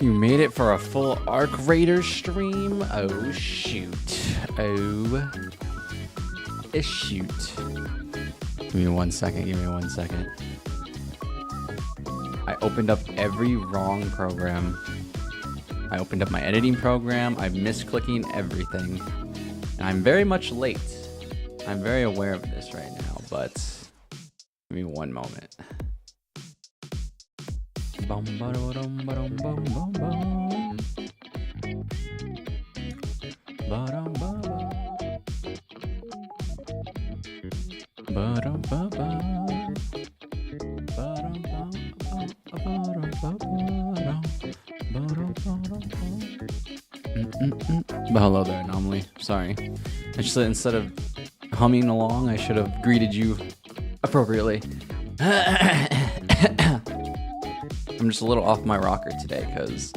You made it for a full Arc Raider stream? Oh, shoot. Oh, shoot. Give me 1 second. Give me 1 second. I opened up every wrong program. I opened up my editing program. I'm misclicking everything. And I'm very much late. I'm very aware of this right now, but give me 1 moment. Bum, ba-dum, ba-dum, bum, bum, bum. Ba-dum, ba-ba. Ba-dum, ba-ba. Ba-dum, ba-ba. Ba-dum, ba-ba. Ba-dum, ba-ba. But hello there, Anomaly. Sorry. Actually, instead of humming along, I should have greeted you appropriately. I'm just a little off my rocker today because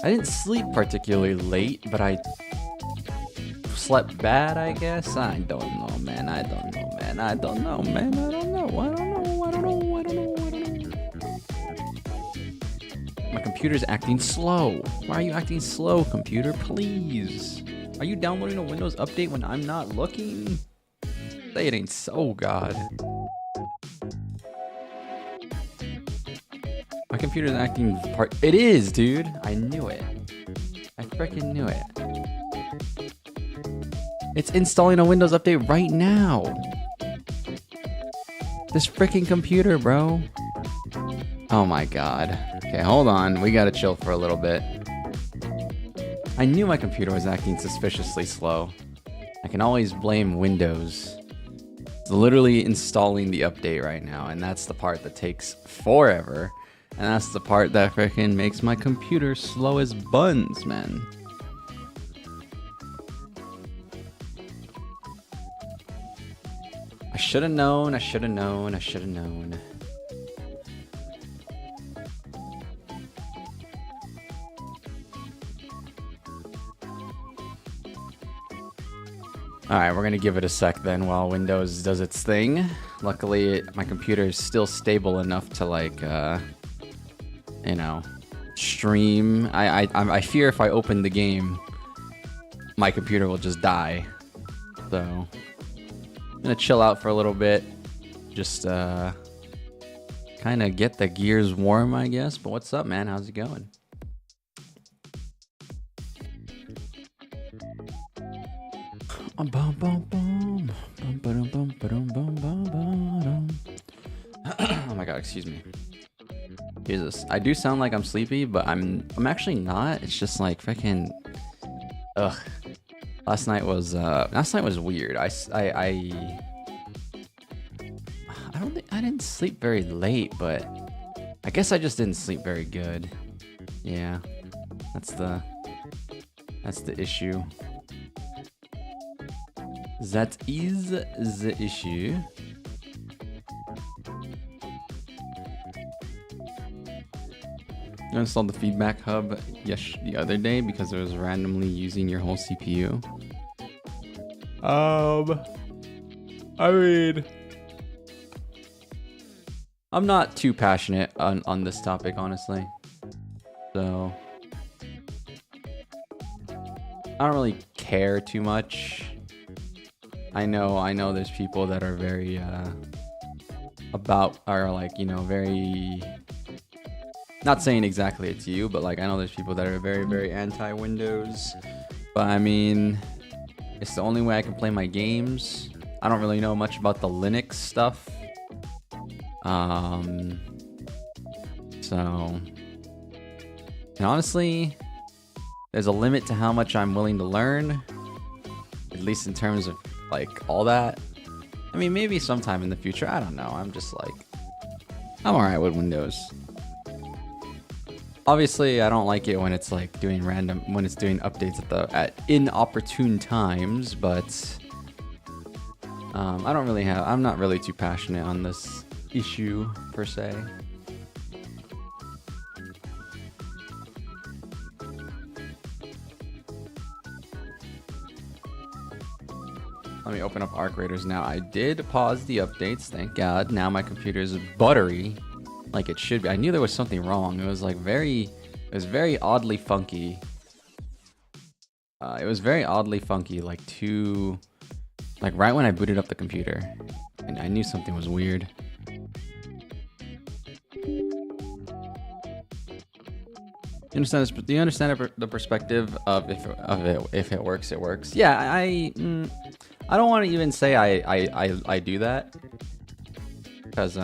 I didn't sleep particularly late, but I slept bad, I guess. I don't know, man. I don't know, man. I don't know, man. I don't know. I don't know. I don't know. I don't know. I don't know. My computer's acting slow. Why are you acting slow, computer? Please. Are you downloading a Windows update when I'm not looking? Say it ain't so, God. My computer's acting It is, dude. I knew it. I freaking knew it. It's installing a Windows update right now. This freaking computer, bro. Oh my God. Okay, hold on. We gotta chill for a little bit. I knew my computer was acting suspiciously slow. I can always blame Windows. It's literally installing the update right now, and that's the part that takes forever. And that's the part that freaking makes my computer slow as buns, man. I should have known, I should have known, I should have known. Alright, we're gonna give it a sec then while Windows does its thing. Luckily, my computer is still stable enough to like, you know, stream. I fear if I open the game, my computer will just die. So I'm gonna chill out for a little bit, just kind of get the gears warm, I guess. But what's up, man? How's it going? Oh my God, excuse me. Jesus, I do sound like I'm sleepy, but I'm actually not. It's just like freaking, ugh. Last night was weird. I don't think I didn't sleep very late, but I guess I just didn't sleep very good. Yeah, that's the issue. That is the issue. I installed the feedback hub the other day because it was randomly using your whole CPU. I mean, I'm not too passionate on this topic, honestly. So I don't really care too much. I know there's people that are very very, not saying exactly it's you, but like I know there's people that are very, very anti-Windows. But I mean, it's the only way I can play my games. I don't really know much about the Linux stuff. So, and honestly, there's a limit to how much I'm willing to learn, at least in terms of like all that. I mean, maybe sometime in the future, I don't know. I'm just like, I'm alright with Windows. Obviously, I don't like it when it's like doing when it's doing updates at inopportune times, but I'm not really too passionate on this issue per se. Let me open up Arc Raiders now. I did pause the updates, thank God. Now my computer is buttery, like it should be. I knew there was something wrong. It was like very It was very oddly funky. It was very oddly funky, like right when I booted up the computer, and I knew something was weird. Do you understand the perspective of if it works, it works? Yeah, I don't want to even say I do that, because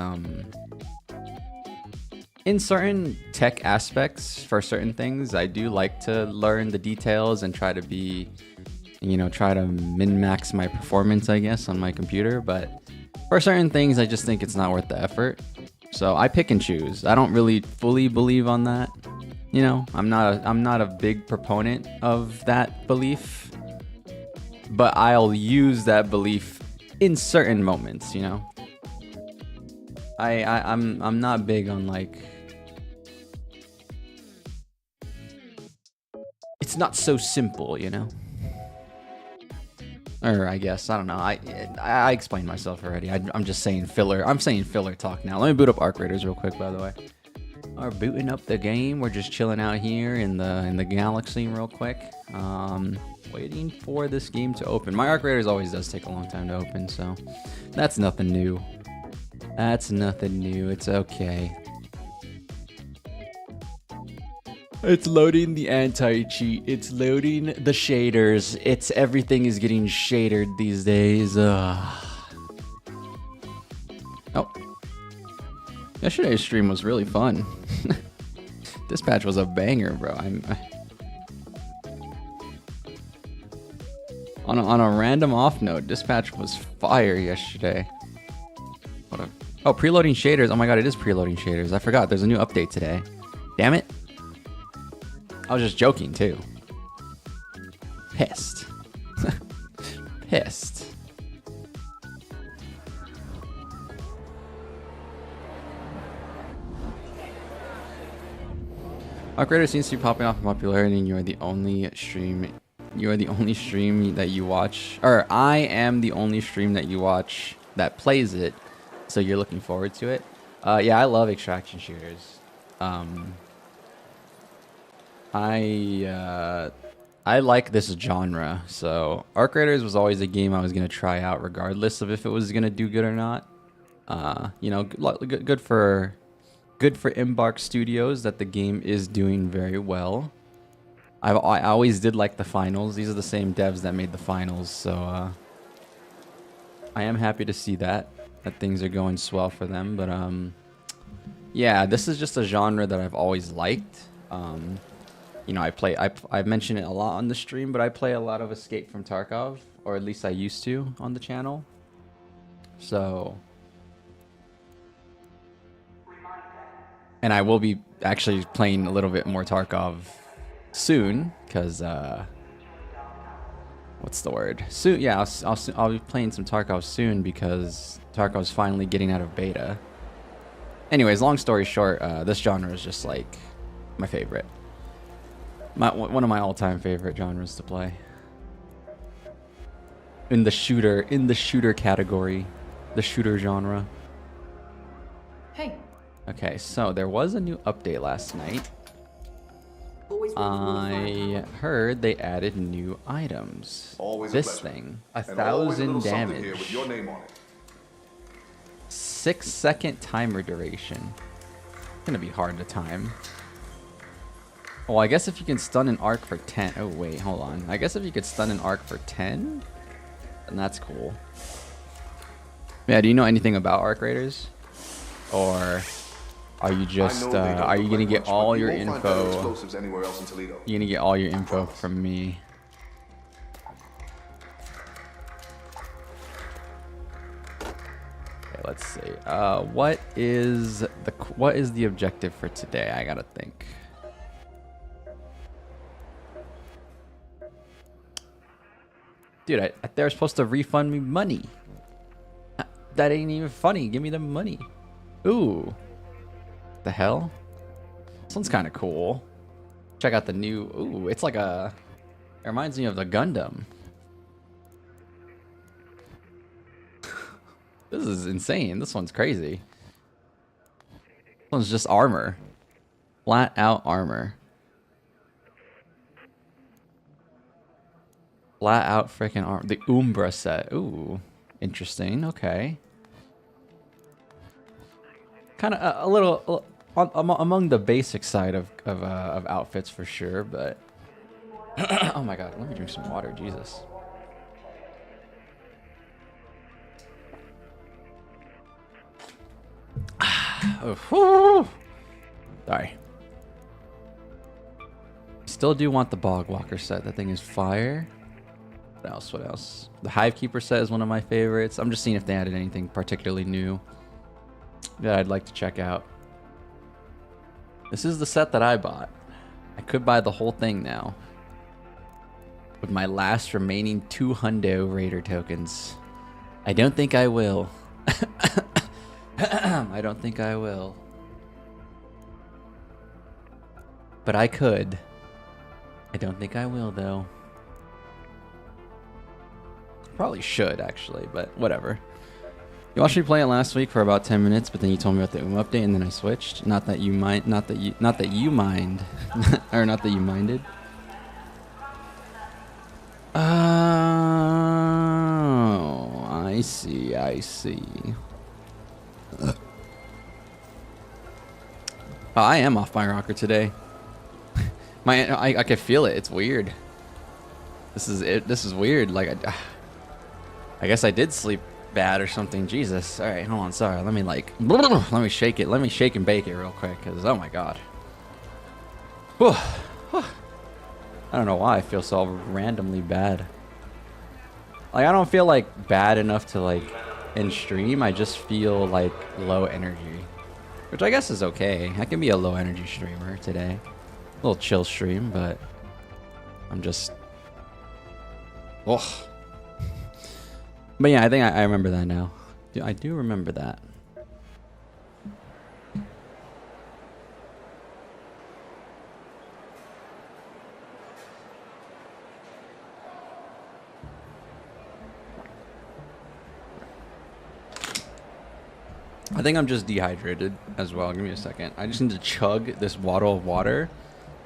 in certain tech aspects for certain things, I do like to learn the details and try to be, try to min-max my performance, I guess, on my computer. But for certain things, I just think it's not worth the effort. So I pick and choose. I don't really fully believe on that. I'm not a big proponent of that belief, but I'll use that belief in certain moments. I'm not big on like, it's not so simple, or I guess, I don't know. I explained myself already. I'm just saying filler. I'm saying filler talk now. Let me boot up Arc Raiders real quick, by the way. Are booting up the game. We're just chilling out here in the galaxy real quick. Waiting for this game to open. My Arc Raiders always does take a long time to open, so that's nothing new. That's nothing new. It's okay. It's loading the anti-cheat. It's loading the shaders. Everything is getting shadered these days. Oh. Yesterday's stream was really fun. Dispatch was a banger, bro. On a random off note, Dispatch was fire yesterday. Oh, preloading shaders. Oh my god, it is preloading shaders. I forgot. There's a new update today. Damn it. I was just joking too. Pissed. Pissed. Arc Raider seems to be popping off in popularity, and you are the only stream that you watch, or I am the only stream that you watch that plays it, so you're looking forward to it. Yeah, I love extraction shooters. I like this genre, so Arc Raiders was always a game I was gonna try out regardless of if it was gonna do good or not. Good for Embark Studios that the game is doing very well. I always did like the finals. These are the same devs that made the finals, so I am happy to see that things are going swell for them. But yeah, this is just a genre that I've always liked. I've mentioned it a lot on the stream, but I play a lot of Escape from Tarkov, or at least I used to on the channel. So, and I will be actually playing a little bit more Tarkov soon, because what's the word? Soon, yeah, I'll be playing some Tarkov soon because Tarkov's finally getting out of beta. Anyways, long story short, this genre is just like my favorite. One of my all-time favorite genres to play. In the shooter category, the shooter genre. Hey. Okay, so there was a new update last night. I heard they added new items. This thing, 1,000 damage. 6-second timer duration. It's gonna be hard to time. Oh, I guess if you can stun an arc for 10. Oh, wait, hold on. I guess if you could stun an arc for 10, then that's cool. Yeah, do you know anything about Arc Raiders? Or are you just, are you gonna get all your info? You're gonna get all your info from me. Okay, let's see. What is the objective for today? I gotta think. Dude, they're supposed to refund me money. That ain't even funny. Give me the money. Ooh. The hell? This one's kind of cool. Check out the new... Ooh, it's like a... It reminds me of the Gundam. This is insane. This one's crazy. This one's just armor. Flat out armor. Flat out freaking arm. The Umbra set. Ooh, interesting. Okay. Kind of a little among the basic side of outfits for sure, but oh my god, let me drink some water. Jesus. Oh, sorry. Still do want the Bog Walker set. That thing is fire. What else? What else? The Hive Keeper set is one of my favorites. I'm just seeing if they added anything particularly new that I'd like to check out. This is the set that I bought. I could buy the whole thing now with my last remaining 2 hundo Raider tokens. I don't think I will. I don't think I will. But I could. I don't think I will, though. Probably should, actually, but whatever. You watched me play it last week for about 10 minutes, but then you told me about the update, and then I switched. Not that you mind, not that you mind, or not that you minded. Oh, I see, I see. Oh, I am off my rocker today. I can feel it. It's weird. This is it. This is weird. Like I guess I did sleep bad or something. Jesus. All right, hold on. Sorry. Let me shake it. Let me shake and bake it real quick, cause oh my god. Whew. I don't know why I feel so randomly bad. Like I don't feel like bad enough to like in stream. I just feel like low energy, which I guess is okay. I can be a low energy streamer today. A little chill stream, but I'm just. Oh. But yeah, I think I remember that now. I do remember that. I think I'm just dehydrated as well. Give me a second. I just need to chug this bottle of water.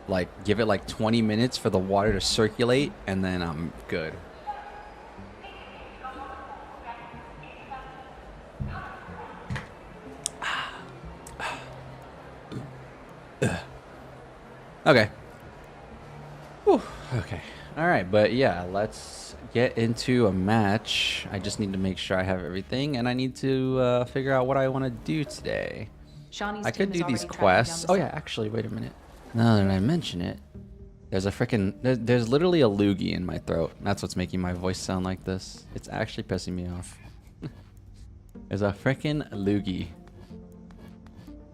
Like, give it like 20 minutes for the water to circulate, and then I'm good. Okay. Whew. Okay. All right, but yeah, let's get into a match. I just need to make sure I have everything, and I need to figure out what I want to do today. I could do these quests. Oh yeah, actually, wait a minute. Now that I mention it, there's a freaking there's literally a loogie in my throat. That's what's making my voice sound like this. It's actually pissing me off. There's a freaking loogie,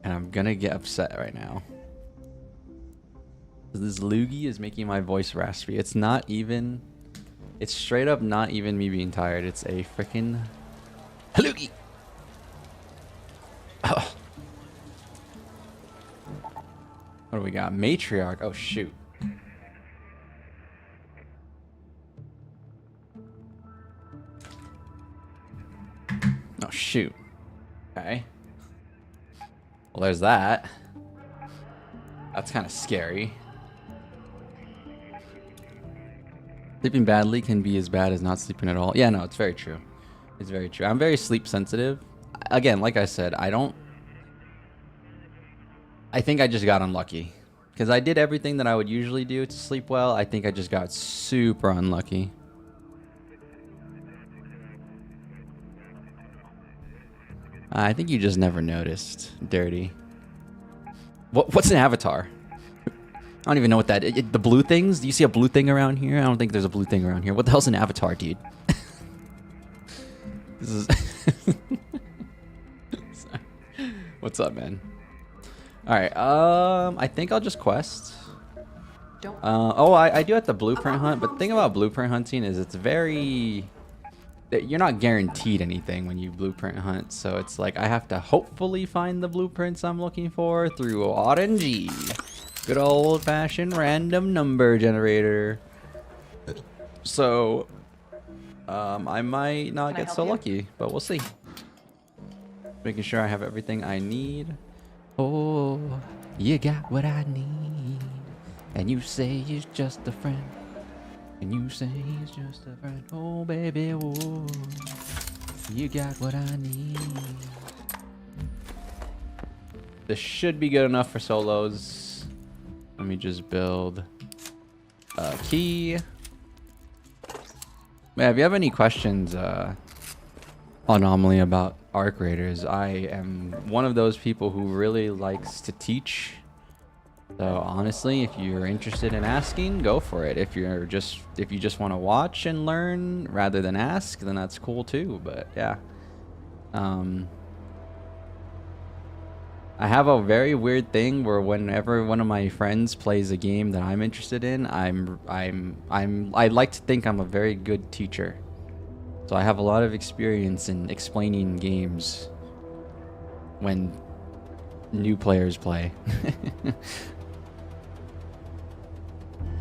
and I'm gonna get upset right now. This loogie is making my voice raspy. It's not even. It's straight up not even me being tired. It's a freaking loogie. Oh. What do we got? Matriarch. Oh shoot. Oh shoot. Okay. Well, there's that. That's kind of scary. Sleeping badly can be as bad as not sleeping at all. Yeah, no, it's very true. It's very true. I'm very sleep sensitive. Again, like I said, I think I just got unlucky. Because I did everything that I would usually do to sleep well. I think I just got super unlucky. I think you just never noticed. Dirty. What's an avatar? I don't even know what that is. The blue things? Do you see a blue thing around here? I don't think there's a blue thing around here. What the hell's an avatar, dude? This is... What's up, man? Alright, I think I'll just quest. Oh, I do have to blueprint hunt, but the thing about blueprint hunting is it's very... You're not guaranteed anything when you blueprint hunt, so it's like I have to hopefully find the blueprints I'm looking for through RNG. Good old-fashioned random number generator. So, I might not get so lucky, but we'll see. Making sure I have everything I need. Oh, you got what I need, and you say you're just a friend. And you say he's just a friend. Oh, baby, whoa. You got what I need. This should be good enough for solos. Let me just build a key. Yeah, if you have any questions, Anomaly, about arc raiders, I am one of those people who really likes to teach. So honestly, if you're interested in asking, go for it. If you just want to watch and learn rather than ask, then that's cool too. But yeah, I have a very weird thing where whenever one of my friends plays a game that I'm interested in, I like to think I'm a very good teacher. So I have a lot of experience in explaining games when new players play.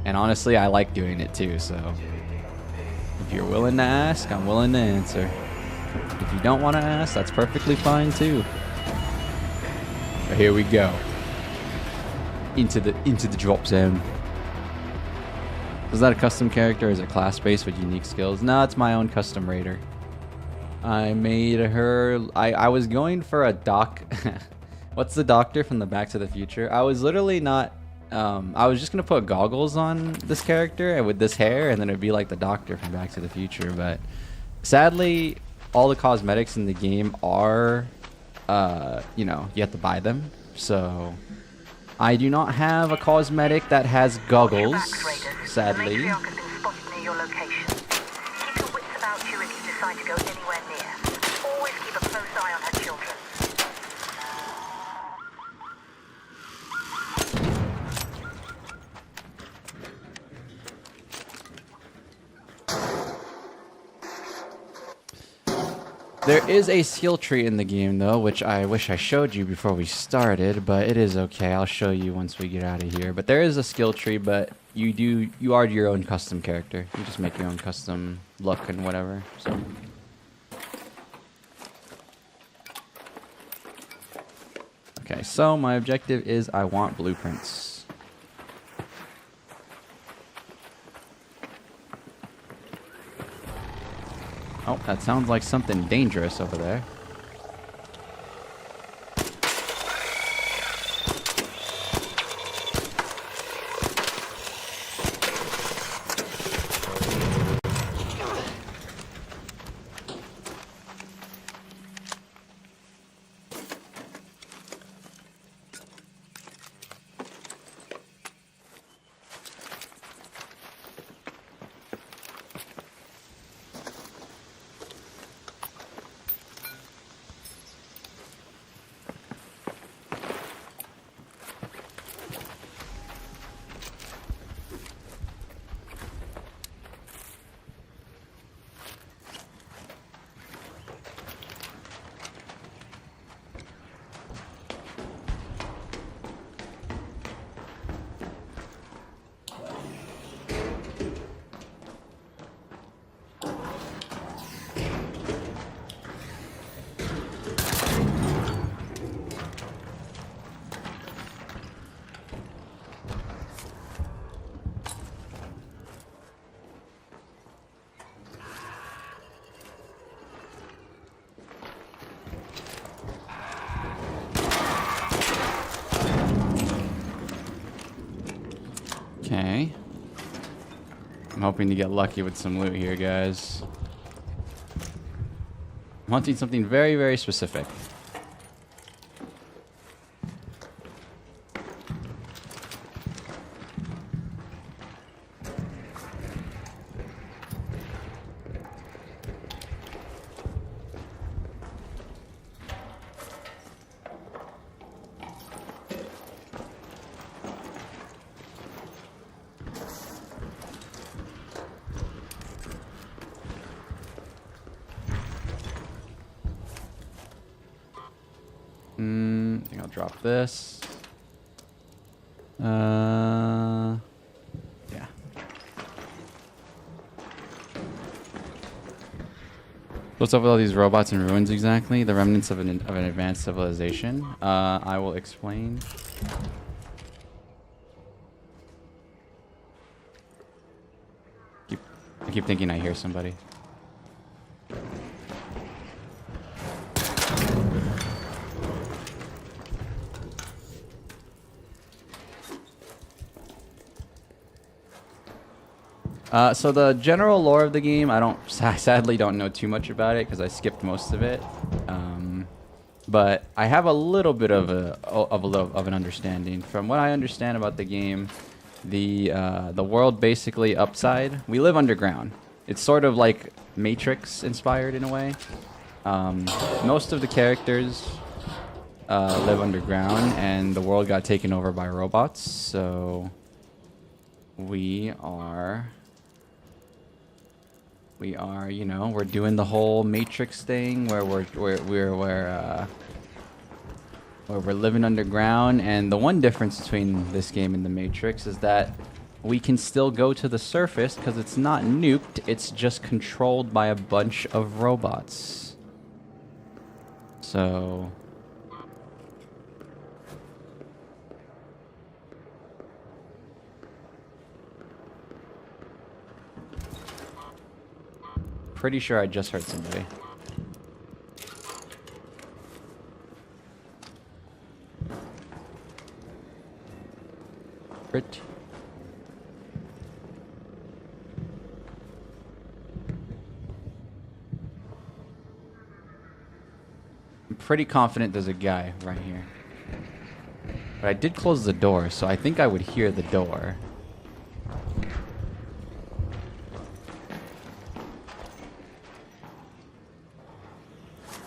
And honestly, I like doing it too, so if you're willing to ask, I'm willing to answer. If you don't want to ask, that's perfectly fine too. But here we go. Into the drop zone. Was that a custom character or is it class-based with unique skills? No, it's my own custom raider. I made her... I was going for a doc... What's the doctor from the Back to the Future? I was literally not... I was just going to put goggles on this character with this hair, and then it'd be like the doctor from Back to the Future. But sadly, all the cosmetics in the game are... you know, you have to buy them. So... I do not have a cosmetic that has goggles, sadly. There is a skill tree in the game, though, which I wish I showed you before we started, but it is okay. I'll show you once we get out of here. But there is a skill tree, but you are your own custom character. You just make your own custom look and whatever. So. Okay, so my objective is I want blueprints. Oh, that sounds like something dangerous over there. Okay. I'm hoping to get lucky with some loot here, guys. I'm hunting something very, very specific. I think I'll drop this. Yeah. What's up with all these robots and ruins exactly? The remnants of an advanced civilization. I will explain. I keep thinking I hear somebody. So the general lore of the game, I sadly don't know too much about it because I skipped most of it. But I have a little bit of an understanding. From what I understand about the game, the world basically upside. We live underground. It's sort of like Matrix inspired in a way. Most of the characters live underground, and the world got taken over by robots. So we are, you know, we're doing the whole Matrix thing where we're living underground. And the one difference between this game and the Matrix is that we can still go to the surface because it's not nuked. It's just controlled by a bunch of robots. So pretty sure I just heard somebody. Pretty. I'm pretty confident there's a guy right here. But I did close the door, so I think I would hear the door.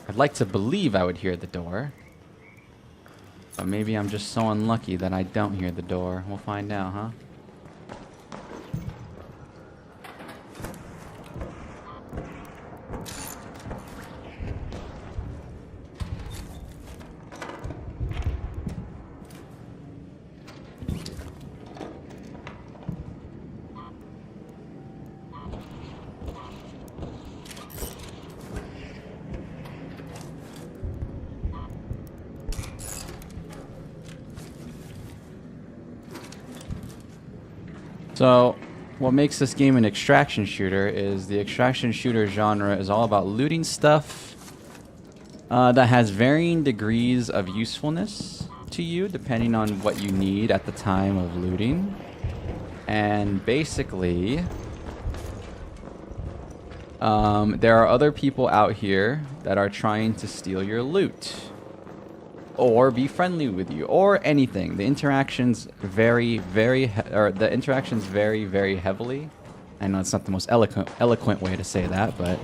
I'd like to believe I would hear the door. But maybe I'm just so unlucky that I don't hear the door. We'll find out, huh? So, what makes this game an extraction shooter is the extraction shooter genre is all about looting stuff that has varying degrees of usefulness to you depending on what you need at the time of looting. And basically, there are other people out here that are trying to steal your loot. Or be friendly with you, or anything. The interactions vary very heavily. I know it's not the most eloquent way to say that, but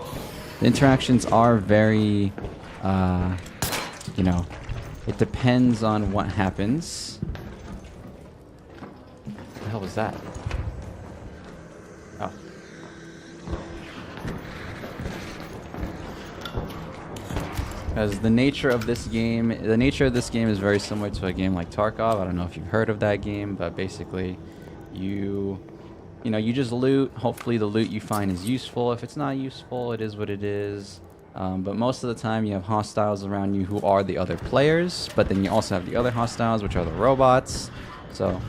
the interactions are very, you know, it depends on what happens. What the hell was that? Oh. Because the nature of this game is very similar to a game like Tarkov. I don't know if you've heard of that game, but basically, you just loot. Hopefully, the loot you find is useful. If it's not useful, it is what it is. But most of the time, you have hostiles around you who are the other players. But then you also have the other hostiles, which are the robots. So.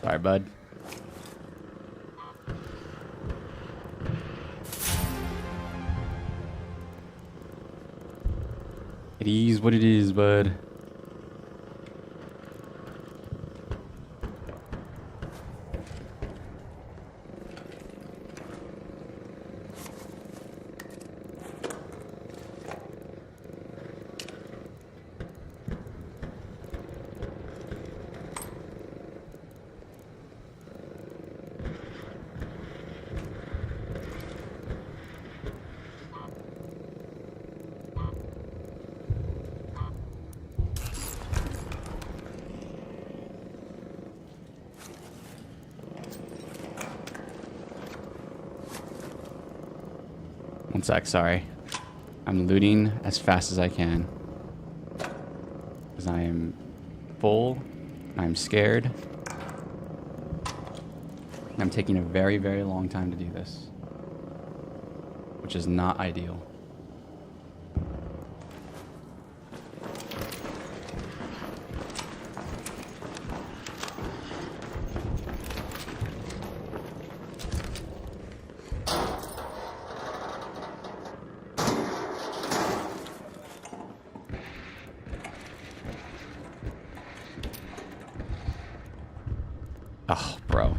Sorry, bud. It is what it is, bud. One sec, sorry. I'm looting as fast as I can. Because I am full. I'm scared. I'm taking a very, very long time to do this. Which is not ideal. Oh, bro.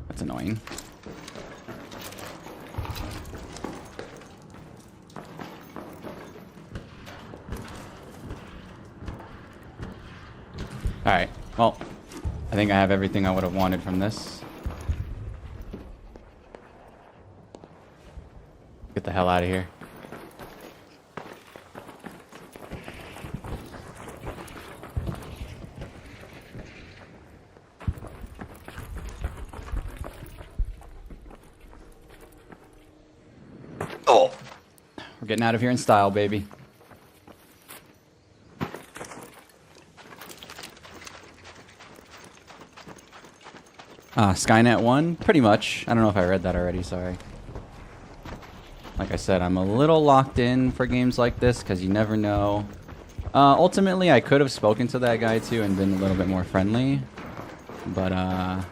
That's annoying. Alright, well, I think I have everything I would have wanted from this. Get the hell out of here. Oh! We're getting out of here in style, baby. Skynet 1? Pretty much. I don't know if I read that already, sorry. Like I said, I'm a little locked in for games like this, because you never know. Ultimately, I could have spoken to that guy too and been a little bit more friendly. But,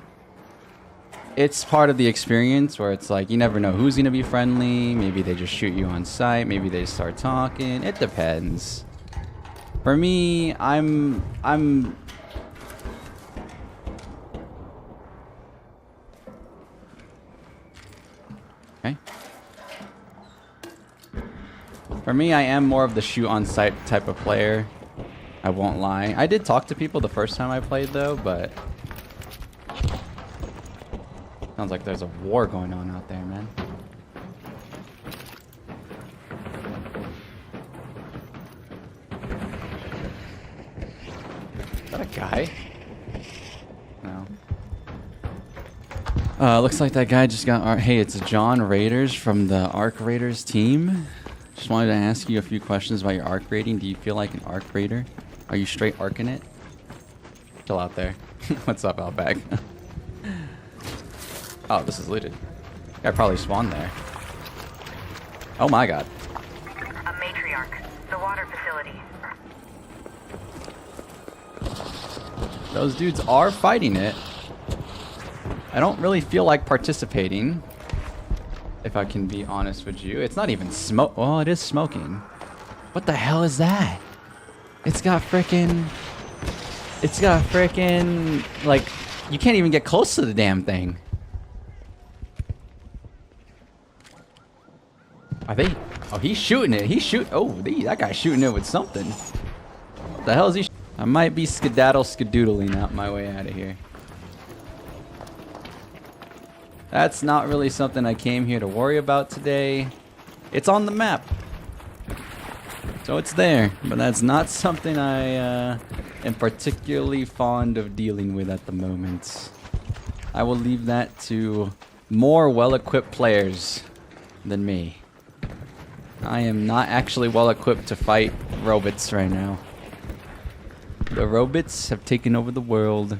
it's part of the experience where it's like, you never know who's going to be friendly. Maybe they just shoot you on sight. Maybe they start talking. It depends. For me, I'm... Okay. For me, I am more of the shoot on sight type of player. I won't lie. I did talk to people the first time I played though, but... Sounds like there's a war going on out there, man. Is that a guy? No. Looks like that guy just got... Hey, it's John Raiders from the Arc Raiders team. Just wanted to ask you a few questions about your Arc rating. Do you feel like an Arc Raider? Are you straight arcing it? Chill out there. What's up, Outback? Oh, this is looted. Guy probably spawned there. Oh my god. A matriarch. The water facility. Those dudes are fighting it. I don't really feel like participating. If I can be honest with you. It's not even smoke. Oh, it is smoking. What the hell is that? It's got frickin'... It's got frickin'... Like, you can't even get close to the damn thing. Are they... Oh, he's shooting it. Oh, that guy's shooting it with something. What the hell is he... I might be skedaddling out my way out of here. That's not really something I came here to worry about today. It's on the map. So it's there. But that's not something I am particularly fond of dealing with at the moment. I will leave that to more well-equipped players than me. I am not actually well-equipped to fight robots right now. The robots have taken over the world.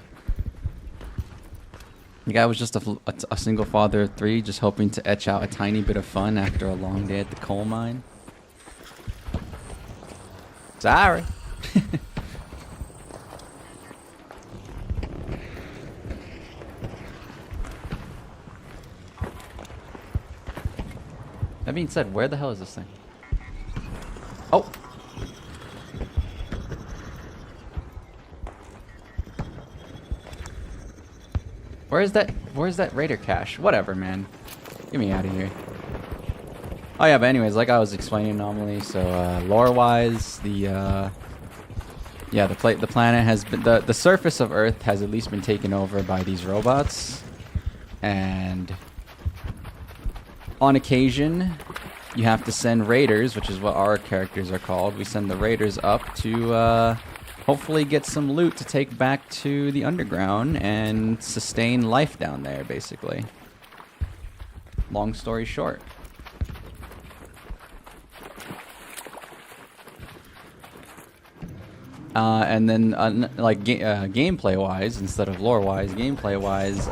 The guy was just a single father of 3, just hoping to etch out a tiny bit of fun after a long day at the coal mine. Sorry. That being said, where the hell is this thing? Oh! Where's that raider cache? Whatever, man. Get me out of here. Oh yeah, but anyways, like I was explaining normally, so lore-wise, the planet has been the surface of Earth has at least been taken over by these robots, and on occasion, you have to send raiders, which is what our characters are called. We send the raiders up to hopefully get some loot to take back to the underground and sustain life down there, basically. Long story short. And then like gameplay wise, instead of lore wise, gameplay wise,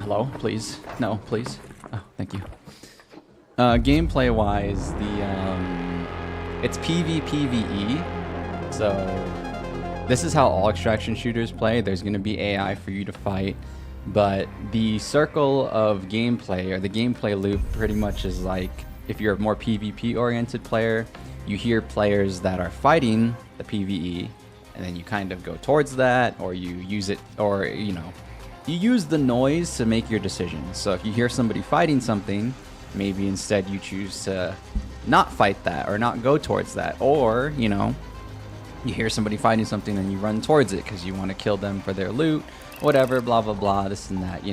hello, please. No, please. Oh, thank you. Gameplay wise, it's PvPvE. So this is how all extraction shooters play. There's going to be AI for you to fight, but the circle of gameplay, or the gameplay loop, pretty much is like, if you're a more PvP oriented player, you hear players that are fighting the PvE, and then you kind of go towards that, or you use it, or you use the noise to make your decisions. So if you hear somebody fighting something, maybe instead you choose to not fight that or not go towards that, or you hear somebody fighting something and you run towards it because you want to kill them for their loot, whatever, blah blah blah, this and that.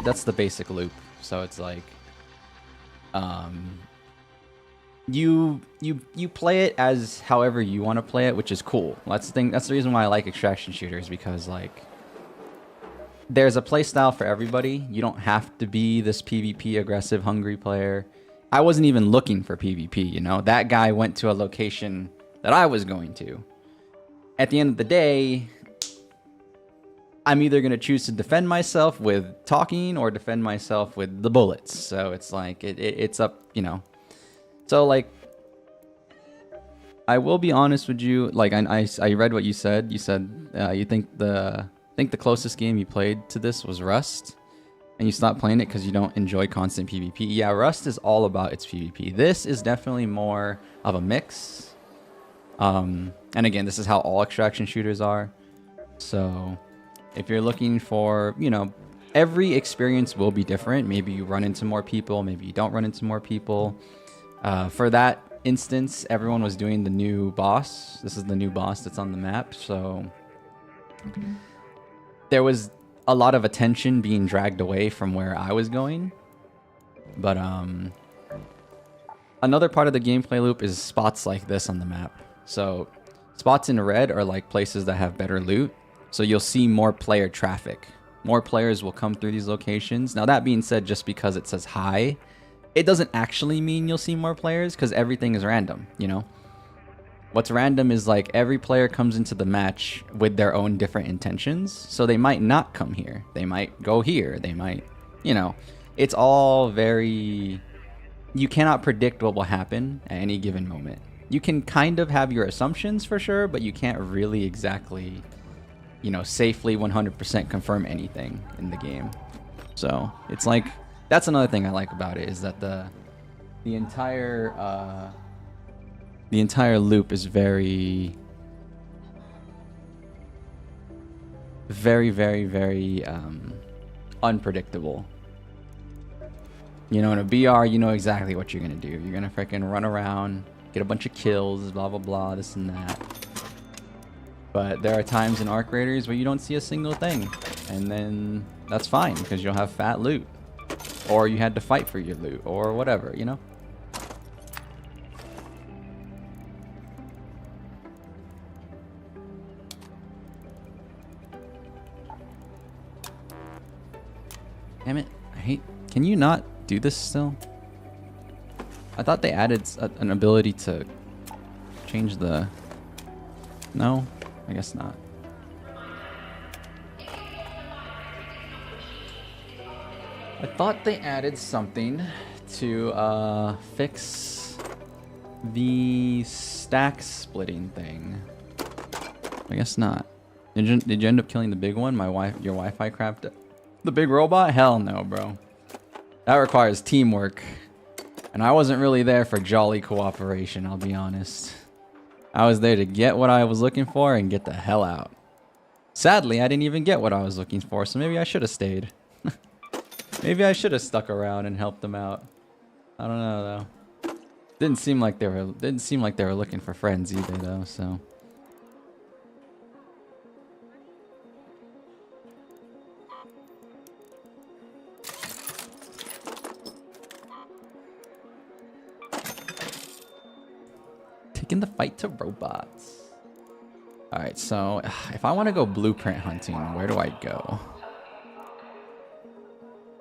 That's the basic loop. So it's like you play it as however you want to play it, which is cool. That's the thing. That's the reason why I like extraction shooters, because like there's a play style for everybody. You don't have to be this PvP aggressive hungry player. I wasn't even looking for PvP, that guy went to a location that I was going to. At the end of the day, I'm either going to choose to defend myself with talking or defend myself with the bullets. So it's like, it's up, So like, I will be honest with you. Like I read what you said. You said you think the closest game you played to this was Rust, and you stopped playing it because you don't enjoy constant PvP. Yeah, Rust is all about its PvP. This is definitely more of a mix. And again, this is how all extraction shooters are. So if you're looking for, every experience will be different. Maybe you run into more people, maybe you don't run into more people. For that instance, everyone was doing the new boss. This is the new boss that's on the map. So there was a lot of attention being dragged away from where I was going. But another part of the gameplay loop is spots like this on the map. So spots in red are like places that have better loot. So you'll see more player traffic. More players will come through these locations. Now that being said, just because it says high, it doesn't actually mean you'll see more players, because everything is random, What's random is like every player comes into the match with their own different intentions. So they might not come here. They might go here. They might, it's all very, you cannot predict what will happen at any given moment. You can kind of have your assumptions for sure, but you can't really exactly, safely 100% confirm anything in the game. So it's like, that's another thing I like about it, is that the entire loop is very, very, very, very unpredictable. In a BR, you know exactly what you're gonna do. You're gonna freaking run around, get a bunch of kills, blah blah blah, this and that. But there are times in Arc Raiders where you don't see a single thing, and then that's fine because you'll have fat loot, or you had to fight for your loot, or whatever, Damn it! I hate. Can you not do this still? I thought they added an ability to change the... No? I guess not. I thought they added something to fix the stack splitting thing. I guess not. Did you end up killing the big one? Your Wi-Fi crapped it. The big robot? Hell no, bro. That requires teamwork. And I wasn't really there for jolly cooperation, I'll be honest. I was there to get what I was looking for and get the hell out. Sadly, I didn't even get what I was looking for, so maybe I should have stayed. Maybe I should have stuck around and helped them out. I don't know though. Didn't seem like they were looking for friends either though, so. Taking the fight to robots. Alright, so if I want to go blueprint hunting, where do I go?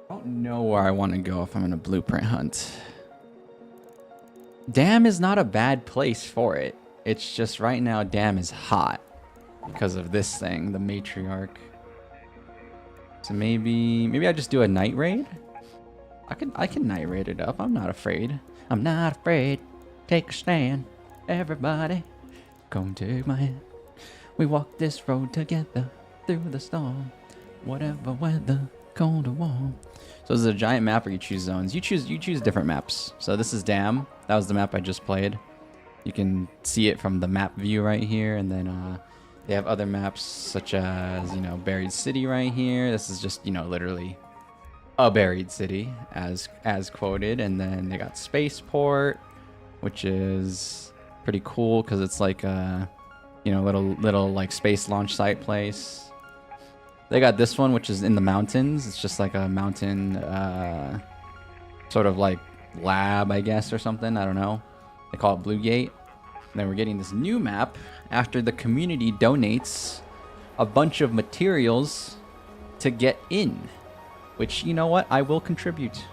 I don't know where I want to go if I'm in a blueprint hunt. Dam is not a bad place for it. It's just right now Dam is hot because of this thing, the matriarch. So maybe I just do a night raid. I can night raid it up. I'm not afraid. I'm not afraid. Take a stand, everybody. Come take my hand. We walk this road together through the storm. Whatever weather, cold or warm. So this is a giant map where you choose zones. You choose different maps. So this is Dam. That was the map I just played. You can see it from the map view right here, and then they have other maps such as, you know, Buried City right here. This is just, you know, literally a buried city as quoted. And then they got Spaceport, which is pretty cool because it's like a, you know, little like space launch site place. They got this one, which is in the mountains. It's just like a mountain sort of like lab, I guess, or something. I don't know. They call it Blue Gate. And then we're getting this new map after the community donates a bunch of materials to get in. Which, you know what? I will contribute.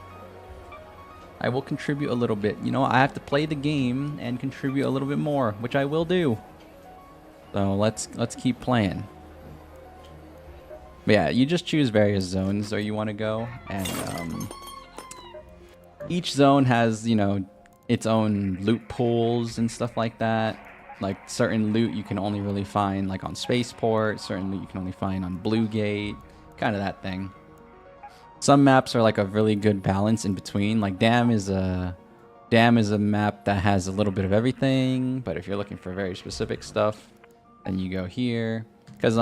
I will contribute a little bit. You know, I have to play the game and contribute a little bit more, which I will do. So let's keep playing. But yeah, you just choose various zones where you want to go, and each zone has, you know, its own loot pools and stuff like that. Like certain loot you can only really find like on Spaceport, certain loot you can only find on Blue Gate, kind of that thing. Some maps are like a really good balance in between. Like Dam is a map that has a little bit of everything, but if you're looking for very specific stuff, then you go here. Because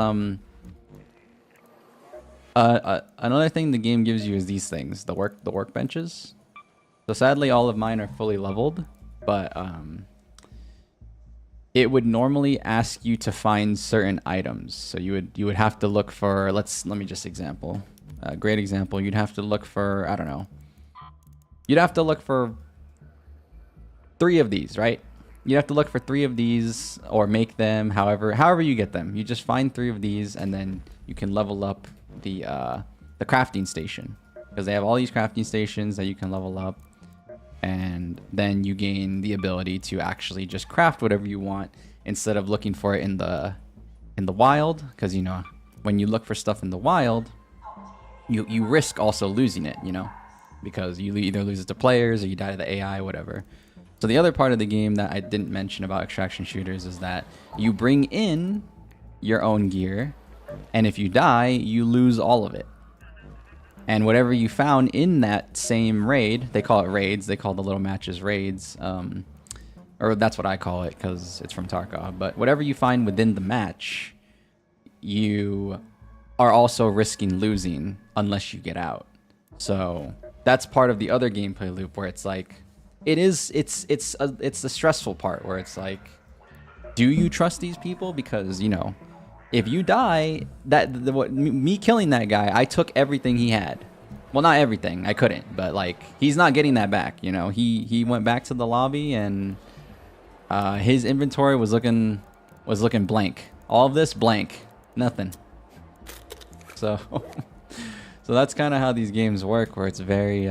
another thing the game gives you is these things, the workbenches. So sadly, all of mine are fully leveled, but it would normally ask you to find certain items. So you would have to look for, let me just example. A great example, you'd have to look for, I don't know. You'd have to look for 3 of these, right? You have to look for 3 of these or make them however you get them. You just find 3 of these and then you can level up the crafting station, because they have all these crafting stations that you can level up, and then you gain the ability to actually just craft whatever you want instead of looking for it in the wild, because, you know, when you look for stuff in the wild, you risk also losing it, you know, because you either lose it to players or you die to the AI, whatever. So the other part of the game that I didn't mention about extraction shooters is that you bring in your own gear, and if you die, you lose all of it. And whatever you found in that same raid, they call it raids, they call the little matches raids, or that's what I call it because it's from Tarkov, but whatever you find within the match, you are also risking losing unless you get out. So that's part of the other gameplay loop where it's like, it's the stressful part where it's like, do you trust these people? Because, you know, if you die, me killing that guy, I took everything he had. Well, not everything, I couldn't, but like, he's not getting that back, you know. He went back to the lobby and his inventory was looking blank. All of this blank, nothing. So that's kind of how these games work, where it's very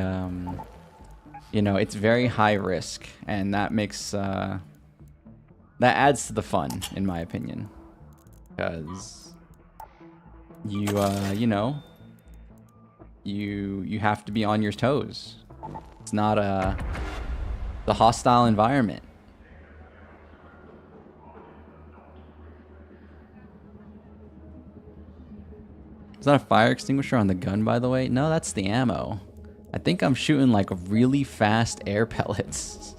you know, it's very high risk, and that makes that adds to the fun, in my opinion. Because you know, you have to be on your toes. It's not the hostile environment. Is that a fire extinguisher on the gun, by the way? No, that's the ammo. I think I'm shooting like really fast air pellets.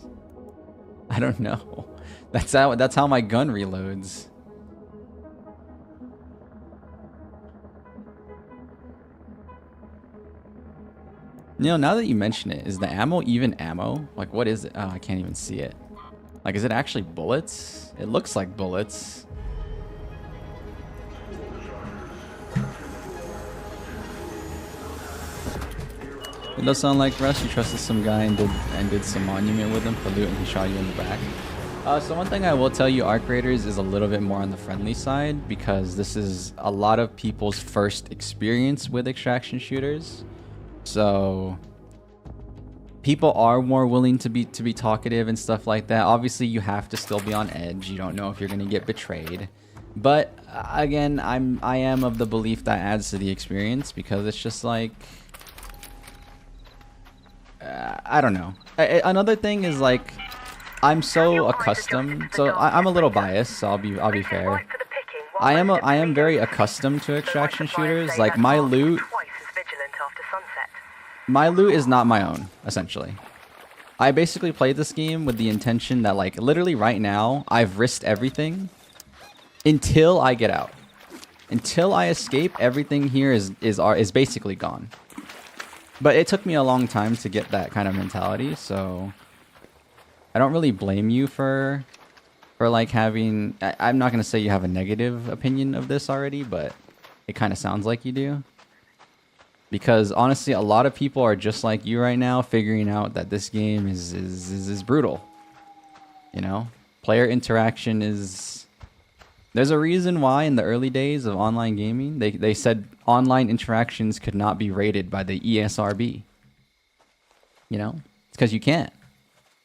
I don't know. That's how my gun reloads. You know, now that you mention it, is the ammo even ammo? Like, what is it? Oh, I can't even see it. Like, is it actually bullets? It looks like bullets. It does sound like Russ. You trusted some guy and did some monument with him for loot, and he shot you in the back. So one thing I will tell you, Arc Raiders is a little bit more on the friendly side, because this is a lot of people's first experience with extraction shooters. So people are more willing to be talkative and stuff like that. Obviously, you have to still be on edge. You don't know if you're gonna get betrayed. But again, I am of the belief that adds to the experience because it's just like I don't know. Another thing is like I'm so accustomed. So I'm a little biased. So I'll be fair. I am very accustomed to extraction shooters. Like my loot is not my own, essentially. I basically played this game with the intention that like literally right now I've risked everything until I get out. Until I escape, everything here is basically gone. But it took me a long time to get that kind of mentality, so I don't really blame you for like having... I'm not going to say you have a negative opinion of this already, but it kind of sounds like you do. Because honestly, a lot of people are just like you right now, figuring out that this game is brutal. You know? Player interaction is... There's a reason why in the early days of online gaming, they said online interactions could not be rated by the ESRB. You know? It's because you can't.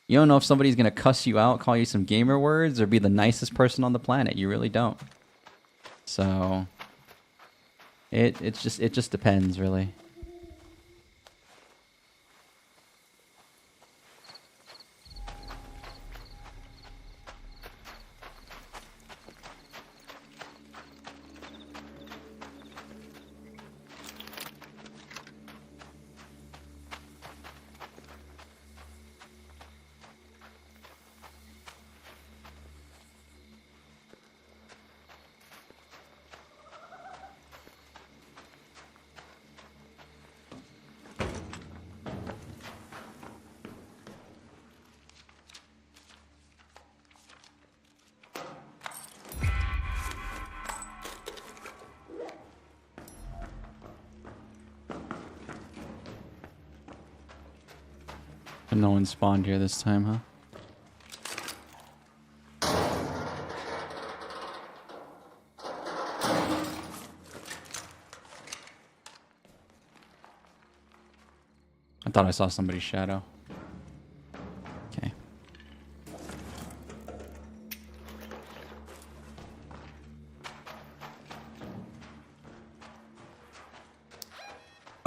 You don't know if somebody's going to cuss you out, call you some gamer words, or be the nicest person on the planet. You really don't. So... It just depends, really. And no one spawned here this time, huh? I thought I saw somebody's shadow. Okay.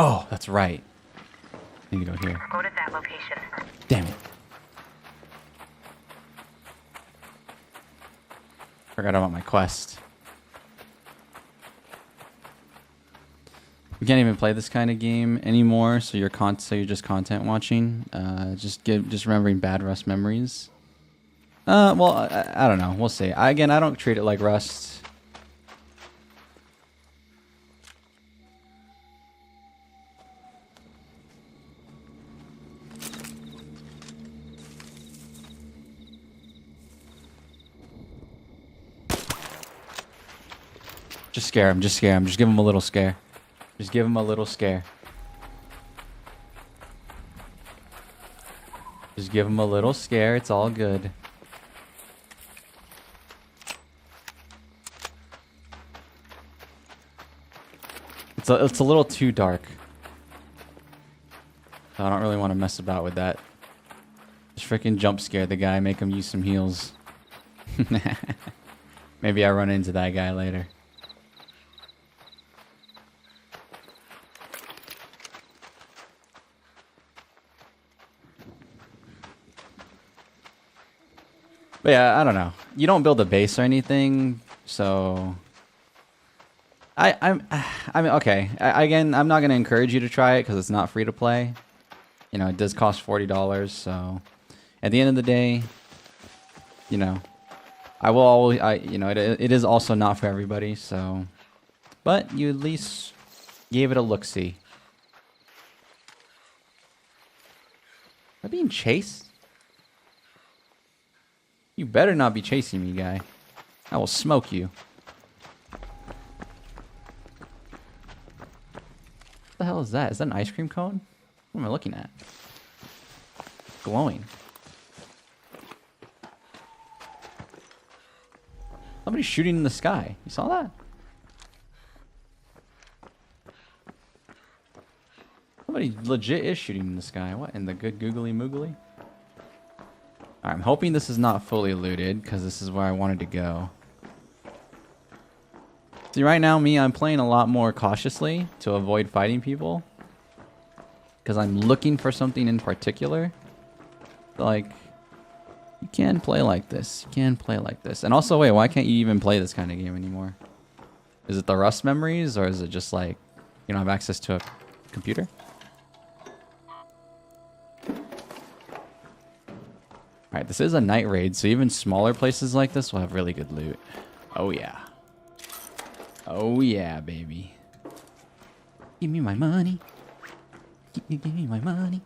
Oh, that's right. I need to go here. Go to that location. Damn it. Forgot about my quest. We can't even play this kind of game anymore, so you're just content watching. Just remembering bad Rust memories. Well, I don't know. We'll see. I don't treat it like Rust. Just scare him. Just scare him. Just give him a little scare. Just give him a little scare. Just give him a little scare. It's all good. It's a little too dark. So I don't really want to mess about with that. Just freaking jump scare the guy. Make him use some heals. Maybe I run into that guy later. But yeah, I don't know. You don't build a base or anything, so I mean, okay. Again, I'm not gonna encourage you to try it because it's not free to play. You know, it does cost $40. So at the end of the day, you know, I will always, you know, it is also not for everybody. So, but you at least gave it a look-see. Am I being chased? You better not be chasing me, guy. I will smoke you. What the hell is that? Is that an ice cream cone? What am I looking at? Glowing. Somebody's shooting in the sky. You saw that? Somebody legit is shooting in the sky. What in the good googly moogly? Alright, I'm hoping this is not fully looted, because this is where I wanted to go. See, right now, I'm playing a lot more cautiously to avoid fighting people. Because I'm looking for something in particular. Like, you can play like this. You can play like this. And also, wait, why can't you even play this kind of game anymore? Is it the Rust memories, or is it just like, you don't have access to a computer? Alright, this is a night raid, so even smaller places like this will have really good loot. Oh yeah. Oh yeah, baby. Give me my money. Give me my money.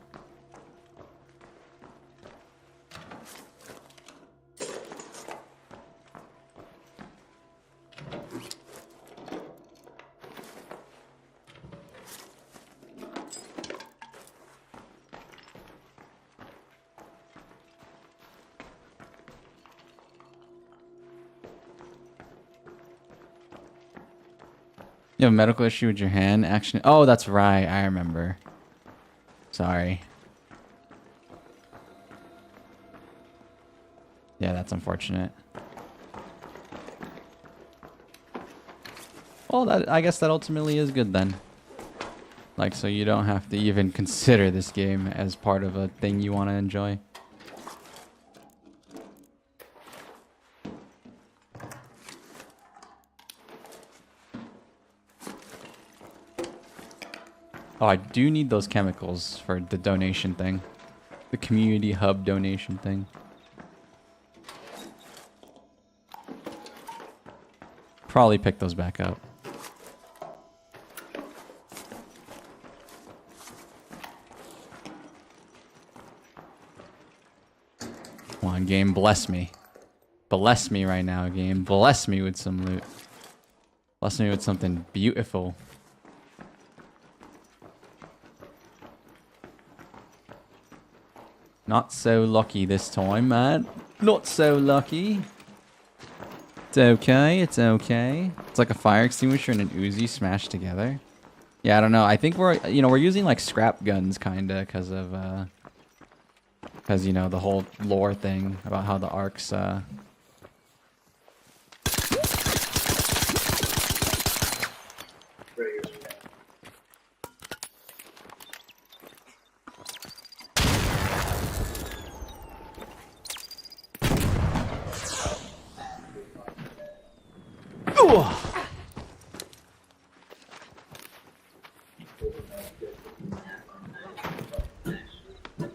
You have a medical issue with your hand? Action. Oh, that's right. I remember. Sorry. Yeah, that's unfortunate. Well, that, I guess that ultimately is good then. Like, so you don't have to even consider this game as part of a thing you want to enjoy. Oh, I do need those chemicals for the donation thing. The community hub donation thing. Probably pick those back up. Come on, game, bless me. Bless me right now, game. Bless me with some loot. Bless me with something beautiful. Not so lucky this time, man. Not so lucky. It's okay. It's okay. It's like a fire extinguisher and an Uzi smashed together. Yeah, I don't know. I think we're using like scrap guns kinda because of the whole lore thing about how the arcs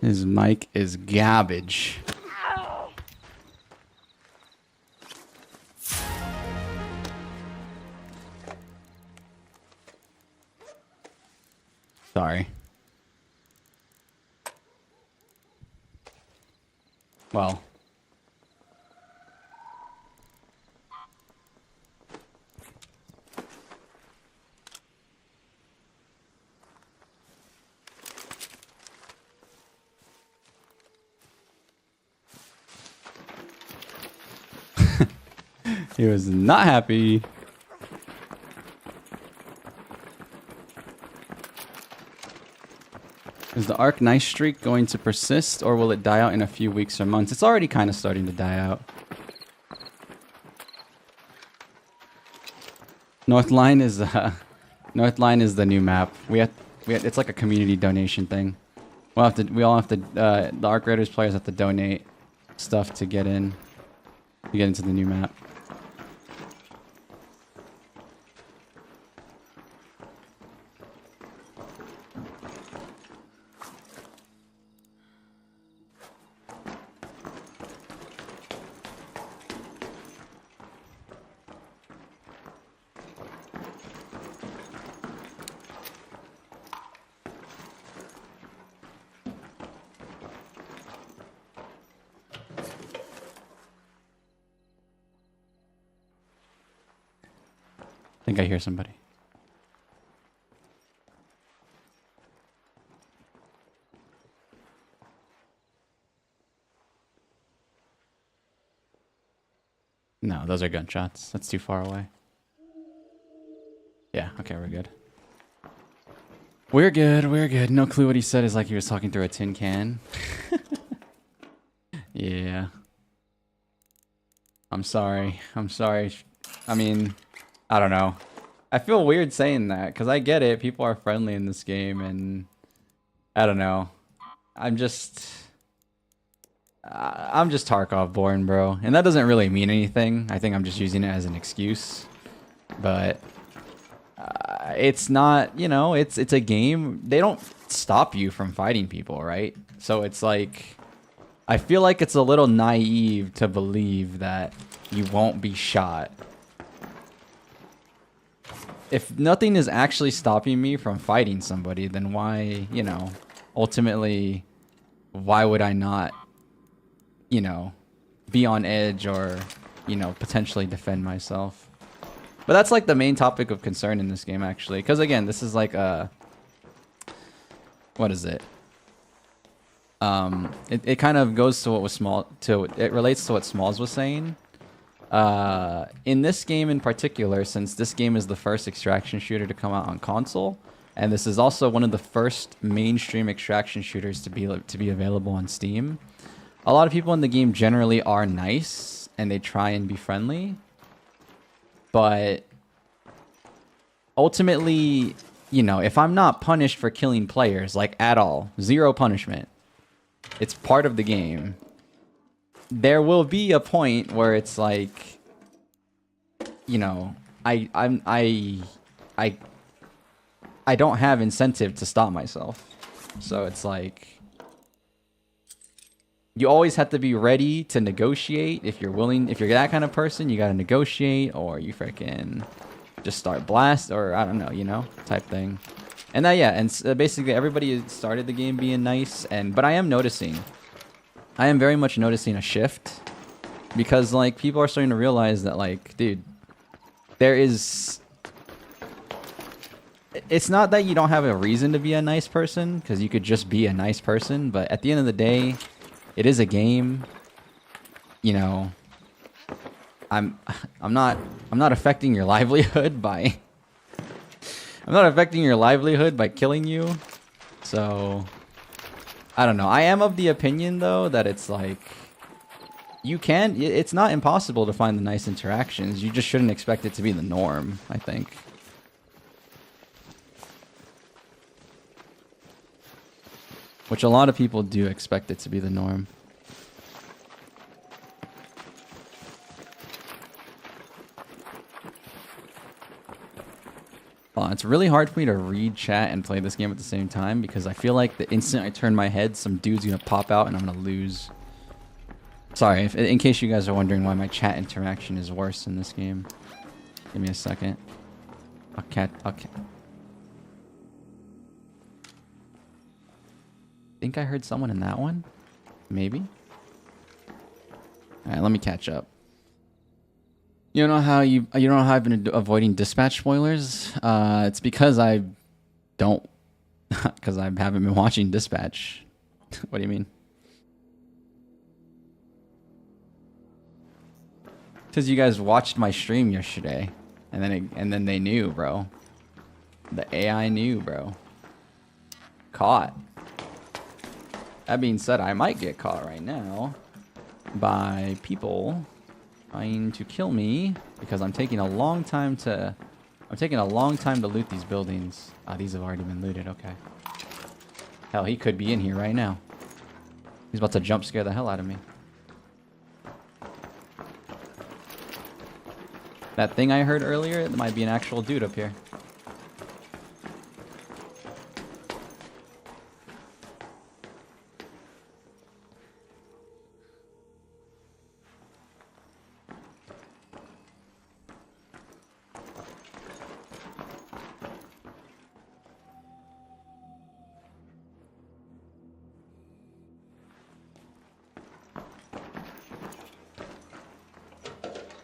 His mic is garbage. Sorry. Well. He was not happy. Is the Arc Nice Streak going to persist, or will it die out in a few weeks or months? It's already kind of starting to die out. Northline is the new map. It's like a community donation thing. We all have to the Arc Raiders players have to donate stuff to get into the new map. I think I hear somebody. No, those are gunshots. That's too far away. Yeah, okay, we're good. We're good. We're good. No clue what he said. Is like he was talking through a tin can. Yeah. I'm sorry. I'm sorry. I mean, I don't know. I feel weird saying that because I get it. People are friendly in this game, and I don't know. I'm just Tarkov born, bro, and that doesn't really mean anything. I think I'm just using it as an excuse, but it's not. You know, it's a game. They don't stop you from fighting people, right? So it's like, I feel like it's a little naive to believe that you won't be shot. If nothing is actually stopping me from fighting somebody, then why, you know, ultimately, why would I not, you know, be on edge or, you know, potentially defend myself? But that's like the main topic of concern in this game, actually. Because again, this is like a, what is it? It kind of goes to what was it relates to what Smalls was saying. In this game in particular, since this game is the first extraction shooter to come out on console, and this is also one of the first mainstream extraction shooters to be available on Steam, a lot of people in the game generally are nice and they try and be friendly, but ultimately, you know, if I'm not punished for killing players, like at all, zero punishment, it's part of the game, there will be a point where it's like, you know, I don't have incentive to stop myself. So it's like, you always have to be ready to negotiate. If you're willing, if you're that kind of person, you gotta negotiate, or you freaking just start blast, or I don't know, you know, type thing. And that, yeah, and basically everybody started the game being nice, but I am very much noticing a shift, because like people are starting to realize that, like, dude, it's not that you don't have a reason to be a nice person, because you could just be a nice person, but at the end of the day, it is a game. You know, I'm not affecting your livelihood by killing you. So I don't know. I am of the opinion though that it's like, it's not impossible to find the nice interactions. You just shouldn't expect it to be the norm, I think. Which a lot of people do expect it to be the norm. It's really hard for me to read chat and play this game at the same time, because I feel like the instant I turn my head, some dude's gonna pop out and I'm gonna lose. Sorry, in case you guys are wondering why my chat interaction is worse in this game. Give me a second. Okay. I think I heard someone in that one. Maybe. All right, let me catch up. You know how I've been avoiding dispatch spoilers? It's because I haven't been watching dispatch. What do you mean? Because you guys watched my stream yesterday, and then they knew, bro. The AI knew, bro. Caught. That being said, I might get caught right now by people trying to kill me because I'm taking a long time to loot these buildings. Ah, these have already been looted. Okay. Hell, he could be in here right now. He's about to jump scare the hell out of me. That thing I heard earlier, it might be an actual dude up here.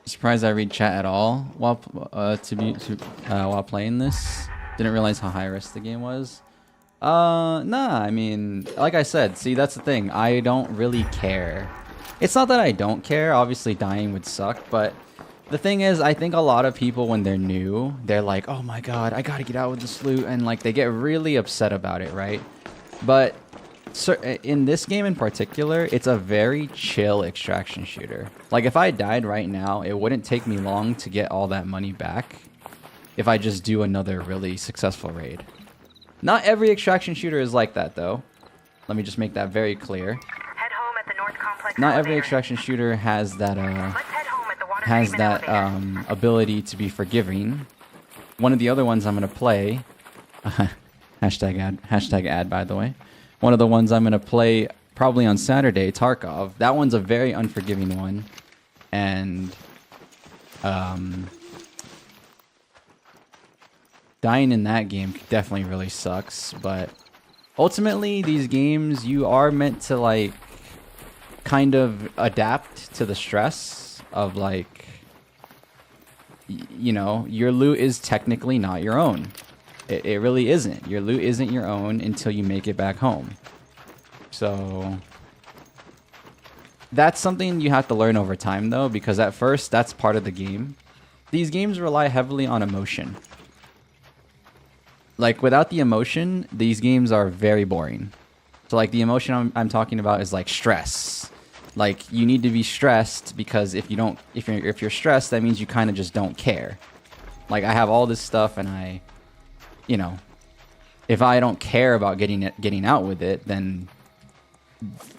Surprised I read chat at all while playing this. Didn't realize how high risk the game was. Nah, I mean, like I said, see, that's the thing. I don't really care. It's not that I don't care. Obviously, dying would suck, but The thing is, I think a lot of people when they're new, they're like, "Oh my god, I gotta get out with this loot," and like they get really upset about it, right? But in this game in particular, it's a very chill extraction shooter. Like if I died right now, it wouldn't take me long to get all that money back if I just do another really successful raid. Not every extraction shooter is like that though. Let me just make that very clear. Head home at the North Complex Not every elevator. extraction shooter has that Let's head home at the water treatment elevator. ability to be forgiving. One of the other ones I'm gonna play, hashtag ad by the way. One of the ones I'm gonna play probably on Saturday, Tarkov. That one's a very unforgiving one, and dying in that game definitely really sucks. But ultimately, these games you are meant to like kind of adapt to the stress of like, you know, your loot is technically not your own. It really isn't. Your loot isn't your own until you make it back home. So that's something you have to learn over time though, because at first that's part of the game. These games rely heavily on emotion. Like without the emotion, these games are very boring. So like the emotion I'm talking about is like stress. Like you need to be stressed because if you're stressed, that means you kind of just don't care. Like I have all this stuff and you know, if I don't care about getting out with it, then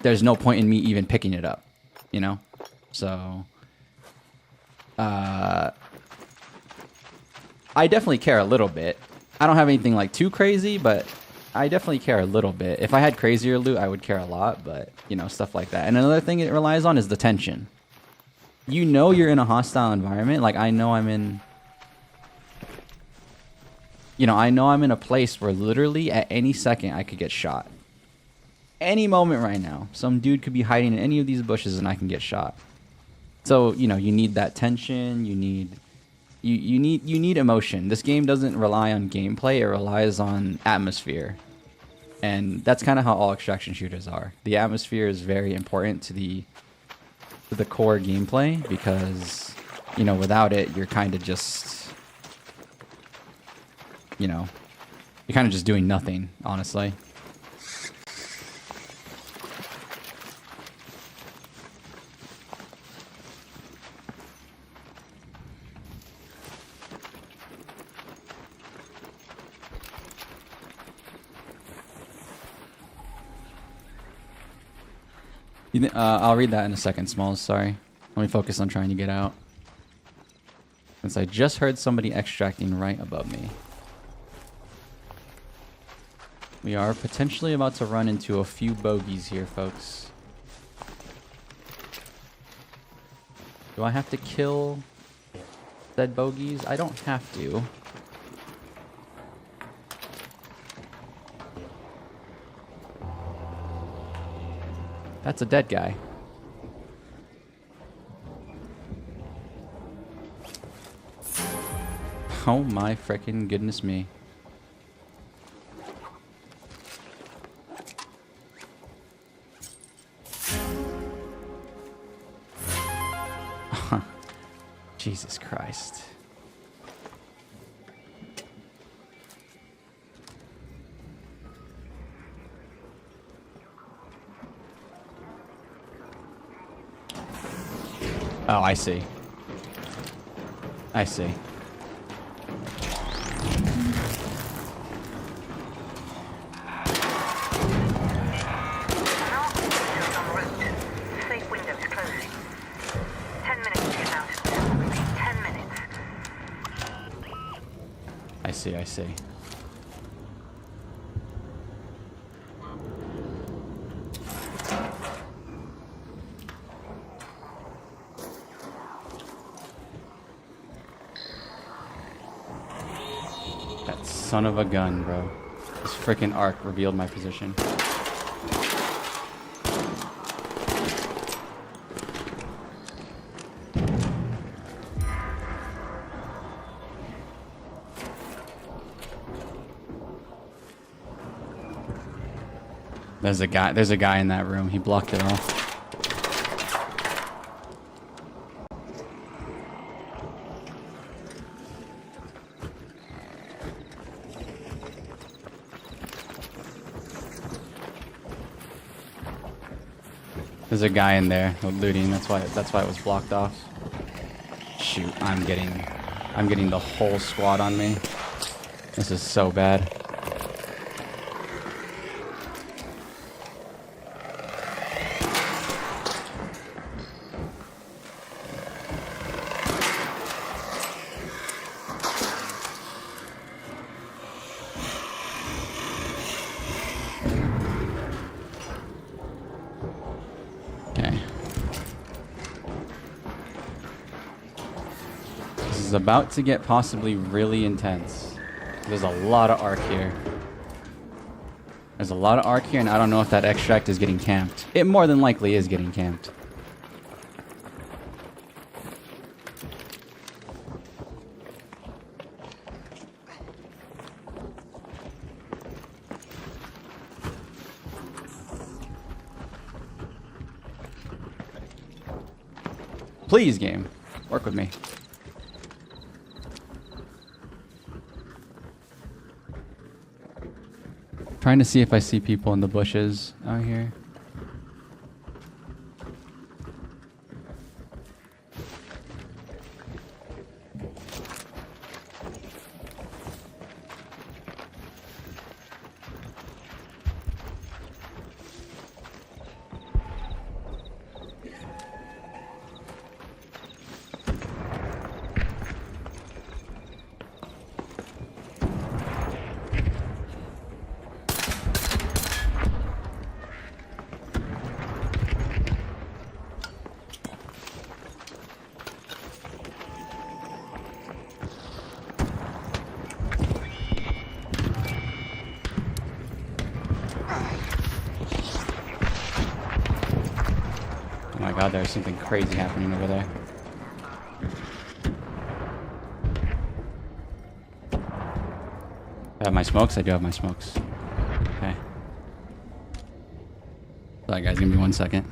there's no point in me even picking it up, you know? So, I definitely care a little bit. I don't have anything like too crazy, but I definitely care a little bit. If I had crazier loot, I would care a lot, but, you know, stuff like that. And another thing it relies on is the tension. You know you're in a hostile environment. Like, I know I'm in... You know, I know I'm in a place where literally at any second I could get shot. Any moment right now. Some dude could be hiding in any of these bushes and I can get shot. So, you know, you need that tension, you need emotion. This game doesn't rely on gameplay, it relies on atmosphere. And that's kind of how all extraction shooters are. The atmosphere is very important to the core gameplay because, you know, without it, you're kind of just... You know, you're kind of just doing nothing, honestly. I'll read that in a second, Smalls. Sorry. Let me focus on trying to get out. Since I just heard somebody extracting right above me. We are potentially about to run into a few bogeys here, folks. Do I have to kill said bogeys? I don't have to. That's a dead guy. Oh my frickin' goodness me. Jesus Christ. Oh, I see. I see. Safe windows closing. 10 minutes to get out. 10 minutes. I see, I see. That son of a gun, bro. This freaking arc revealed my position. There's a guy in that room. He blocked it off. There's a guy in there looting. That's why it was blocked off. Shoot, I'm getting the whole squad on me. This is so bad. Okay. This is about to get possibly really intense. There's a lot of arc here. There's a lot of arc here, and I don't know if that extract is getting camped. It more than likely is getting camped. Please, game. Work with me. Trying to see if I see people in the bushes out here. Oh my god, there's something crazy happening over there. I have my smokes? I do have my smokes. Okay. Sorry guys, give me 1 second.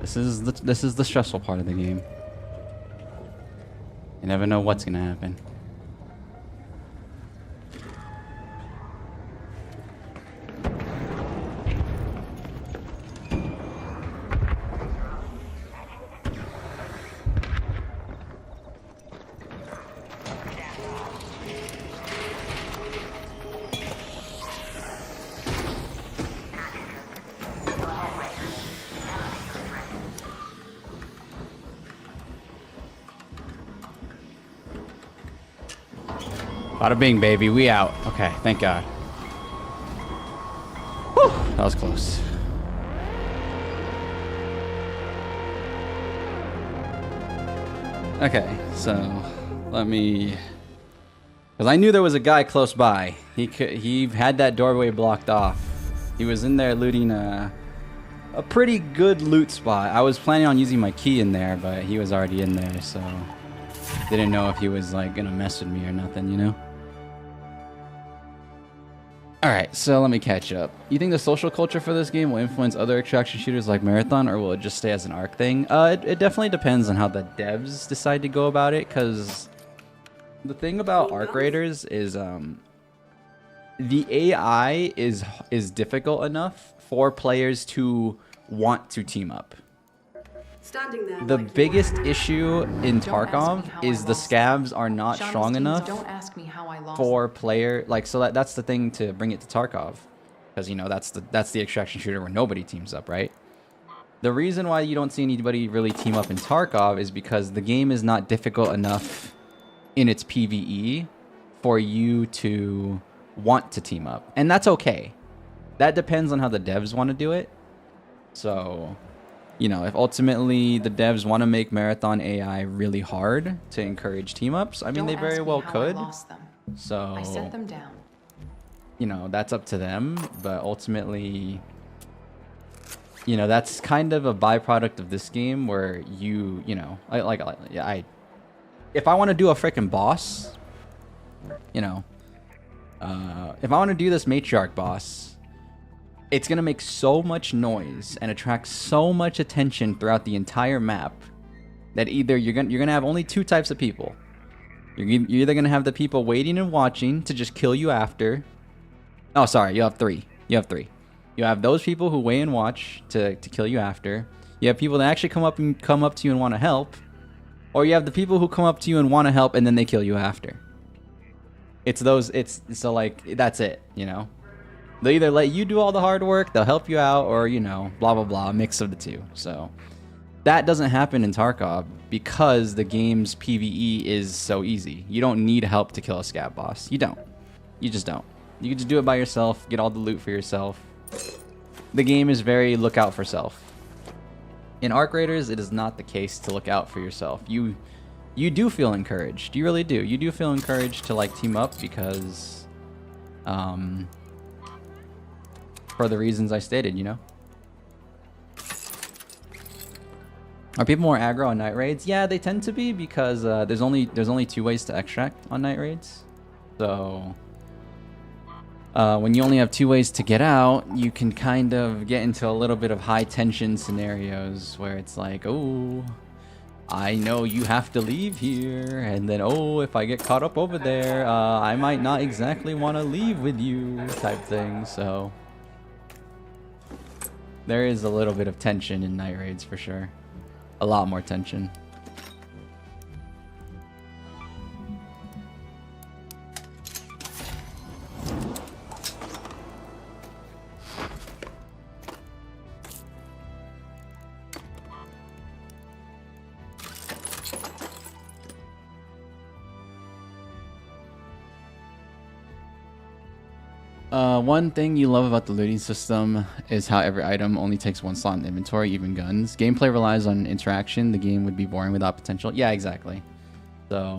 This is the stressful part of the game. You never know what's gonna happen. Bada bing, baby. We out. Okay, thank God. Whew, that was close. Okay, so let me... Because I knew there was a guy close by. He had that doorway blocked off. He was in there looting a pretty good loot spot. I was planning on using my key in there, but he was already in there, so... Didn't know if he was, like, gonna mess with me or nothing, you know? Alright, so let me catch up. You think the social culture for this game will influence other extraction shooters like Marathon, or will it just stay as an arc thing? It definitely depends on how the devs decide to go about it, because the thing about arc raiders is the AI is difficult enough for players to want to team up. The biggest issue in Tarkov is the scavs are not strong enough for player, like, so that's the thing to bring it to Tarkov, because you know that's the extraction shooter where nobody teams up, right? The reason why you don't see anybody really team up in Tarkov is because the game is not difficult enough in its PvE for you to want to team up, and that's okay. That depends on how the devs want to do it. So, you know, if ultimately the devs want to make Marathon AI really hard to encourage team-ups, I mean, they very well could. So, I set them down. You know, that's up to them, but ultimately, you know, that's kind of a byproduct of this game where you know, if I want to do a freaking boss, you know, if I want to do this matriarch boss, it's going to make so much noise and attract so much attention throughout the entire map that either you're going to have only two types of people. You're either going to have the people waiting and watching to just kill you after. Oh, sorry, you have three. You You have those people who wait and watch to kill you after. You have people that actually come up to you and want to help. Or you have the people who come up to you and want to help and then they kill you after. So like, that's it, you know? They'll either let you do all the hard work, they'll help you out, or, you know, blah, blah, blah, a mix of the two. So that doesn't happen in Tarkov because the game's PvE is so easy. You don't need help to kill a scav boss. You don't. You just don't. You can just do it by yourself, get all the loot for yourself. The game is very look out for self. In Arc Raiders, it is not the case to look out for yourself. You do feel encouraged. You really do. You do feel encouraged to like team up because for the reasons I stated, you know. Are people more aggro on night raids? Yeah, they tend to be because there's only 2 ways to extract on night raids. So when you only have 2 ways to get out, you can kind of get into a little bit of high tension scenarios where it's like, oh, I know you have to leave here, and then, oh, if I get caught up over there, I might not exactly want to leave with you type thing. So there is a little bit of tension in night raids for sure. A lot more tension. One thing you love about the looting system is how every item only takes 1 slot in inventory, even guns. Gameplay relies on interaction. The game would be boring without potential. Yeah, exactly. So,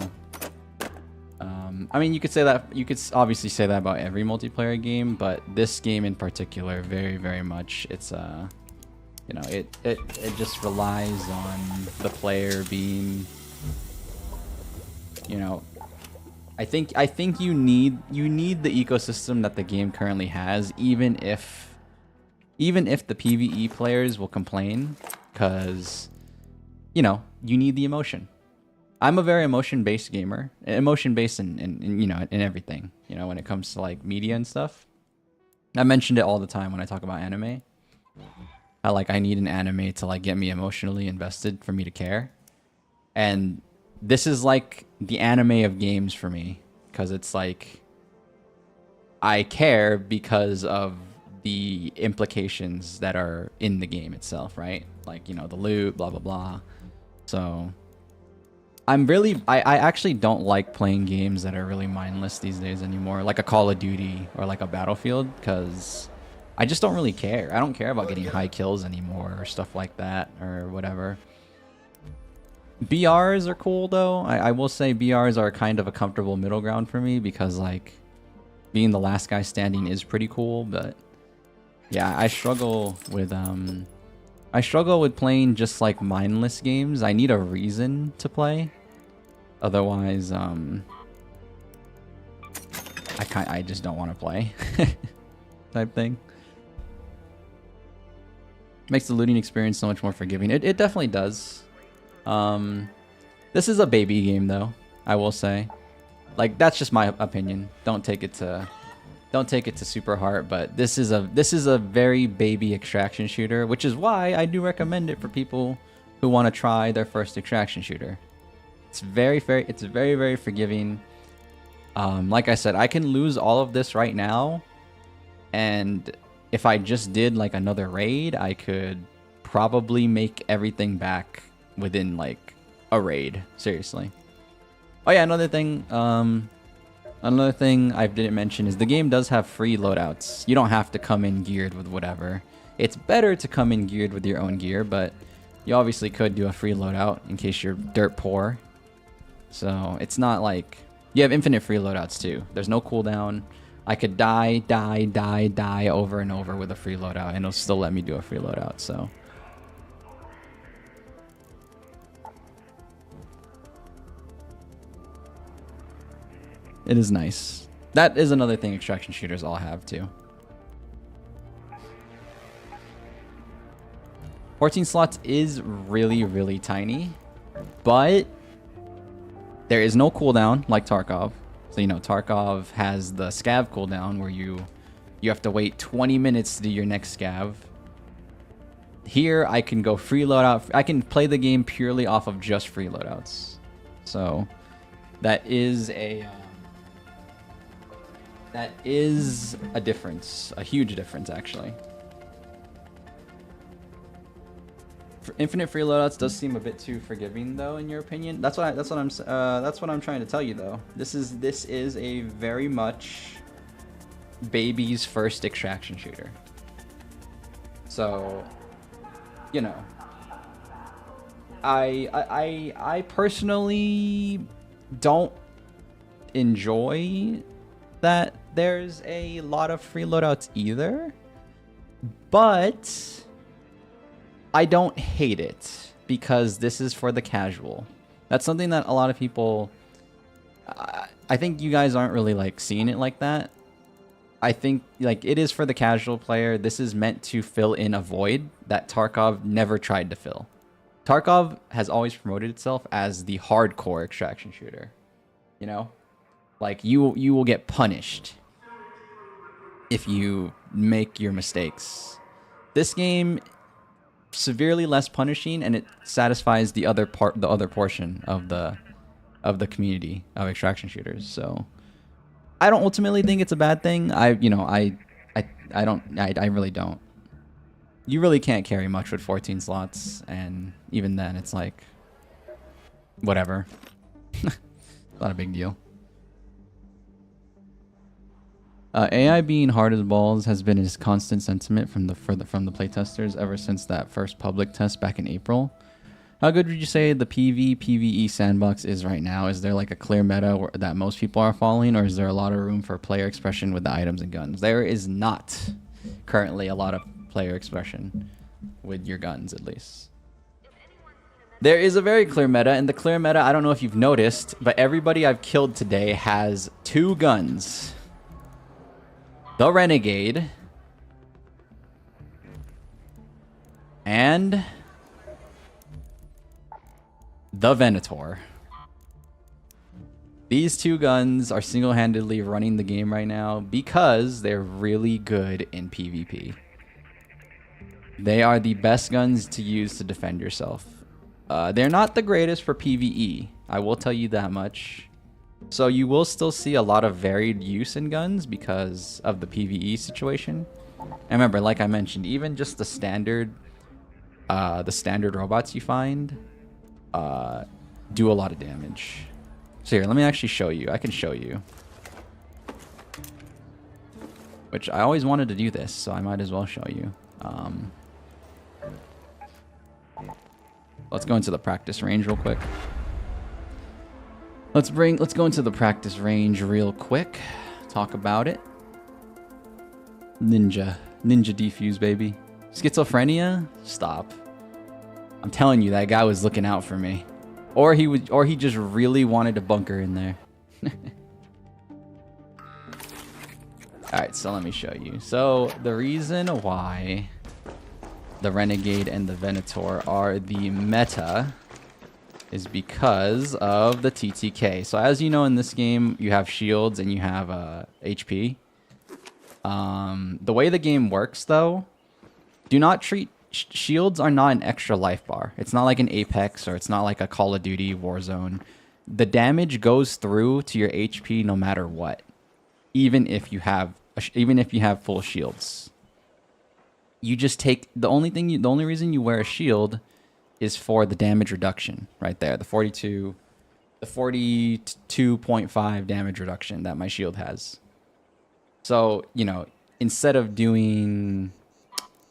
I mean, you could say that. You could obviously say that about every multiplayer game, but this game in particular, very, very much, it's you know, it just relies on the player being, you know. I think you need the ecosystem that the game currently has, even if the PvE players will complain, because, you know, you need the emotion. I'm a very emotion-based gamer, emotion-based in you know, in everything, you know, when it comes to like media and stuff. I mentioned it all the time when I talk about anime. How like I need an anime to like get me emotionally invested for me to care, and this is like the anime of games for me, because it's like I care because of the implications that are in the game itself, right? Like, you know, the loot, blah, blah, blah. So I actually don't like playing games that are really mindless these days anymore, like a Call of Duty or like a Battlefield, because I just don't really care. I don't care about getting high kills anymore or stuff like that or whatever. BRs are cool though. I will say BRs are kind of a comfortable middle ground for me, because like being the last guy standing is pretty cool, but yeah, I struggle with playing just like mindless games. I need a reason to play. Otherwise, I just don't want to play type thing. Makes the looting experience so much more forgiving. It definitely does. This is a baby game though, I will say. Like, that's just my opinion. Don't take it to super heart, but this is a very baby extraction shooter, which is why I do recommend it for people who want to try their first extraction shooter. It's very forgiving. Like I said, I can lose all of this right now, and if I just did like another raid, I could probably make everything back within like a raid. Seriously. Oh yeah, another thing I didn't mention is the game does have free loadouts. You don't have to come in geared with whatever. It's better to come in geared with your own gear, but you obviously could do a free loadout in case you're dirt poor. So it's not like you have infinite free loadouts too. There's no cooldown. I could die over and over with a free loadout, and it'll still let me do a free loadout. So it is nice. That is another thing extraction shooters all have too. 14 slots is really tiny, but there is no cooldown like Tarkov. So, you know, Tarkov has the scav cooldown where you You have to wait 20 minutes to do your next scav. Here, I can go free loadout. I can play the game purely off of just free loadouts. So, that is a difference, a huge difference actually. For infinite free loadouts does seem a bit too forgiving, though, in your opinion. That's what I'm trying to tell you, though. This is a very much baby's first extraction shooter. So, you know, I personally don't enjoy that there's a lot of free loadouts either, but I don't hate it because this is for the casual. That's something that a lot of people, I think you guys aren't really like seeing it like that. I think like it is for the casual player. This is meant to fill in a void that Tarkov never tried to fill. Tarkov has always promoted itself as the hardcore extraction shooter. You know, like you will get punished if you make your mistakes. This game severely less punishing, and it satisfies the other portion of the community of extraction shooters. So I don't ultimately think it's a bad thing. I really don't. You really can't carry much with 14 slots, and even then it's like whatever. Not a big deal. AI being hard as balls has been his constant sentiment from the playtesters ever since that first public test back in April. How good would you say the PvE sandbox is right now? Is there like a clear meta that most people are following, or is there a lot of room for player expression with the items and guns? There is not currently a lot of player expression with your guns, at least. There is a very clear meta, and the clear meta, I don't know if you've noticed, but everybody I've killed today has 2 guns. The Renegade and the Venator. These 2 guns are single-handedly running the game right now because they're really good in PvP. They are the best guns to use to defend yourself. They're not the greatest for PvE, I will tell you that much. So you will still see a lot of varied use in guns because of the PvE situation. And remember, like I mentioned, even just the standard robots you find do a lot of damage. So here, let me actually show you. I can show you. Which I always wanted to do this, so I might as well show you. Let's go into the practice range real quick. Let's go into the practice range real quick. Talk about it. Ninja defuse, baby. Schizophrenia? Stop. I'm telling you, that guy was looking out for me. Or he just really wanted to bunker in there. Alright, so let me show you. So the reason why the Renegade and the Venator are the meta is because of the TTK. So as you know, in this game, you have shields and you have HP. The way the game works, though, do not treat... shields are not an extra life bar. It's not like an Apex, or it's not like a Call of Duty Warzone. The damage goes through to your HP no matter what. Even if you have full shields. You just take... the only reason you wear a shield is for the damage reduction right there. The 42.5 damage reduction that my shield has. So, you know, instead of doing...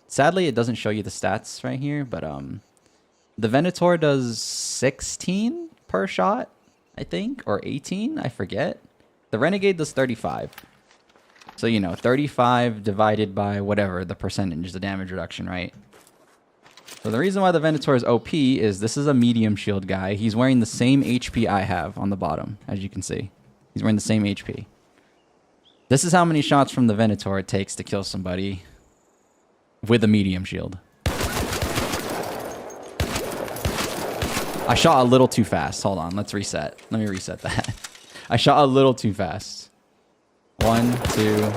sadly, it doesn't show you the stats right here, but the Venator does 16 per shot, I think, or 18, I forget. The Renegade does 35. So, you know, 35 divided by whatever the percentage, the damage reduction, right? So the reason why the Venator is OP is this is a medium shield guy. He's wearing the same HP I have on the bottom, as you can see. He's wearing the same HP. This is how many shots from the Venator it takes to kill somebody with a medium shield. I shot a little too fast. Hold on, let's reset. Let me reset that. I shot a little too fast. 1, 2.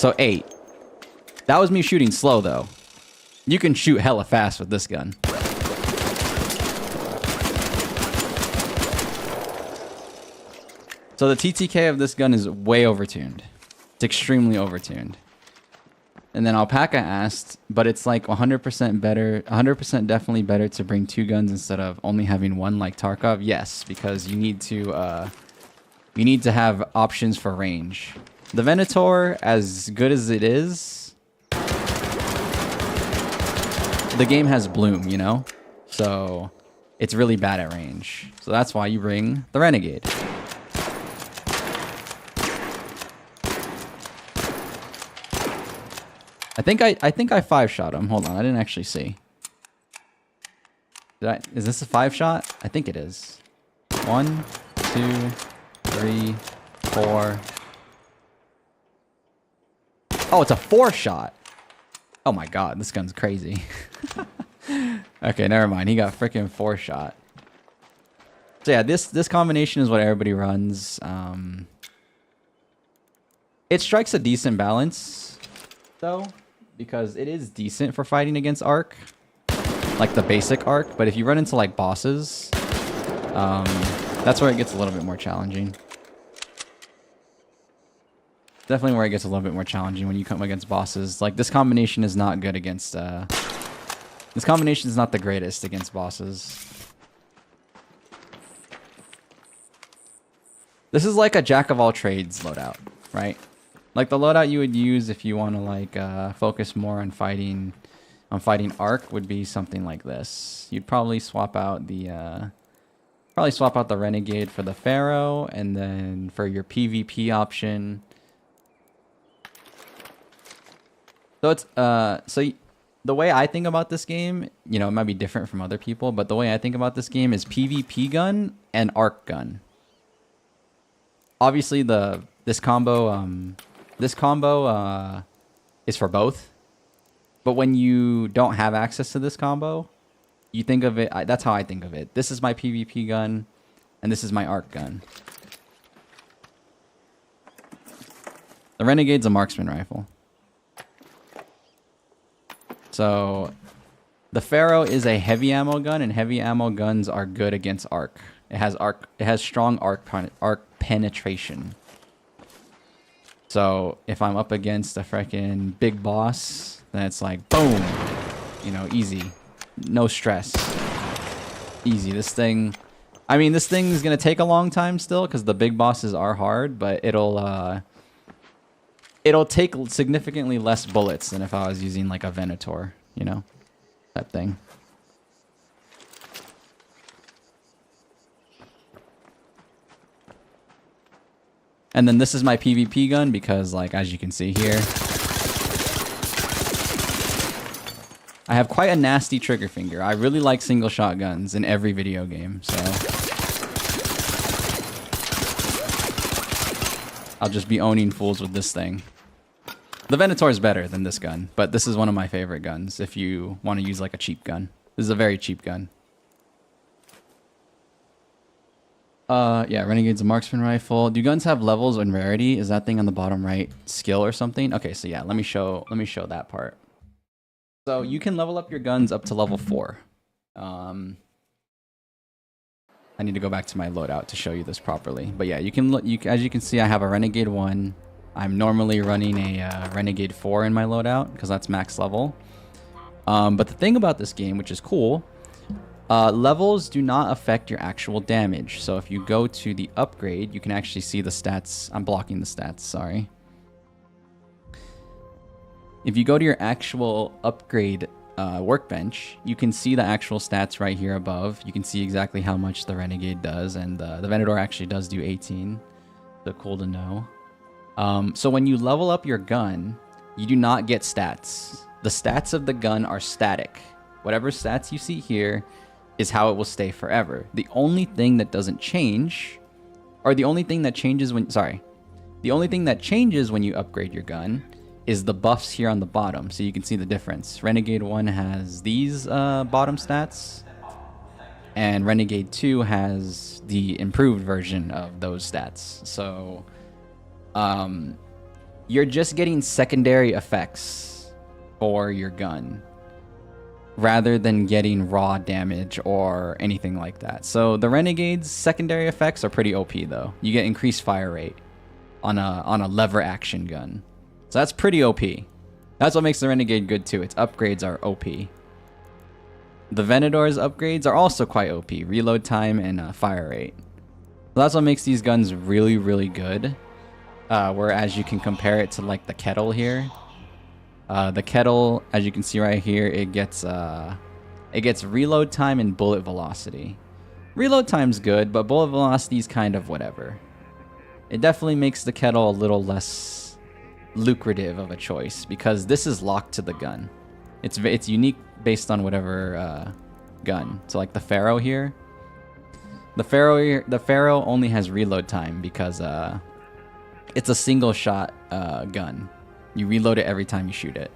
So 8. That was me shooting slow, though. You can shoot hella fast with this gun. So the TTK of this gun is way overtuned. It's extremely overtuned. And then Alpaca asked, but it's like 100% better, 100% definitely better to bring 2 guns instead of only having 1 like Tarkov. Yes, because you need to have options for range. The Venator, as good as it is, the game has bloom, you know? So it's really bad at range. So that's why you bring the Renegade. I think I 5-shot him. Hold on, I didn't actually see. Is this a 5-shot? I think it is. 1, 2, 3, 4. Oh, it's a 4-shot. Oh my god, this gun's crazy. Okay, never mind. He got freaking 4-shot. So yeah, this combination is what everybody runs. It strikes a decent balance, though, because it is decent for fighting against arc, like the basic arc. But if you run into like bosses, that's where it gets a little bit more challenging. Definitely where it gets a little bit more challenging when you come against bosses. Like this combination is not good against. This combination is not the greatest against bosses. This is like a jack of all trades loadout, right? Like the loadout you would use if you want to like focus more on fighting arc would be something like this. You'd probably swap out the Renegade for the Pharaoh, and then for your PvP option. So it's the way I think about this game, you know, it might be different from other people, but the way I think about this game is PvP gun and arc gun. Obviously this combo is for both. But when you don't have access to this combo, you think of it, that's how I think of it. This is my PvP gun, and this is my arc gun. The Renegade's a marksman rifle. So the Pharaoh is a heavy ammo gun, and heavy ammo guns are good against arc. It has strong arc penetration. So if I'm up against a freaking big boss, then it's like boom, you know, easy, no stress, easy. This thing, I mean, this thing is gonna take a long time still because the big bosses are hard, but it'll take significantly less bullets than if I was using like a Venator, you know, that thing. And then this is my PvP gun because, like, as you can see here, I have quite a nasty trigger finger. I really like single shot guns in every video game, so I'll just be owning fools with this thing. The Venator is better than this gun, but this is one of my favorite guns if you want to use like a cheap gun. This is a very cheap gun. Yeah, Renegade's a marksman rifle. Do guns have levels and rarity? Is that thing on the bottom right skill or something? Okay, so yeah, let me show that part. So you can level up your guns up to level 4. I need to go back to my loadout to show you this properly. But yeah, as you can see, I have a Renegade 1. I'm normally running a Renegade 4 in my loadout because that's max level. But the thing about this game, which is cool, levels do not affect your actual damage. So if you go to the upgrade, you can actually see the stats. I'm blocking the stats, sorry. If you go to your actual upgrade workbench, you can see the actual stats right here above. You can see exactly how much the Renegade does, and the Venator actually does do 18. So cool to know. So when you level up your gun, you do not get stats. The stats of the gun are static. Whatever stats you see here is how it will stay forever. The only thing that doesn't change, or the only thing that changes when, the only thing that changes when you upgrade your gun is the buffs here on the bottom. So you can see the difference. Renegade 1 has these bottom stats, and Renegade 2 has the improved version of those stats. So you're just getting secondary effects for your gun rather than getting raw damage or anything like that. So the Renegade's secondary effects are pretty OP though. You get increased fire rate on a lever action gun. So that's pretty OP. That's what makes the Renegade good too. Its upgrades are OP. The Venador's upgrades are also quite OP. Reload time and fire rate. So that's what makes these guns really, really good. Whereas you can compare it to like the Kettle here. The Kettle, as you can see right here, it gets reload time and bullet velocity. Reload time's good, but bullet velocity is kind of whatever. It definitely makes the Kettle a little less lucrative of a choice because this is locked to the gun. It's unique based on whatever gun. So like the Pharaoh here. The Pharaoh only has reload time because it's a single shot gun. You reload it every time you shoot it.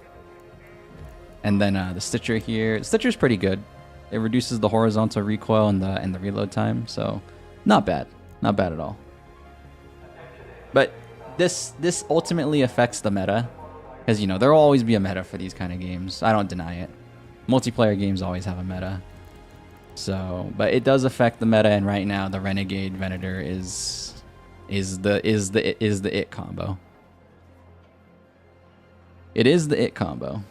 And then the Stitcher here. Stitcher's pretty good. It reduces the horizontal recoil and the reload time. So not bad. Not bad at all. But this ultimately affects the meta. Because, you know, there will always be a meta for these kind of games. I don't deny it. Multiplayer games always have a meta. So, but it does affect the meta, and right now the Renegade Venator is the it combo. It is the it combo.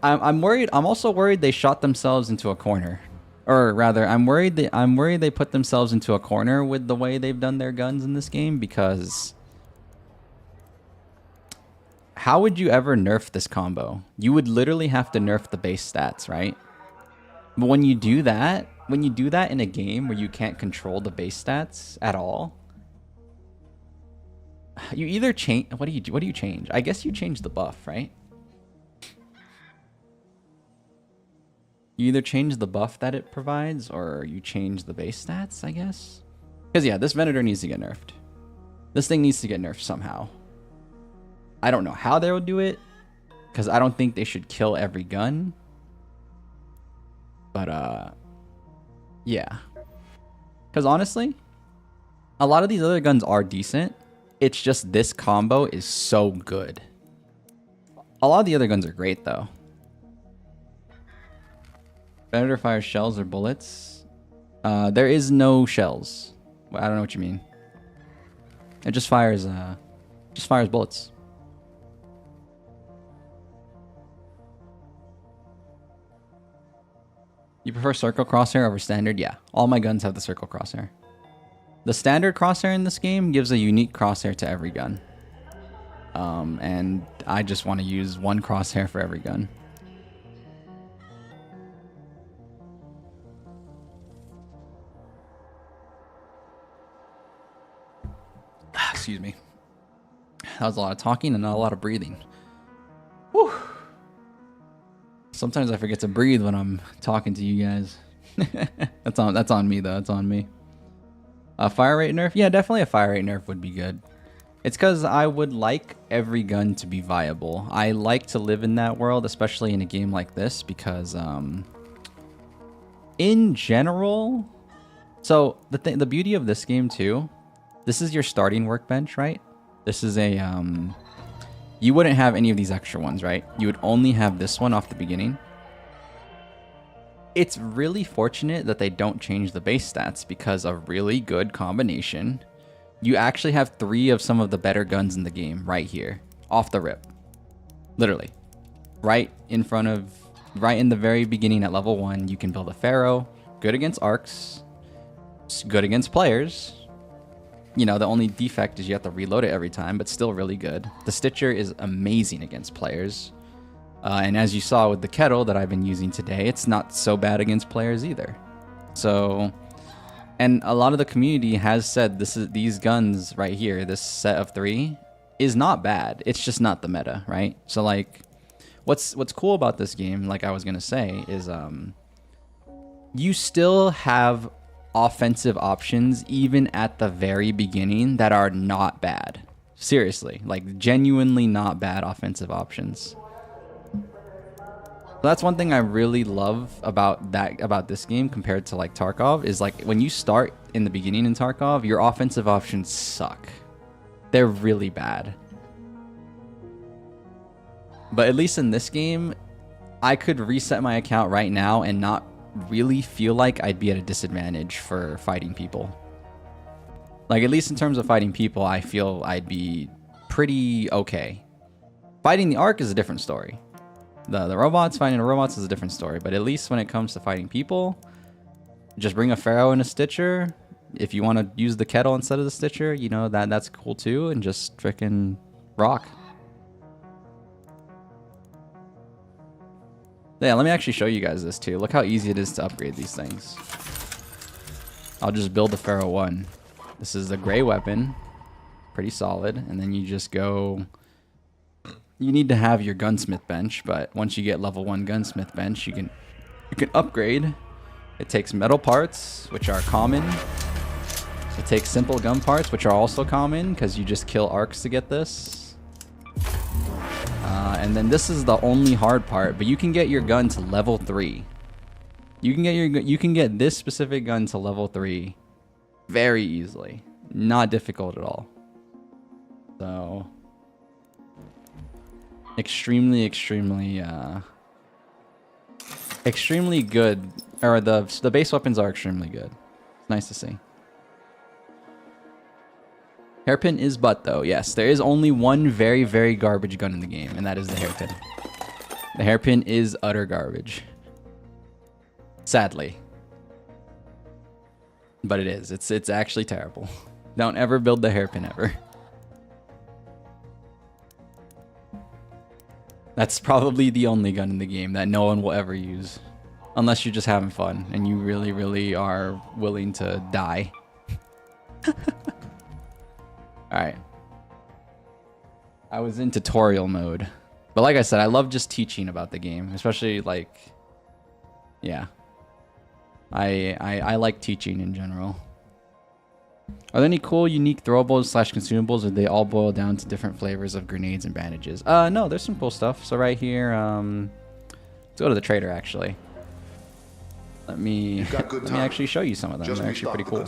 I'm worried. I'm also worried they shot themselves into a corner. Or rather, I'm worried they put themselves into a corner with the way they've done their guns in this game, because how would you ever nerf this combo? You would literally have to nerf the base stats, right? But when you do that in a game where you can't control the base stats at all, you either change. What do you change? I guess you change the buff, right? You either change the buff that it provides or you change the base stats, I guess. Because yeah, this Venator needs to get nerfed. This thing needs to get nerfed somehow. I don't know how they will do it, because I don't think they should kill every gun. But yeah. Because honestly, a lot of these other guns are decent. It's just this combo is so good. A lot of the other guns are great though. Venator fires shells or bullets. There is no shells. I don't know what you mean. It just fires bullets. You prefer circle crosshair over standard? Yeah, all my guns have the circle crosshair. The standard crosshair in this game gives a unique crosshair to every gun. And I just want to use one crosshair for every gun. Excuse me. That was a lot of talking and not a lot of breathing. Whew. Sometimes I forget to breathe when I'm talking to you guys. That's on me though. That's on me. A fire rate nerf? Yeah, definitely a fire rate nerf would be good. It's because I would like every gun to be viable. I like to live in that world, especially in a game like this, because in general, so the beauty of this game too, this is your starting workbench, right? This is a you wouldn't have any of these extra ones, right? You would only have this one off the beginning. It's really fortunate that they don't change the base stats, because a really good combination, you actually have 3 of some of the better guns in the game right here, off the rip. Literally. Right in the very beginning at level 1, you can build a Pharaoh, good against arcs, good against players. You know, the only defect is you have to reload it every time, but still really good. The Stitcher is amazing against players. And as you saw with the Kettle that I've been using today, it's not so bad against players either. So, and a lot of the community has said these guns right here, this set of 3, is not bad. It's just not the meta, right? So like, what's cool about this game, like I was gonna say, is you still have offensive options even at the very beginning that are not bad. Seriously, like genuinely not bad offensive options. That's one thing I really love about this game compared to like Tarkov is like when you start in the beginning in Tarkov, your offensive options suck. They're really bad. But at least in this game, I could reset my account right now and not really feel like I'd be at a disadvantage for fighting people. Like, at least in terms of fighting people, I feel I'd be pretty okay. Fighting the Ark is a different story. The robots, fighting the robots is a different story. But at least when it comes to fighting people, just bring a Pharaoh and a Stitcher. If you want to use the kettle instead of the Stitcher, you know, that's cool too. And just frickin' rock. Yeah, let me actually show you guys this too. Look how easy it is to upgrade these things. I'll just build the Pharaoh 1. This is the gray weapon. Pretty solid. And then you just go... You need to have your gunsmith bench, but once you get level 1 gunsmith bench, you can upgrade. It takes metal parts, which are common. It takes simple gun parts, which are also common, because you just kill arcs to get this. And then this is the only hard part, but you can get your gun to level 3. You can get this specific gun to level 3 very easily. Not difficult at all. So extremely good. Or the base weapons are extremely good. It's nice to see. Hairpin is butt though. Yes, there is only one very, very garbage gun in the game, and that is the hairpin. The hairpin is utter garbage. Sadly. But it is. It's actually terrible. Don't ever build the hairpin ever. That's probably the only gun in the game that no one will ever use. Unless you're just having fun and you really, really are willing to die. Alright. I was in tutorial mode. But like I said, I love just teaching about the game. Especially like... Yeah. I like teaching in general. Are there any cool, unique throwables / consumables, or they all boil down to different flavors of grenades and bandages? No, there's some cool stuff. So right here, let's go to the trader actually. Let me actually show you some of them. They're actually pretty cool.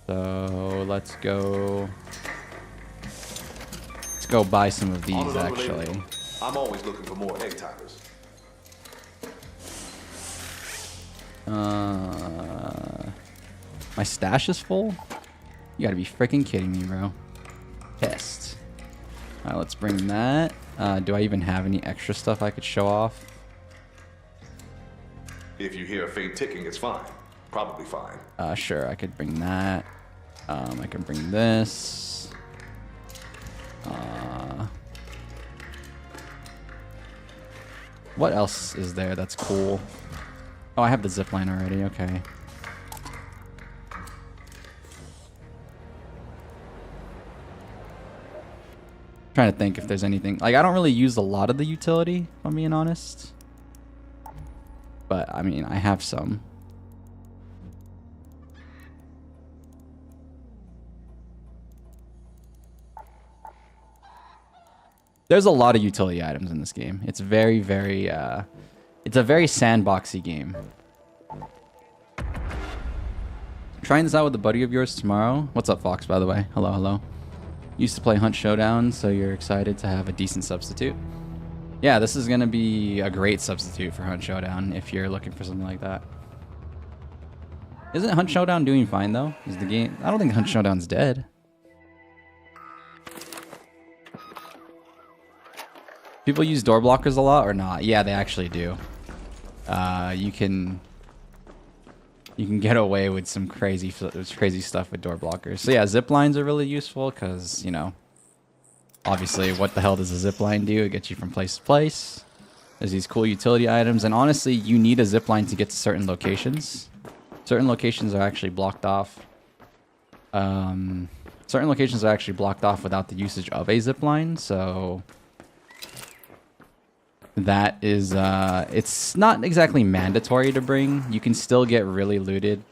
So let's go buy some of these actually. I'm always looking for more egg timers. My stash is full? You gotta be freaking kidding me, bro. Pissed. Alright, let's bring that. Do I even have any extra stuff I could show off? If you hear a faint ticking, it's fine. Probably fine. Sure, I could bring that. I can bring this. What else is there that's cool? Oh, I have the zipline already, okay. Trying to think if there's anything. Like, I don't really use a lot of the utility, if I'm being honest. But, I mean, I have some. There's a lot of utility items in this game. It's very, very, it's a very sandboxy game. Trying this out with a buddy of yours tomorrow. What's up, Fox, by the way? Hello, hello. Used to play Hunt Showdown, so you're excited to have a decent substitute. Yeah, this is going to be a great substitute for Hunt Showdown if you're looking for something like that. Isn't Hunt Showdown doing fine, though? Is the game... I don't think Hunt Showdown's dead. People use door blockers a lot or not? Yeah, they actually do. You can get away with some crazy stuff with door blockers. So yeah, zip lines are really useful because, you know, obviously what the hell does a zip line do? It gets you from place to place. There's these cool utility items, and honestly, you need a zip line to get to certain locations. Certain locations are actually blocked off. Certain locations are actually blocked off without the usage of a zip line, so... That is, it's not exactly mandatory to bring. You can still get really looted.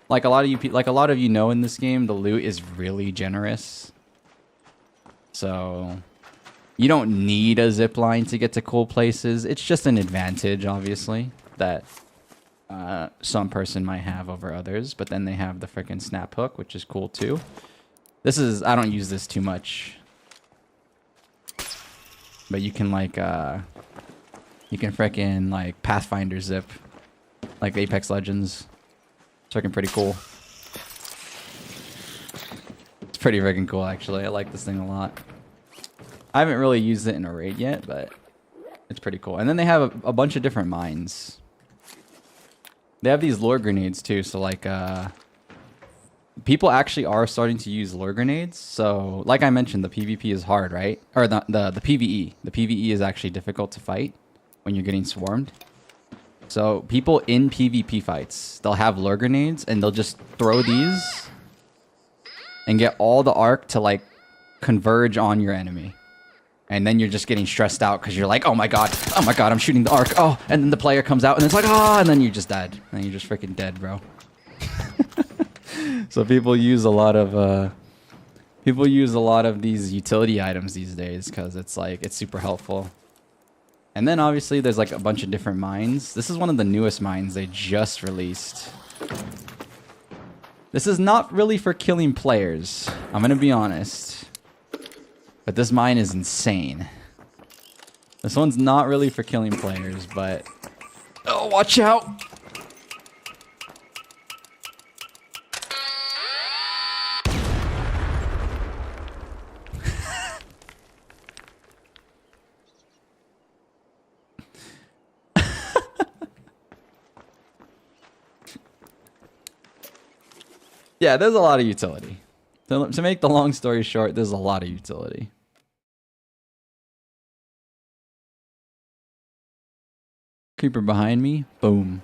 Like a lot of you know in this game, the loot is really generous. So, You don't need a zip line to get to cool places. It's just an advantage, obviously, that some person might have over others. But then they have the freaking snap hook, which is cool too. This is, I don't use this too much. But you can like, you can freaking like Pathfinder zip. Like Apex Legends. It's freaking pretty cool. It's pretty freaking cool, actually. I like this thing a lot. I haven't really used it in a raid yet, but it's pretty cool. And then they have a bunch of different mines. They have these lure grenades too, so like people actually are starting to use lure grenades. So like I mentioned, the PvP is hard, right? Or the PvE. The PvE is actually difficult to fight when you're getting swarmed. So people in PvP fights, they'll have lure grenades and they'll just throw these and get all the arc to like converge on your enemy. And then you're just getting stressed out because you're like, oh my god, I'm shooting the arc. Oh, and then the player comes out and it's like, oh, and then you're just dead. And you're just freaking dead, bro. So people use a lot of these utility items these days because it's like, it's super helpful. And then obviously there's like a bunch of different mines. This is one of the newest mines they just released. This is not really for killing players. I'm gonna be honest. But this mine is insane. This one's not really for killing players, but... Oh, watch out! Yeah, there's a lot of utility. To make the long story short, there's a lot of utility. Creeper behind me. Boom.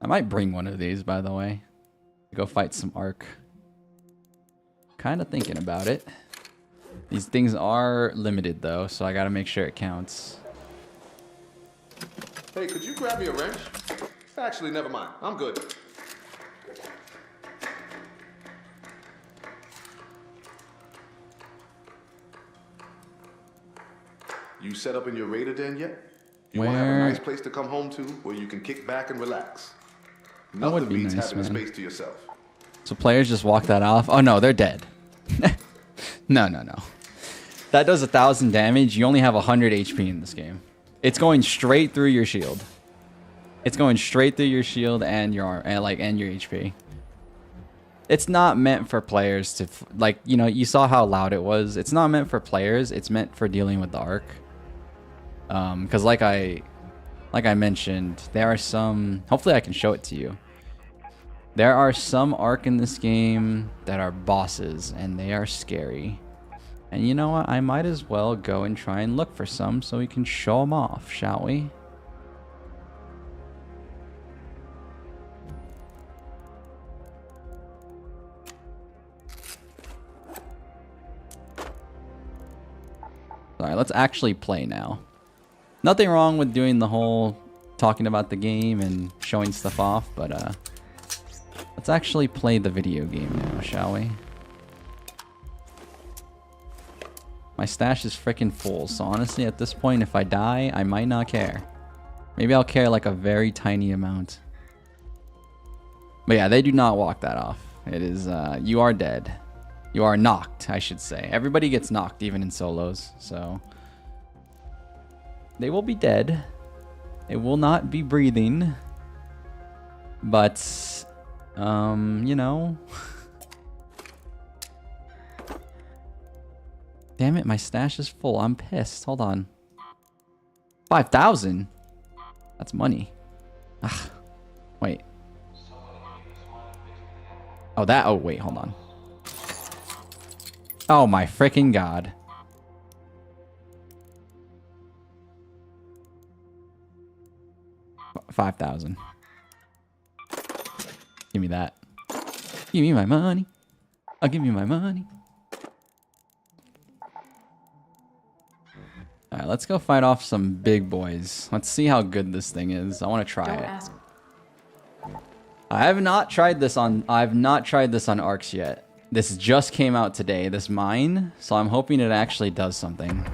I might bring one of these, by the way. Go fight some Ark. Kind of thinking about it. These things are limited, though, so I gotta make sure it counts. Hey, could you grab me a wrench? Actually, never mind. I'm good. You set up in your raider den yet? You want to have a nice place to come home to where you can kick back and relax. That would be beats nice, having man. a space to yourself. So players just walk that off? Oh no, they're dead. No. That does 1,000 damage. You only have 100 HP in this game. It's going straight through your shield. It's going straight through your shield and your and your HP. It's not meant for players to like, you know, you saw how loud it was. It's not meant for players. It's meant for dealing with the Ark. Because like I mentioned, there are some. Hopefully, I can show it to you. There are some Ark in this game that are bosses, and they are scary. And you know what? I might as well go and try and look for some so we can show them off, shall we? Alright, let's actually play now. Nothing wrong with doing the whole talking about the game and showing stuff off, but let's actually play the video game now, shall we? My stash is freaking full, so honestly at this point if I die, I might not care. Maybe I'll care like a very tiny amount. But yeah, they do not walk that off. It is, you are dead. You are knocked, I should say. Everybody gets knocked, even in solos, so... They will be dead. They will not be breathing. But, you know... Damn it, my stash is full. I'm pissed. Hold on. 5,000? That's money. Ugh. Wait. Oh, that... Oh, wait, hold on. Oh my freaking god. $5,000. Give me that. Give me my money. I'll give you my money. Alright, let's go fight off some big boys. Let's see how good this thing is. I want to try Don't it. ask. I've not tried this on ARCs yet. This just came out today, this mine, so I'm hoping it actually does something.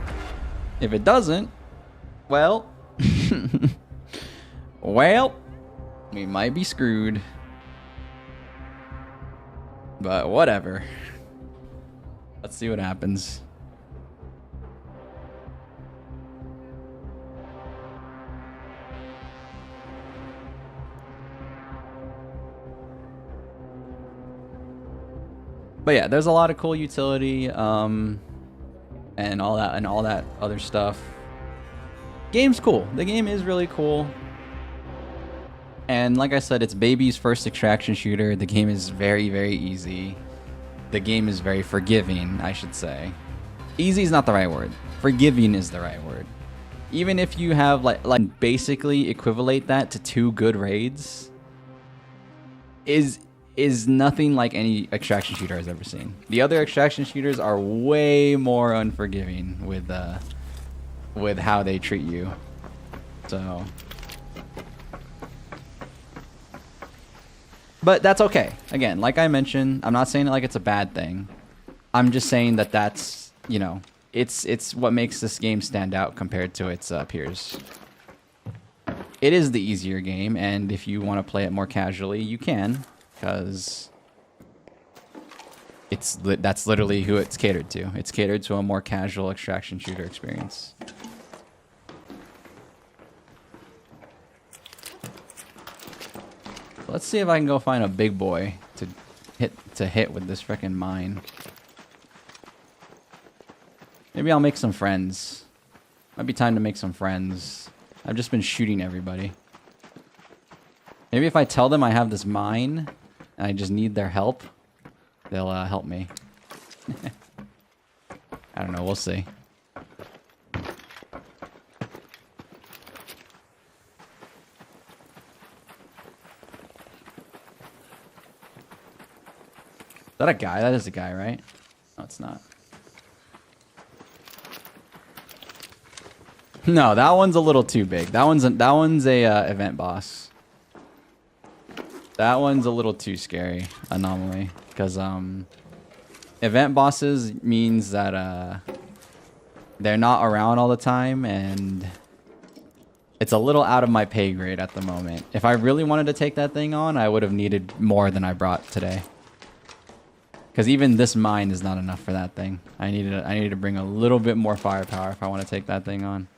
If it doesn't, well, well, we might be screwed. But whatever. Let's see what happens. But yeah, there's a lot of cool utility, and all that other stuff. Game's cool. The game is really cool. And like I said, it's baby's first extraction shooter. The game is very, very easy. The game is very forgiving, I should say. Easy is not the right word. Forgiving is the right word. Even if you have like basically equivalent that to 2 good raids, is nothing like any extraction shooter I've ever seen. The other extraction shooters are way more unforgiving with how they treat you. So, but that's okay. Again, like I mentioned, I'm not saying it like it's a bad thing. I'm just saying that that's, you know, it's what makes this game stand out compared to its peers. It is the easier game, and if you want to play it more casually, you can. Because that's literally who it's catered to. It's catered to a more casual extraction shooter experience. Let's see if I can go find a big boy to hit with this frickin' mine. Maybe I'll make some friends. Might be time to make some friends. I've just been shooting everybody. Maybe if I tell them I have this mine and I just need their help, they'll help me. I don't know, we'll see. Is that a guy? That is a guy, right? No, it's not. No, that one's a little too big. That one's a event boss. That one's a little too scary, anomaly, because event bosses means that they're not around all the time, and it's a little out of my pay grade at the moment. If I really wanted to take that thing on, I would have needed more than I brought today. Because even this mine is not enough for that thing. I needed to bring a little bit more firepower if I want to take that thing on.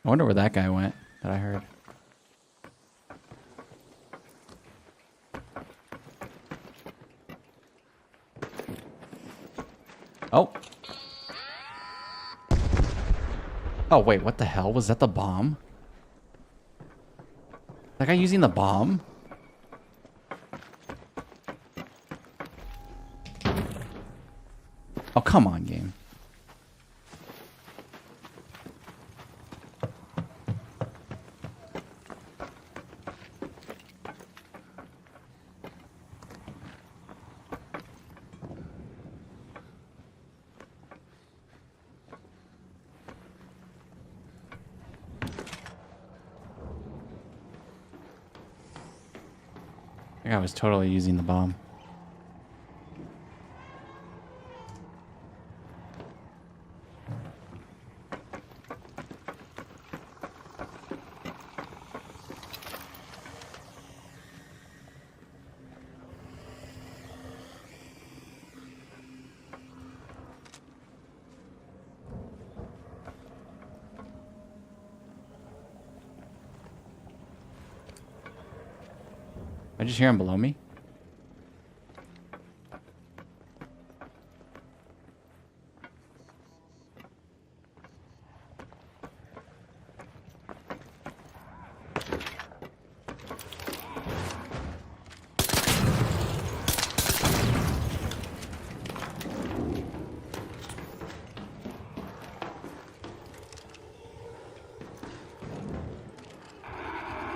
I wonder where that guy went that I heard. Oh. Oh, wait, what the hell? Was that the bomb? That guy using the bomb? Oh, come on, game. That guy was totally using the bomb. I just hear him below me.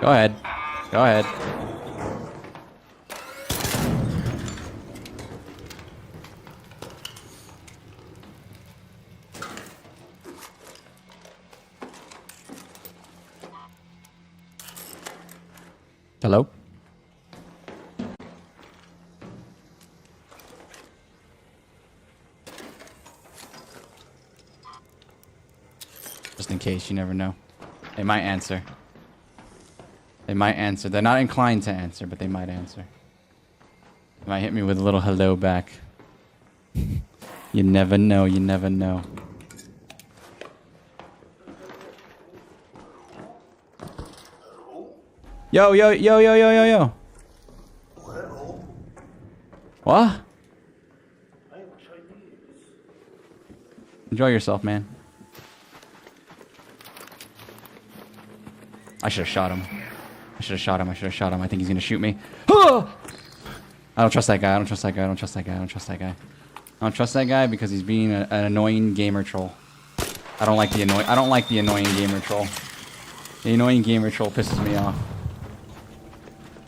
Go ahead. Go ahead. Hello? Just in case, you never know. They might answer. They might answer. They're not inclined to answer, but they might answer. They might hit me with a little hello back. You never know, you never know. Yo, yo, yo, yo, yo, yo, yo. What? Enjoy yourself, man. I should have shot him. I should have shot him. I should have shot him. I think he's gonna shoot me. I don't trust that guy. I don't trust that guy. I don't trust that guy. I don't trust that guy. I don't trust that guy because he's being an annoying gamer troll. I don't like the annoying gamer troll. The annoying gamer troll pisses me off.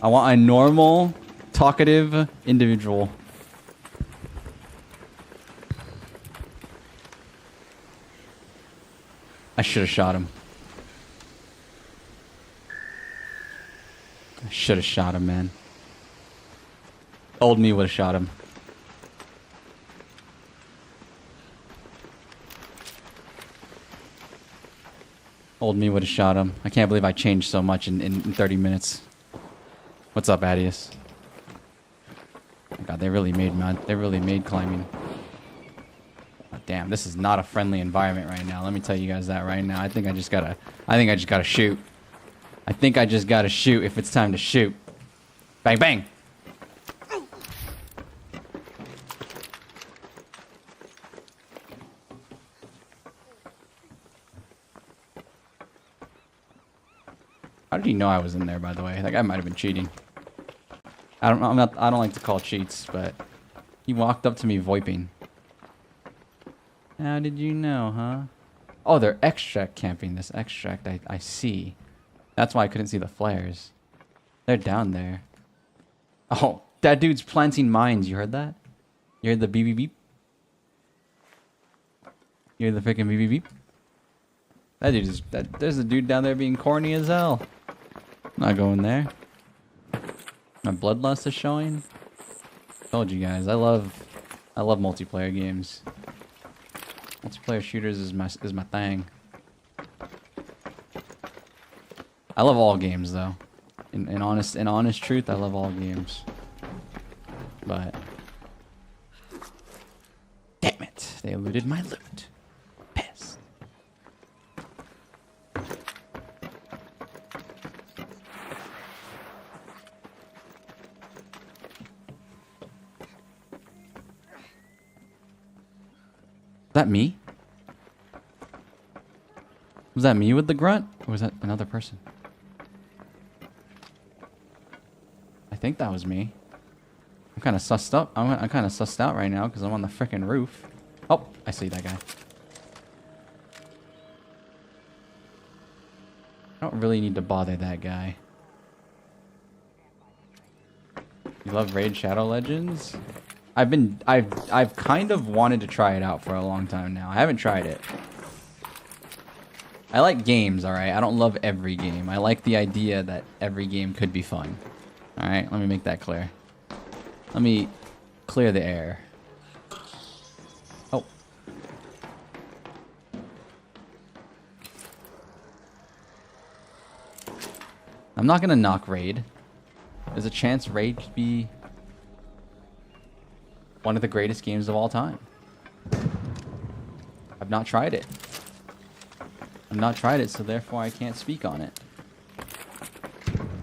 I want a normal, talkative individual. I should have shot him. I should have shot him, man. Old me would have shot him. Old me would have shot him. I can't believe I changed so much in 30 minutes. What's up, Adius? Oh God, they really made climbing. Oh, damn, this is not a friendly environment right now. Let me tell you guys that right now. I think I just gotta shoot. I think I just gotta shoot if it's time to shoot. Bang, bang. How did he know I was in there, by the way? That guy might have been cheating. I don't like to call cheats, but he walked up to me voiping. How did you know, huh? Oh, they're extract camping this extract. I see. That's why I couldn't see the flares. They're down there. Oh, that dude's planting mines. You heard that? You heard the beep beep beep? You heard the freaking beep beep beep? That dude is... there's a dude down there being corny as hell. I'm not going there. My bloodlust is showing. Told you guys, I love multiplayer games. Multiplayer shooters is my thing. I love all games though. In honest truth, I love all games. But damn it, they eluded my loot. Pissed. Was that me? Was that me with the grunt? Or was that another person? I think that was me. I'm kind of sussed up. I'm kind of sussed out right now because I'm on the frickin' roof. Oh, I see that guy. I don't really need to bother that guy. You love Raid Shadow Legends? I've kind of wanted to try it out for a long time now. I haven't tried it. I like games, alright? I don't love every game. I like the idea that every game could be fun. Alright, let me make that clear. Let me clear the air. Oh. I'm not gonna knock Raid. There's a chance Raid could be one of the greatest games of all time. I've not tried it. I've not tried it, so therefore I can't speak on it.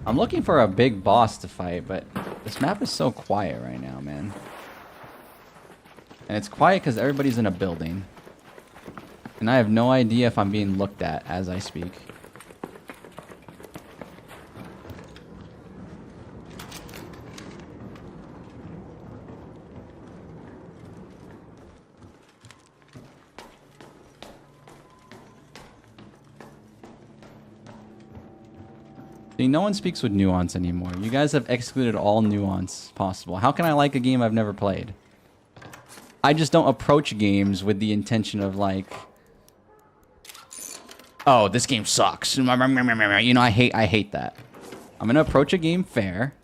I'm looking for a big boss to fight, but this map is so quiet right now, man. And it's quiet because everybody's in a building. And I have no idea if I'm being looked at as I speak. See, no one speaks with nuance anymore. You guys have excluded all nuance possible. How can I like a game I've never played? I just don't approach games with the intention of like, oh, this game sucks. You know, I hate that. I'm gonna approach a game fair,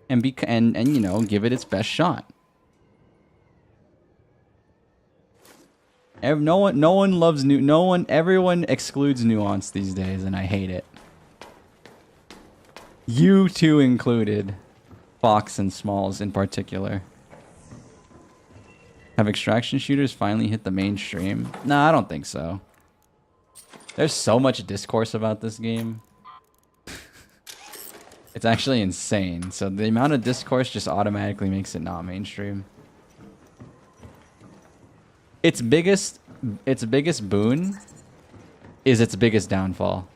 and you know, give it its best shot. Everyone excludes nuance these days, and I hate it. You two included, Fox and Smalls in particular. Have extraction shooters finally hit the mainstream? Nah, I don't think so. There's so much discourse about this game. It's actually insane. So the amount of discourse just automatically makes it not mainstream. Its biggest boon is its biggest downfall.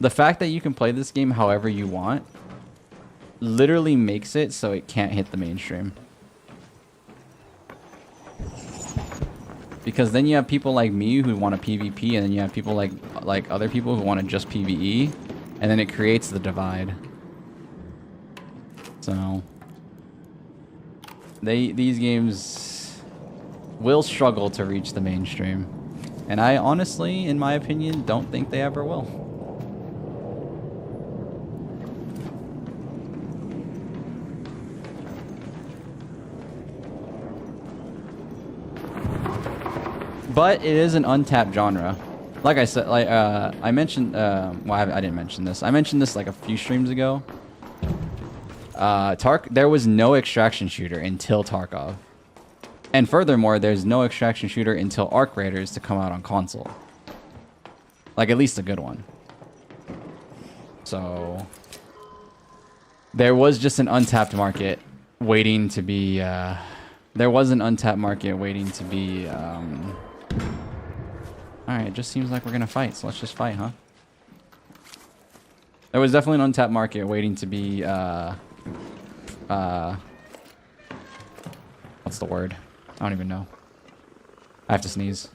The fact that you can play this game however you want literally makes it so it can't hit the mainstream. Because then you have people like me who want a PvP, and then you have people like other people who want to just PvE, and then it creates the divide. So these games will struggle to reach the mainstream, and I honestly, in my opinion, don't think they ever will. But it is an untapped genre. Like I said, like I mentioned, well, I didn't mention this. I mentioned this like a few streams ago. There was no extraction shooter until Tarkov. And furthermore, there's no extraction shooter until Arc Raiders to come out on console. Like, at least a good one. So there was just an untapped market waiting to be, there was an untapped market waiting to be, alright, it just seems like we're gonna fight, so let's just fight, huh? There was definitely an untapped market waiting to be, what's the word? I don't even know. I have to sneeze.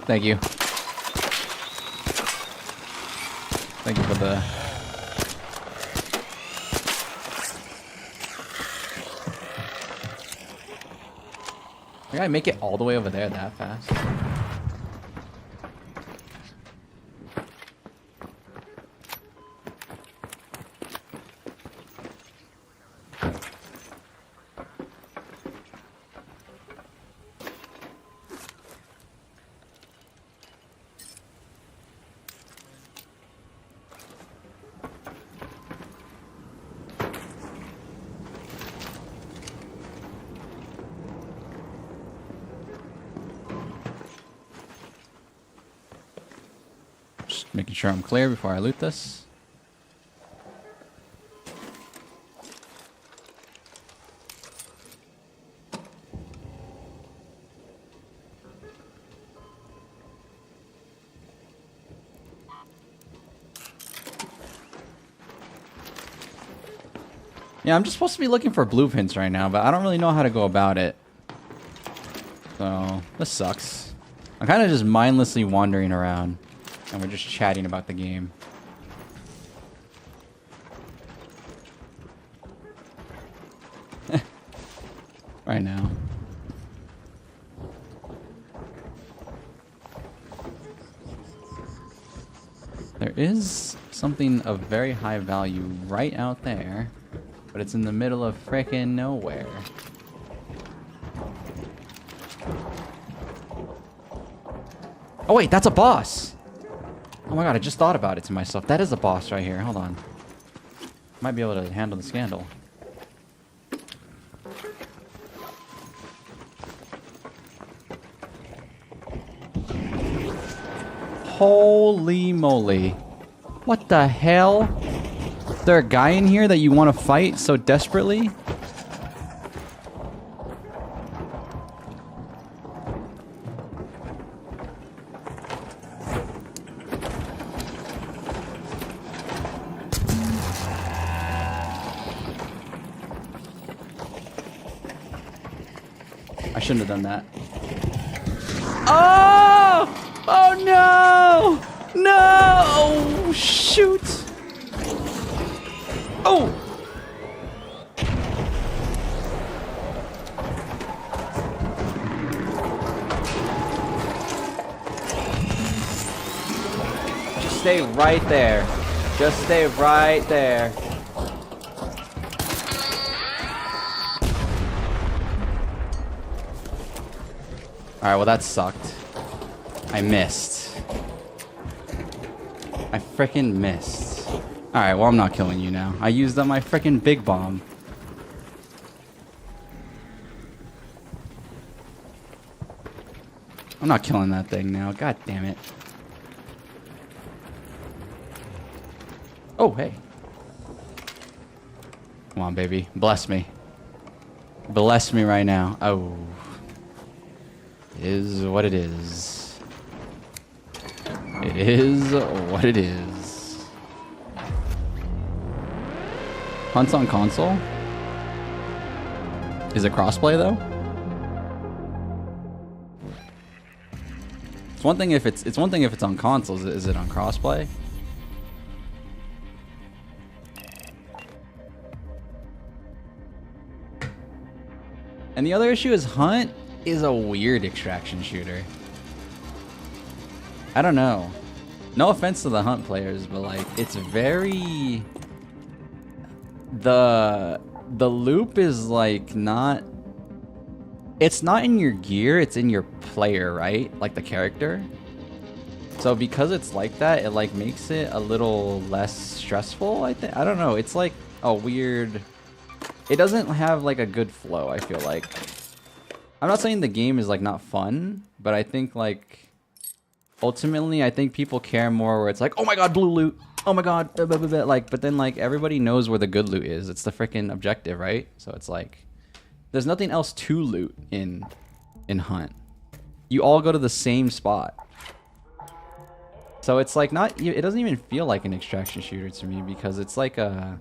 Thank you. Thank you for the... Did I make it all the way over there that fast? Making sure I'm clear before I loot this. Yeah, I'm just supposed to be looking for blueprints right now, but I don't really know how to go about it. So, this sucks. I'm kind of just mindlessly wandering around. And we're just chatting about the game. Right now. There is something of very high value right out there, but it's in the middle of frickin' nowhere. Oh wait, that's a boss! Oh my god, I just thought about it to myself. That is a boss right here. Hold on. Might be able to handle the scandal. Holy moly. What the hell? there a guy in here that you want to fight so desperately? I shouldn't have done that. Oh! Oh no! No! Oh, shoot! Oh! Just stay right there. Just stay right there. Alright, well that sucked. I missed. I frickin' missed. Alright, well I'm not killing you now. I used up my frickin' big bomb. I'm not killing that thing now. God damn it. Oh, hey. Come on, baby. Bless me. Bless me right now. Oh. It is what it is. It is what it is. Hunts on console? Is it crossplay though? It's one thing if it's one thing if it's on consoles. Is it on crossplay? And the other issue is Hunt is a weird extraction shooter. I don't know. No offense to the Hunt players, but like it's very the loop is like not, it's not in your gear, it's in your player, right? Like the character. So because it's like that, it like makes it a little less stressful, I think. I don't know. It's like a weird, it doesn't have like a good flow, I feel like. I'm not saying the game is like not fun, but I think like ultimately I think people care more where it's like, oh my god, blue loot, oh my god, blah, blah, blah, blah. Like, but then like everybody knows where the good loot is. It's the freaking objective, right? So it's like there's nothing else to loot in Hunt. You all go to the same spot. So it's like not, it doesn't even feel like an extraction shooter to me because it's like a,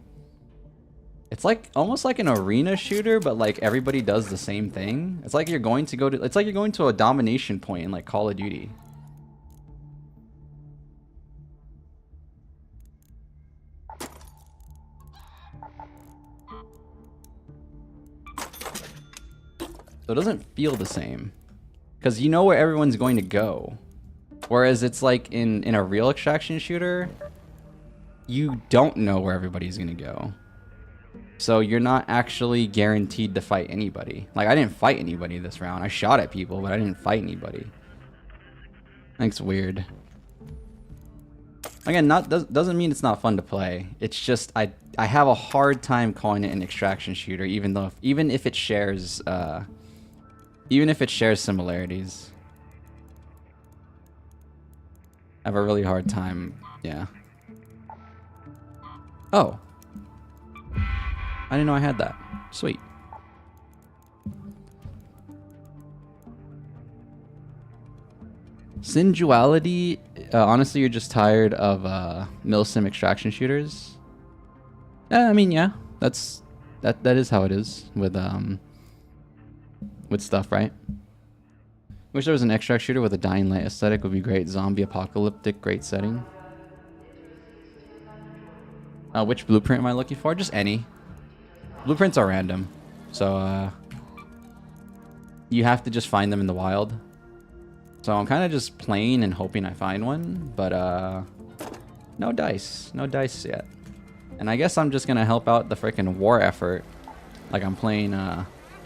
it's like almost like an arena shooter, but like everybody does the same thing. It's like you're going to go to, it's like you're going to a domination point in like Call of Duty. So it doesn't feel the same because you know where everyone's going to go. Whereas it's like in a real extraction shooter, you don't know where everybody's going to go. So you're not actually guaranteed to fight anybody. Like I didn't fight anybody this round. I shot at people, but I didn't fight anybody. I think it's weird. Again, doesn't mean it's not fun to play. It's just I have a hard time calling it an extraction shooter, even if it shares similarities. I have a really hard time. Yeah. Oh. I didn't know I had that. Sweet. Sinduality, honestly, you're just tired of milsim extraction shooters. I mean, yeah, that is how it is with stuff, right? Wish there was an extract shooter with a Dying Light aesthetic. Would be great. Zombie apocalyptic, great setting. Which blueprint am I looking for? Just any. Blueprints are random, so you have to just find them in the wild. So I'm kind of just playing and hoping I find one, but no dice yet. And I guess I'm just gonna help out the freaking war effort, like I'm playing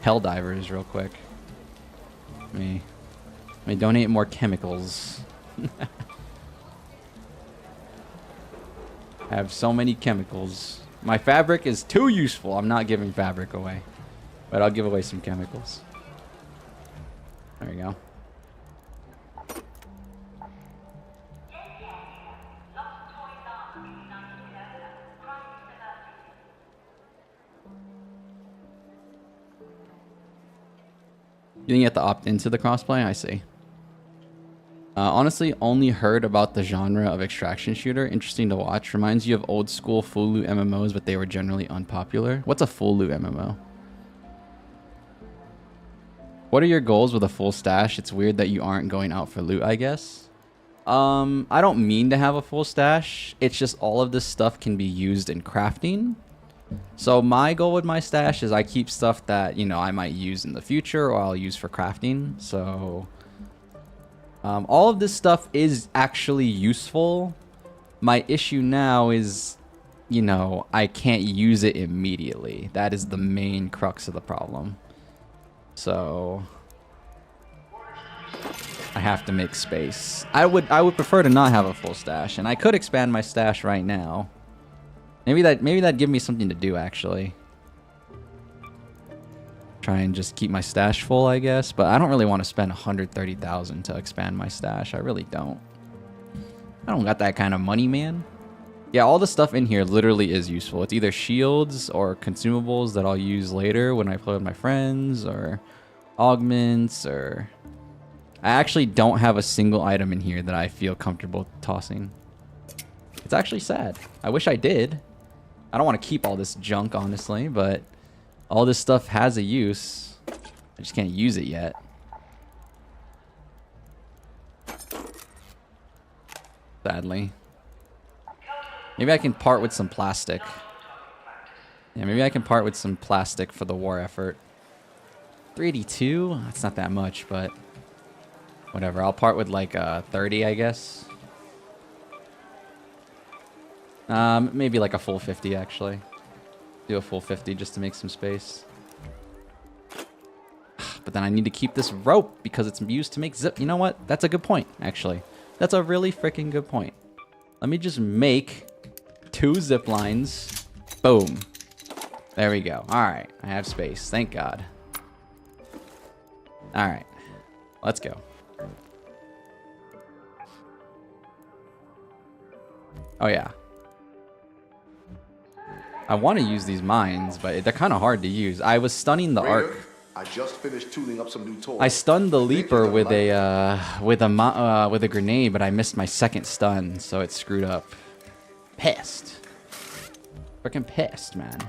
Helldivers real quick. Let me donate more chemicals. I have so many chemicals. My fabric is too useful. I'm not giving fabric away, but I'll give away some chemicals. There you go. You think you have to opt into the crossplay? I see. Honestly, only heard about the genre of extraction shooter. Interesting to watch. Reminds you of old school full loot MMOs, but they were generally unpopular. What's a full loot MMO? What are your goals with a full stash? It's weird that you aren't going out for loot, I guess. I don't mean to have a full stash. It's just all of this stuff can be used in crafting. So my goal with my stash is I keep stuff that, you know, I might use in the future or I'll use for crafting. So all of this stuff is actually useful. My issue now is, you know, I can't use it immediately. That is the main crux of the problem. So I have to make space. I would prefer to not have a full stash, and I could expand my stash right now. Maybe that'd give me something to do, actually. Try and just keep my stash full, I guess. But I don't really want to spend 130,000 to expand my stash. I really don't. I don't got that kind of money, man. Yeah, all the stuff in here literally is useful. It's either shields or consumables that I'll use later when I play with my friends, or augments, or... I actually don't have a single item in here that I feel comfortable tossing. It's actually sad. I wish I did. I don't want to keep all this junk, honestly, but all this stuff has a use. I just can't use it yet. Sadly. Maybe I can part with some plastic. Yeah, maybe I can part with some plastic for the war effort. 382? That's not that much, but whatever. I'll part with like 30, I guess. Maybe like a full 50, actually. Do a full 50 just to make some space. But then I need to keep this rope because it's used to make zip. You know what? That's a good point, actually. That's a really freaking good point. Let me just make 2 zip lines. Boom. There we go. All right. I have space. Thank God. All right. Let's go. Oh, yeah. I want to use these mines, but they're kind of hard to use. I was stunning the arc. I just finished tuning up some new toys. I stunned the leaper with a grenade, but I missed my second stun, so it screwed up. Pissed. Freaking pissed, man.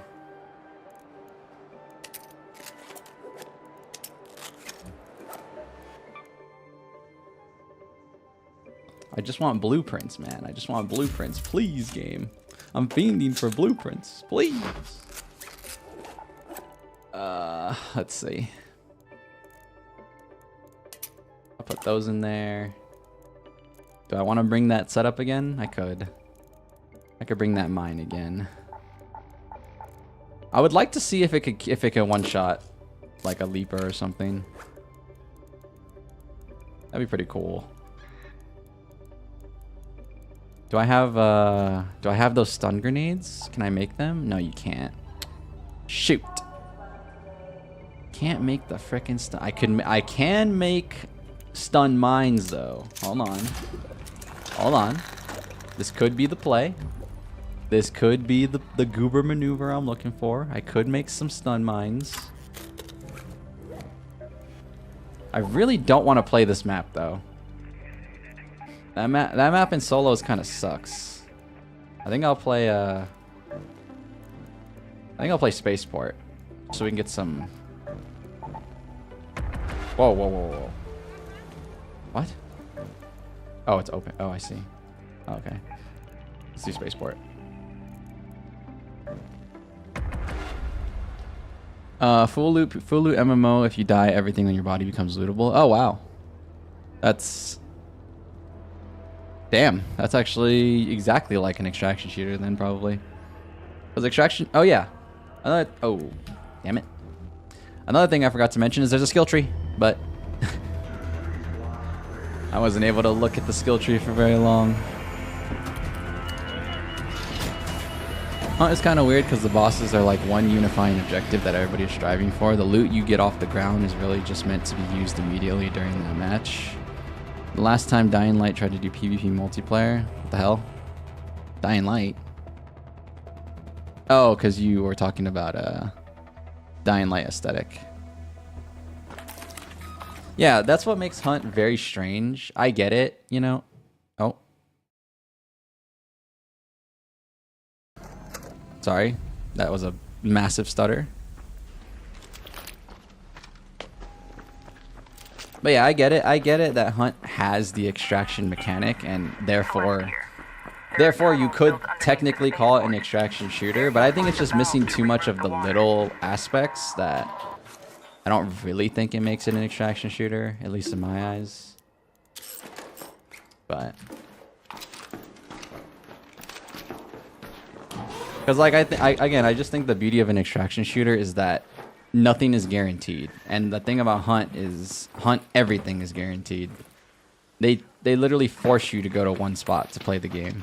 I just want blueprints, man. I just want blueprints. Please, game. I'm fiending for blueprints. Please. Let's see. I'll put those in there. Do I want to bring that setup again? I could. I could bring that mine again. I would like to see if it could one-shot like a leaper or something. That'd be pretty cool. Do I have those stun grenades? Can I make them? No, you can't. Shoot. Can't make the frickin' stun. I can make stun mines though. Hold on. Hold on. This could be the play. This could be the goober maneuver I'm looking for. I could make some stun mines. I really don't want to play this map though. That map in solos kind of sucks. I think I'll play Spaceport so we can get some. Whoa, whoa, whoa, whoa. What? Oh, it's open. Oh, I see. Oh, okay. Let's do Spaceport. Full loot MMO. If you die, everything on your body becomes lootable. Oh, wow. That's... Damn, that's actually exactly like an extraction shooter then, probably. Was extraction... Oh, yeah. Oh, damn it. Another thing I forgot to mention is there's a skill tree, but... I wasn't able to look at the skill tree for very long. Hunt is kind of weird because the bosses are like one unifying objective that everybody is striving for. The loot you get off the ground is really just meant to be used immediately during the match. The last time Dying Light tried to do PvP multiplayer, what the hell? Dying Light? Oh, because you were talking about Dying Light aesthetic. Yeah, that's what makes Hunt very strange. I get it, you know. Oh. Sorry. That was a massive stutter. But yeah, I get it. I get it that Hunt has the extraction mechanic, and therefore you could technically call it an extraction shooter, but I think it's just missing too much of the little aspects that I don't really think it makes it an extraction shooter, at least in my eyes. But because like I just think the beauty of an extraction shooter is that nothing is guaranteed, and the thing about Hunt is everything is guaranteed. They literally force you to go to one spot to play the game,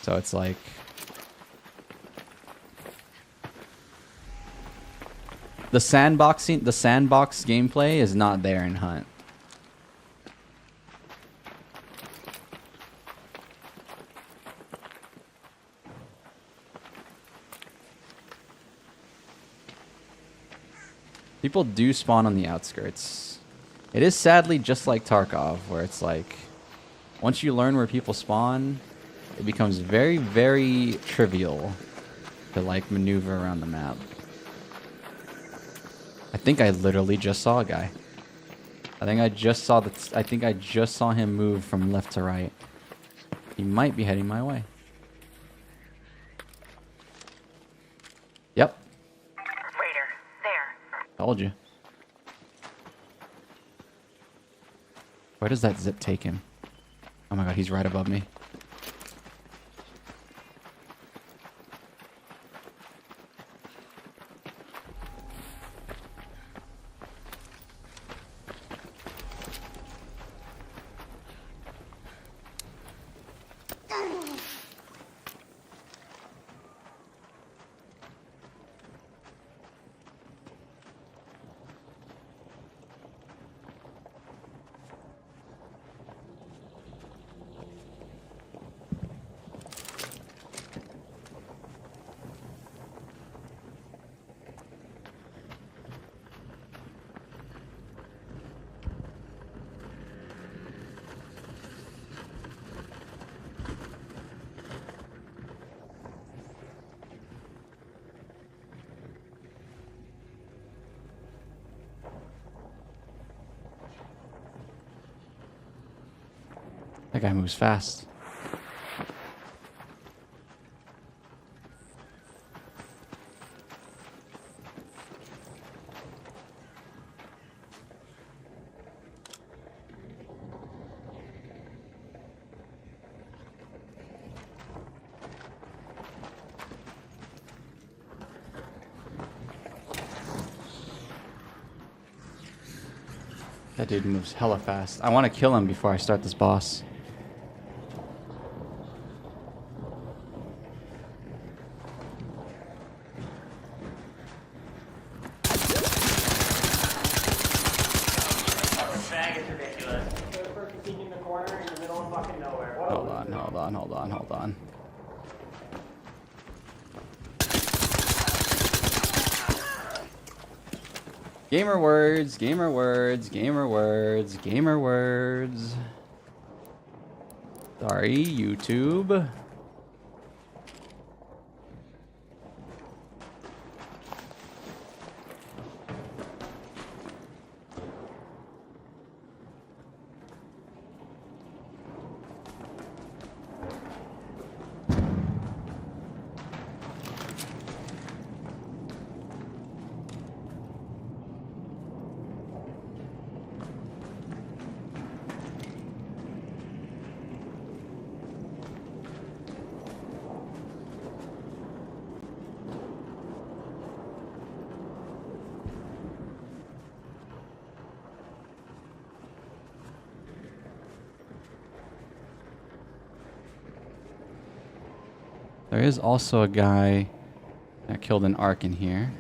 so it's like the sandbox gameplay is not there in Hunt. People do spawn on the outskirts. It is sadly just like Tarkov, where it's like, once you learn where people spawn, it becomes very, very trivial to like maneuver around the map. I think I literally just saw a guy. I think I just saw him move from left to right. He might be heading my way. Yep. Raider, there. Told you. Where does that zip take him? Oh my god, he's right above me. That guy moves fast. That dude moves hella fast. I want to kill him before I start this boss. Hold on. Gamer words. Sorry, YouTube. There is also a guy that killed an arc in here.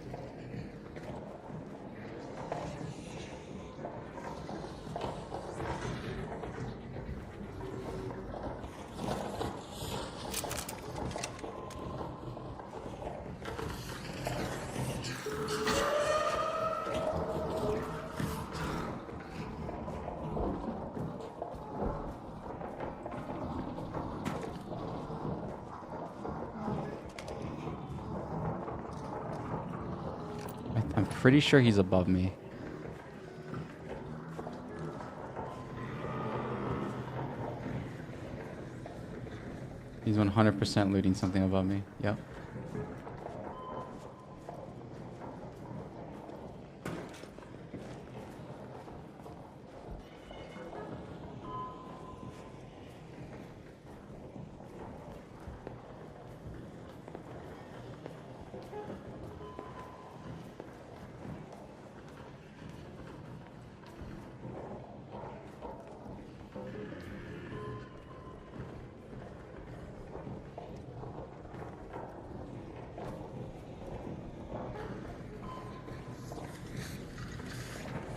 pretty sure he's above me. He's 100% looting something above me. Yep.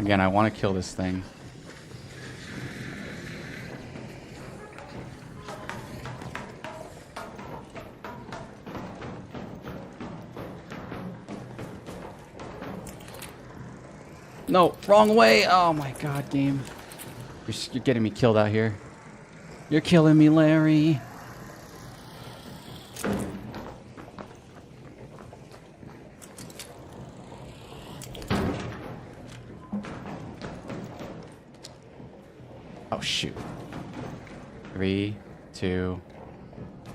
Again, I want to kill this thing. No, wrong way. Oh my god, game. You're getting me killed out here. You're killing me, Larry. Oh, shoot. 3, 2,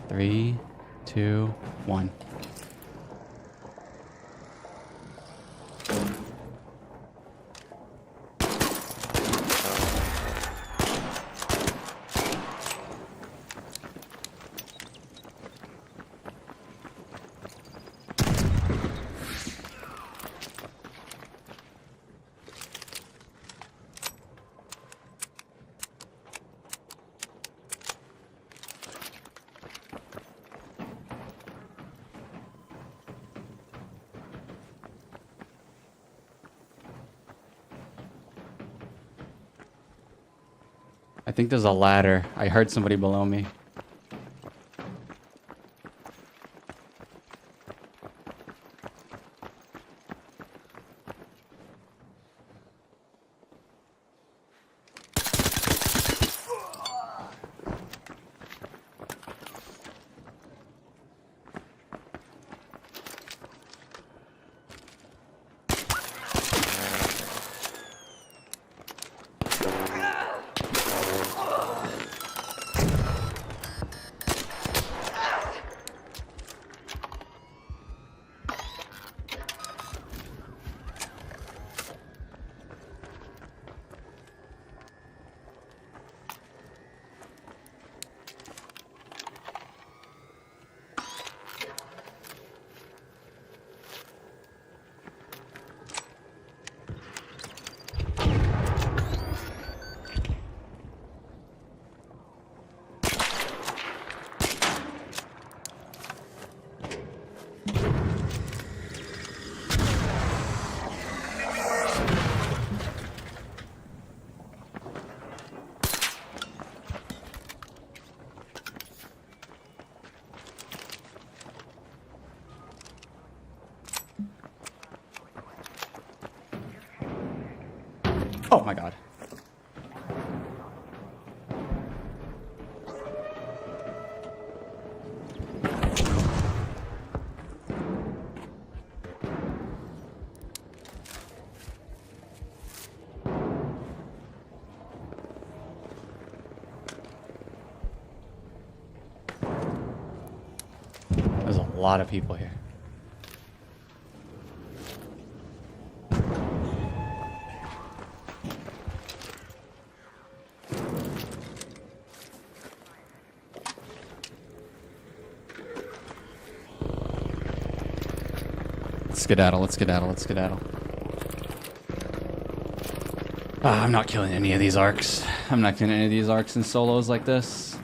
3, 2, 1. I think there's a ladder. I heard somebody below me. Oh my god. There's a lot of people here. Let's skedaddle, let's skedaddle, let's skedaddle. I'm not killing any of these arcs. I'm not killing any of these arcs in solos like this.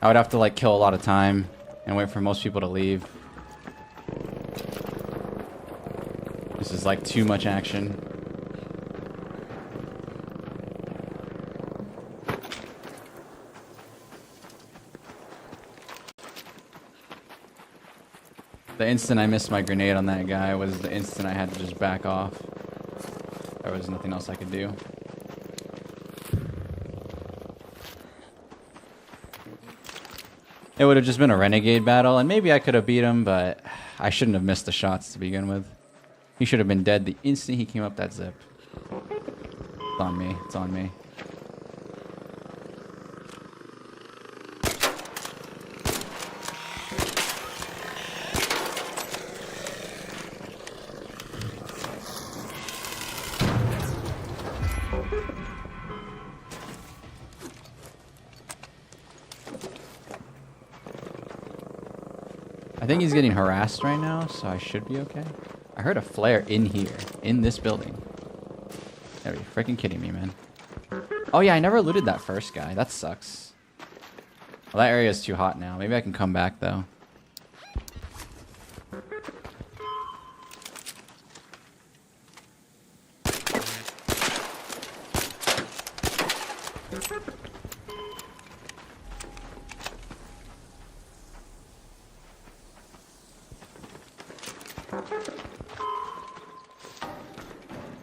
I would have to like kill a lot of time and wait for most people to leave. This is like too much action. The instant I missed my grenade on that guy was the instant I had to just back off. There was nothing else I could do. It would have just been a renegade battle, and maybe I could have beat him, but I shouldn't have missed the shots to begin with. He should have been dead the instant he came up that zip. It's on me. It's on me. I think he's getting harassed right now, so I should be okay. I heard a flare in here, in this building. Are you freaking kidding me, man? Oh yeah, I never looted that first guy. That sucks. Well, that area is too hot now. Maybe I can come back, though.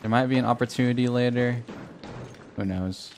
There might be an opportunity later. Who knows?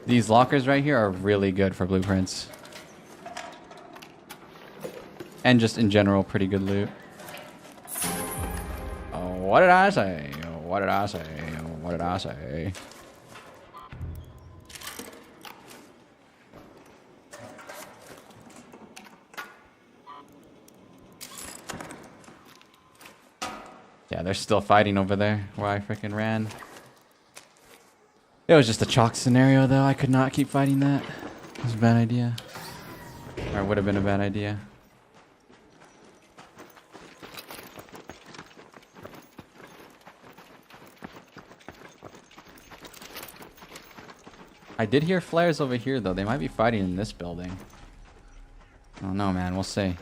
These lockers right here are really good for blueprints. And just in general, pretty good loot. Oh, what did I say? What did I say? What did I say? Yeah, they're still fighting over there where I freaking ran. It was just a chalk scenario, though. I could not keep fighting that. It was a bad idea. Or it would have been a bad idea. I did hear flares over here, though. They might be fighting in this building. I don't know, man. We'll see.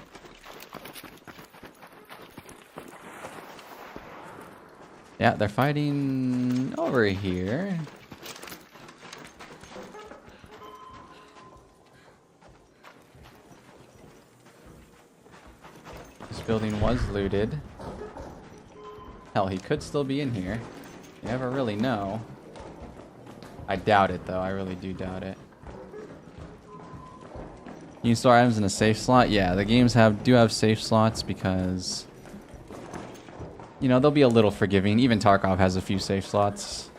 Yeah, they're fighting over here. Building was looted. Hell, he could still be in here. You never really know. I doubt it, though. I really do doubt it. You can store items in a safe slot. Yeah, the games do have safe slots because, you know, they'll be a little forgiving. Even Tarkov has a few safe slots.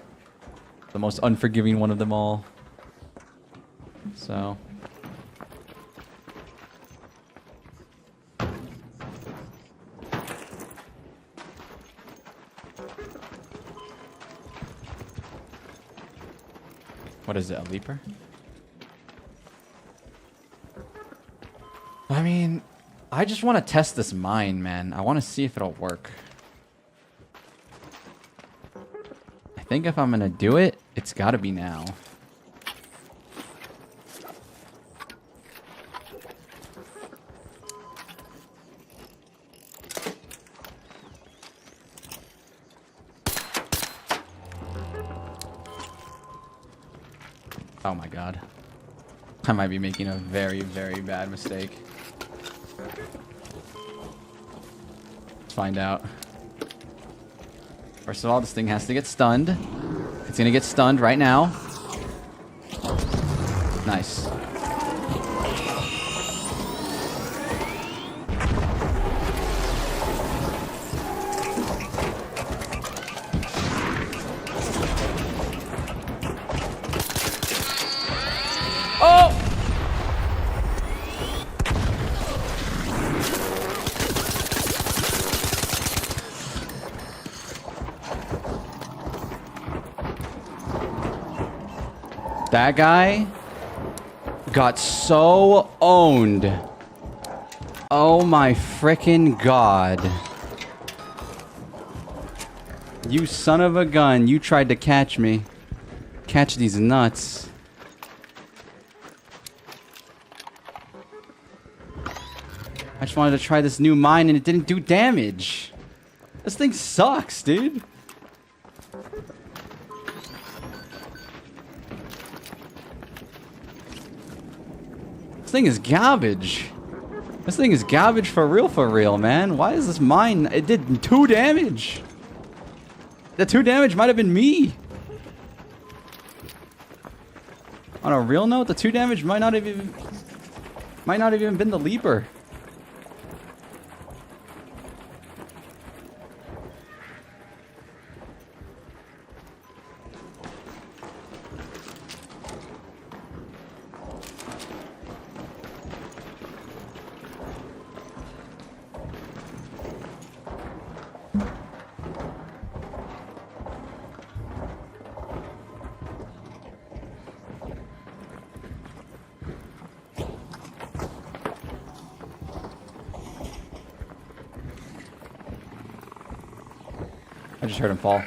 The most unforgiving one of them all. So... What is it, a leaper? I mean, I just want to test this mine, man. I want to see if it'll work. I think if I'm going to do it, it's got to be now. Oh my god. I might be making a very, very bad mistake. Let's find out. First of all, this thing has to get stunned. It's gonna get stunned right now. Nice. Oh! That guy got so owned. Oh my frickin' god. You son of a gun. You tried to catch me. Catch these nuts. I just wanted to try this new mine and it didn't do damage. This thing sucks, dude. This thing is garbage. This thing is garbage for real, man. Why is this mine? It did 2 damage. The 2 damage might have been me. On a real note, the 2 damage might not have even been the leaper. I just heard him fall.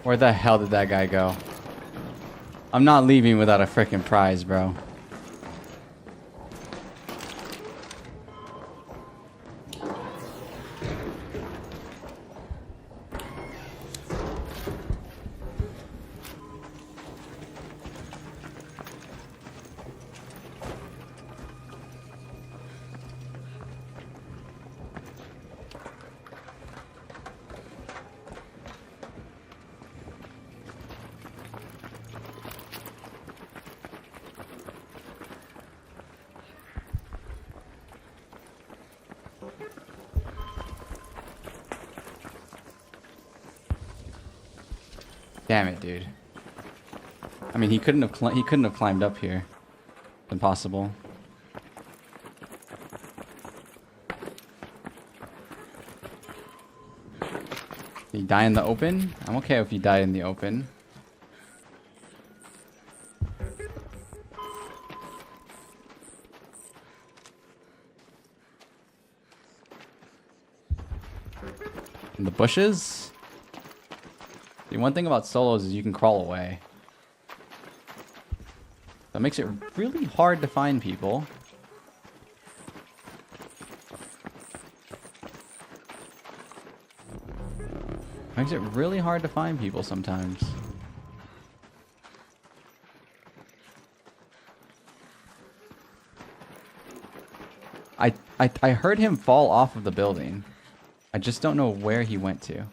Where the hell did that guy go? I'm not leaving without a frickin' prize, bro. Damn it, dude. I mean, he couldn't have climbed up here. Impossible. Did he die in the open? I'm okay if he died in the open. In the bushes? The one thing about solos is you can crawl away. That makes it really hard to find people. Makes it really hard to find people sometimes. I heard him fall off of the building. I just don't know where he went to.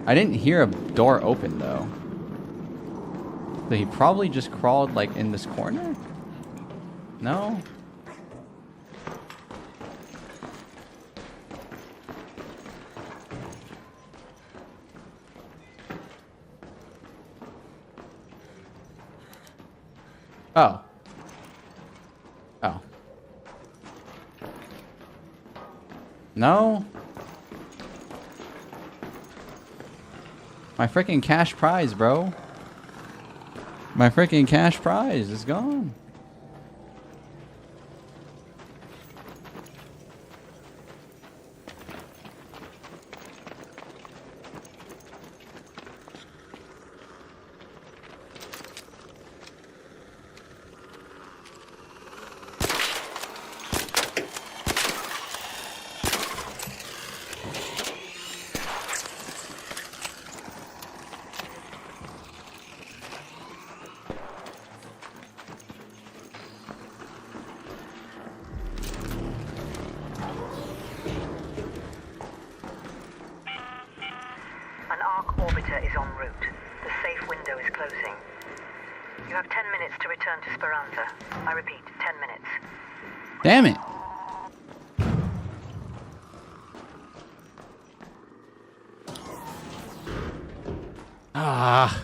I didn't hear a door open though. So he probably just crawled like in this corner? No? Oh. Oh. No? My freaking cash prize, bro. My freaking cash prize is gone. Is en route. The safe window is closing. You have 10 minutes to return to Speranza. I repeat, 10 minutes. Damn it. Ah.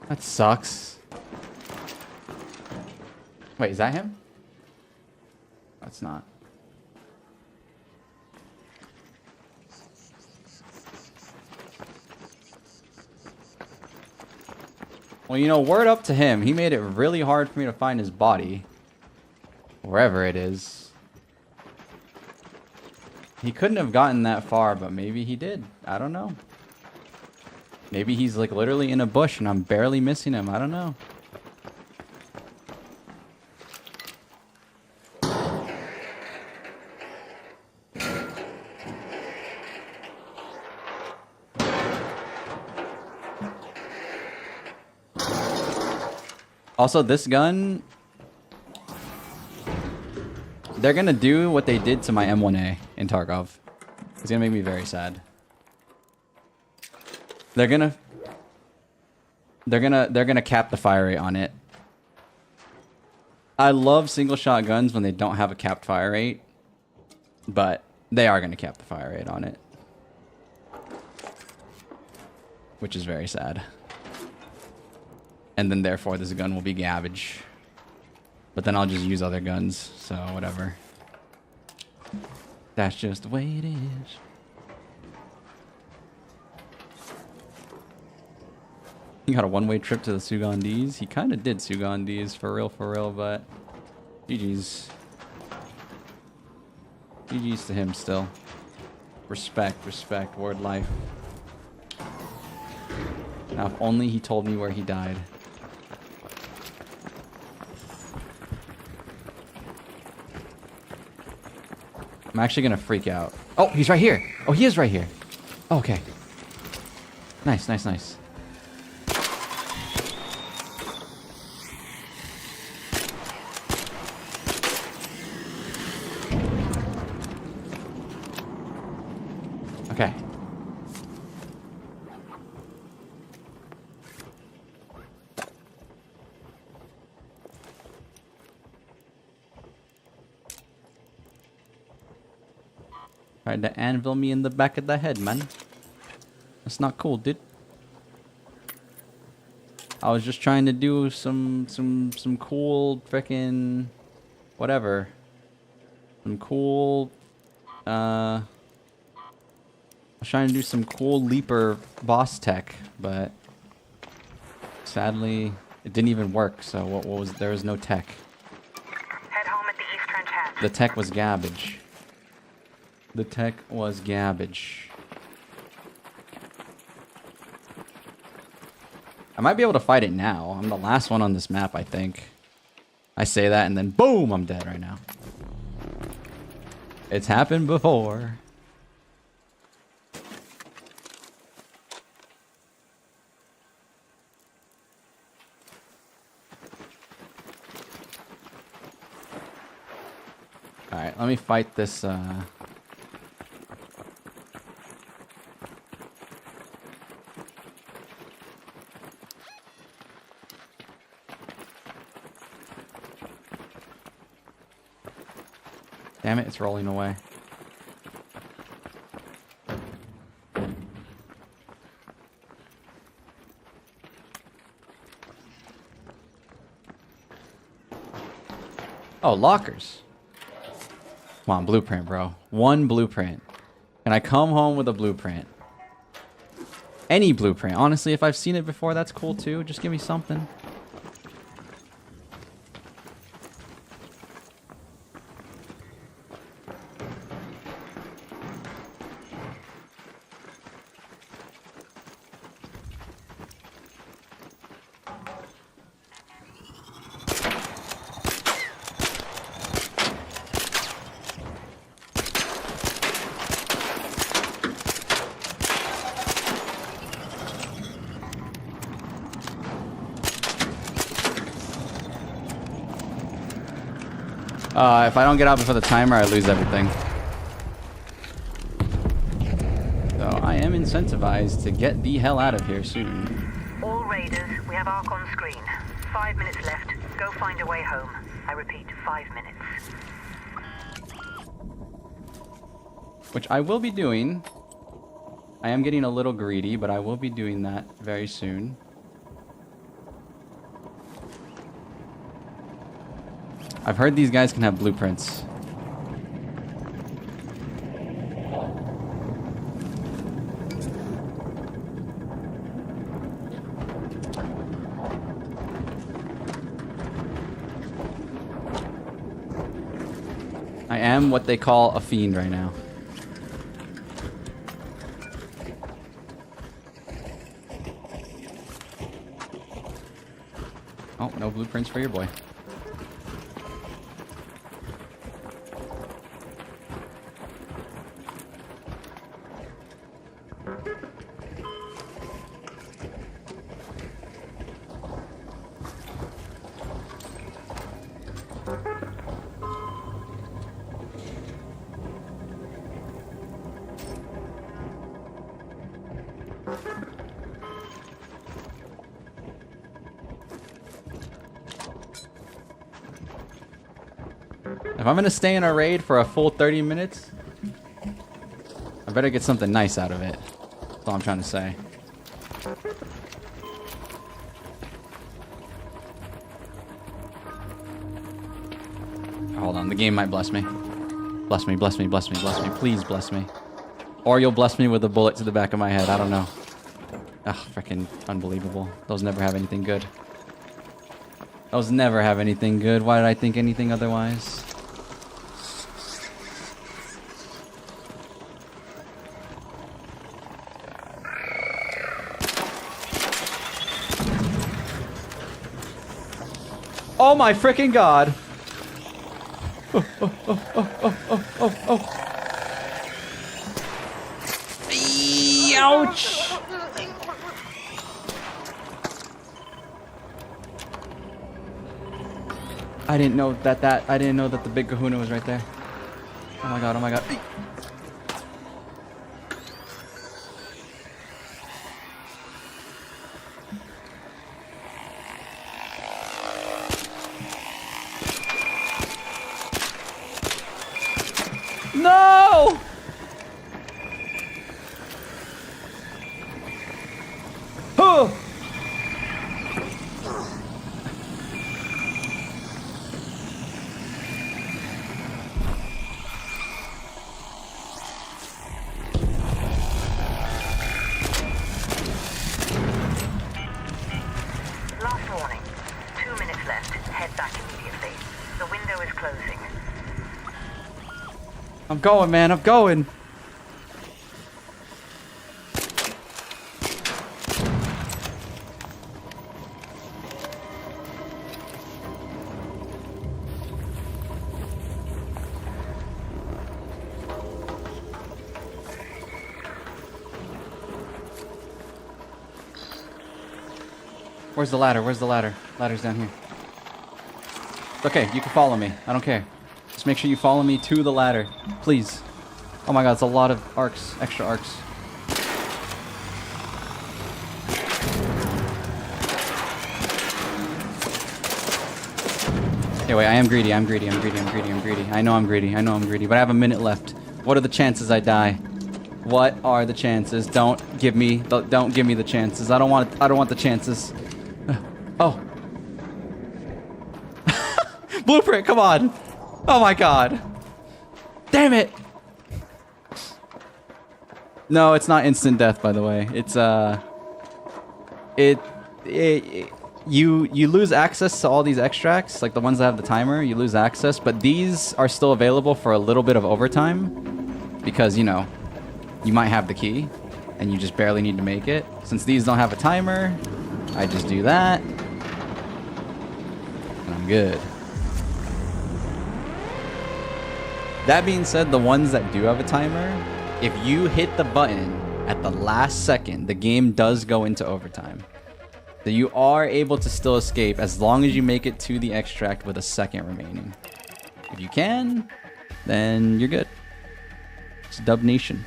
That sucks. Wait, is that him? That's not. Well, you know, word up to him. He made it really hard for me to find his body. Wherever it is. He couldn't have gotten that far, but maybe he did. I don't know. Maybe he's like literally in a bush and I'm barely missing him. I don't know. Also, this gun, they're gonna do what they did to my M1A in Tarkov. It's gonna make me very sad. They're gonna cap the fire rate on it. I love single shot guns when they don't have a capped fire rate, but they are gonna cap the fire rate on it, which is very sad. And then therefore this gun will be garbage. But then I'll just use other guns, so whatever. That's just the way it is. He got a one-way trip to the Sugandis. He kind of did Sugandis for real, but GG's. GG's to him still. Respect, word life. Now if only he told me where he died. I'm actually gonna freak out. Oh, he's right here. Oh, he is right here. Oh, okay. Nice. Okay. Tried to anvil me in the back of the head, man. That's not cool, dude. I was just trying to do some cool frickin' whatever. Some cool I was trying to do some cool leaper boss tech, but sadly it didn't even work, so what was there was no tech. Head home at the East Trench hatch. The tech was garbage. The tech was garbage. I might be able to fight it now. I'm the last one on this map, I think. I say that and then boom, I'm dead right now. It's happened before. Alright, let me fight this damn it, it's rolling away. Oh, lockers. Come on, blueprint, bro. One blueprint. Can I come home with a blueprint? Any blueprint. Honestly, if I've seen it before, that's cool too. Just give me something. If I don't get out before the timer, I lose everything. So I am incentivized to get the hell out of here soon. All raiders, we have Ark on screen. 5 minutes left. Go find a way home. I repeat, 5 minutes. Which I will be doing. I am getting a little greedy, but I will be doing that very soon. I've heard these guys can have blueprints. I am what they call a fiend right now. Oh, no blueprints for your boy. If I'm gonna stay in a raid for a full 30 minutes, I better get something nice out of it. That's all I'm trying to say. Hold on, the game might bless me. Bless me, bless me, bless me, bless me. Please bless me. Or you'll bless me with a bullet to the back of my head. I don't know. Ugh, freaking unbelievable. Those never have anything good. Those never have anything good. Why did I think anything otherwise? Oh my freaking god! Oh. Ouch! I didn't know that the big kahuna was right there. Oh my god, oh my god. No! Oh! Last warning. 2 minutes left. Head back immediately. The window is closing. I'm going, man. I'm going. Where's the ladder? Where's the ladder? Ladder's down here. Okay, you can follow me. I don't care. Just make sure you follow me to the ladder. Please. Oh my god, it's a lot of arcs. Extra arcs. Anyway, I am greedy. I'm greedy. I'm greedy. I'm greedy. I'm greedy. I know I'm greedy. I know I'm greedy. But I have a minute left. What are the chances I die? What are the chances? Don't give me the chances. I don't want the chances. Oh. Blueprint, come on. Oh my god. Damn it. No, it's not instant death, by the way. It's you lose access to all these extracts, like the ones that have the timer, you lose access, but these are still available for a little bit of overtime because, you know, you might have the key and you just barely need to make it. Since these don't have a timer, I just do that and I'm good. That being said, the ones that do have a timer, if you hit the button at the last second, the game does go into overtime. So you are able to still escape as long as you make it to the extract with a second remaining. If you can, then you're good. It's Dub Nation.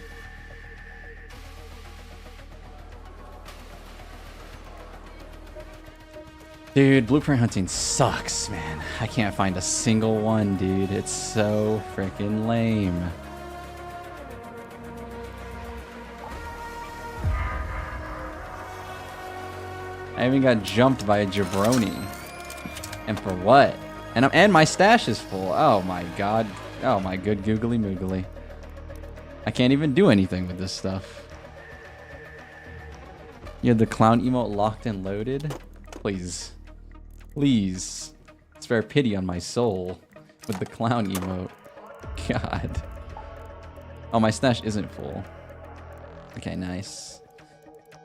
Dude, blueprint hunting sucks, man. I can't find a single one, dude. It's so freaking lame. I even got jumped by a jabroni. And for what? And my stash is full. Oh my god. Oh my good googly moogly. I can't even do anything with this stuff. You have the clown emote locked and loaded? Please. Please. Spare pity on my soul with the clown emote. God. Oh, my stash isn't full. Okay, nice.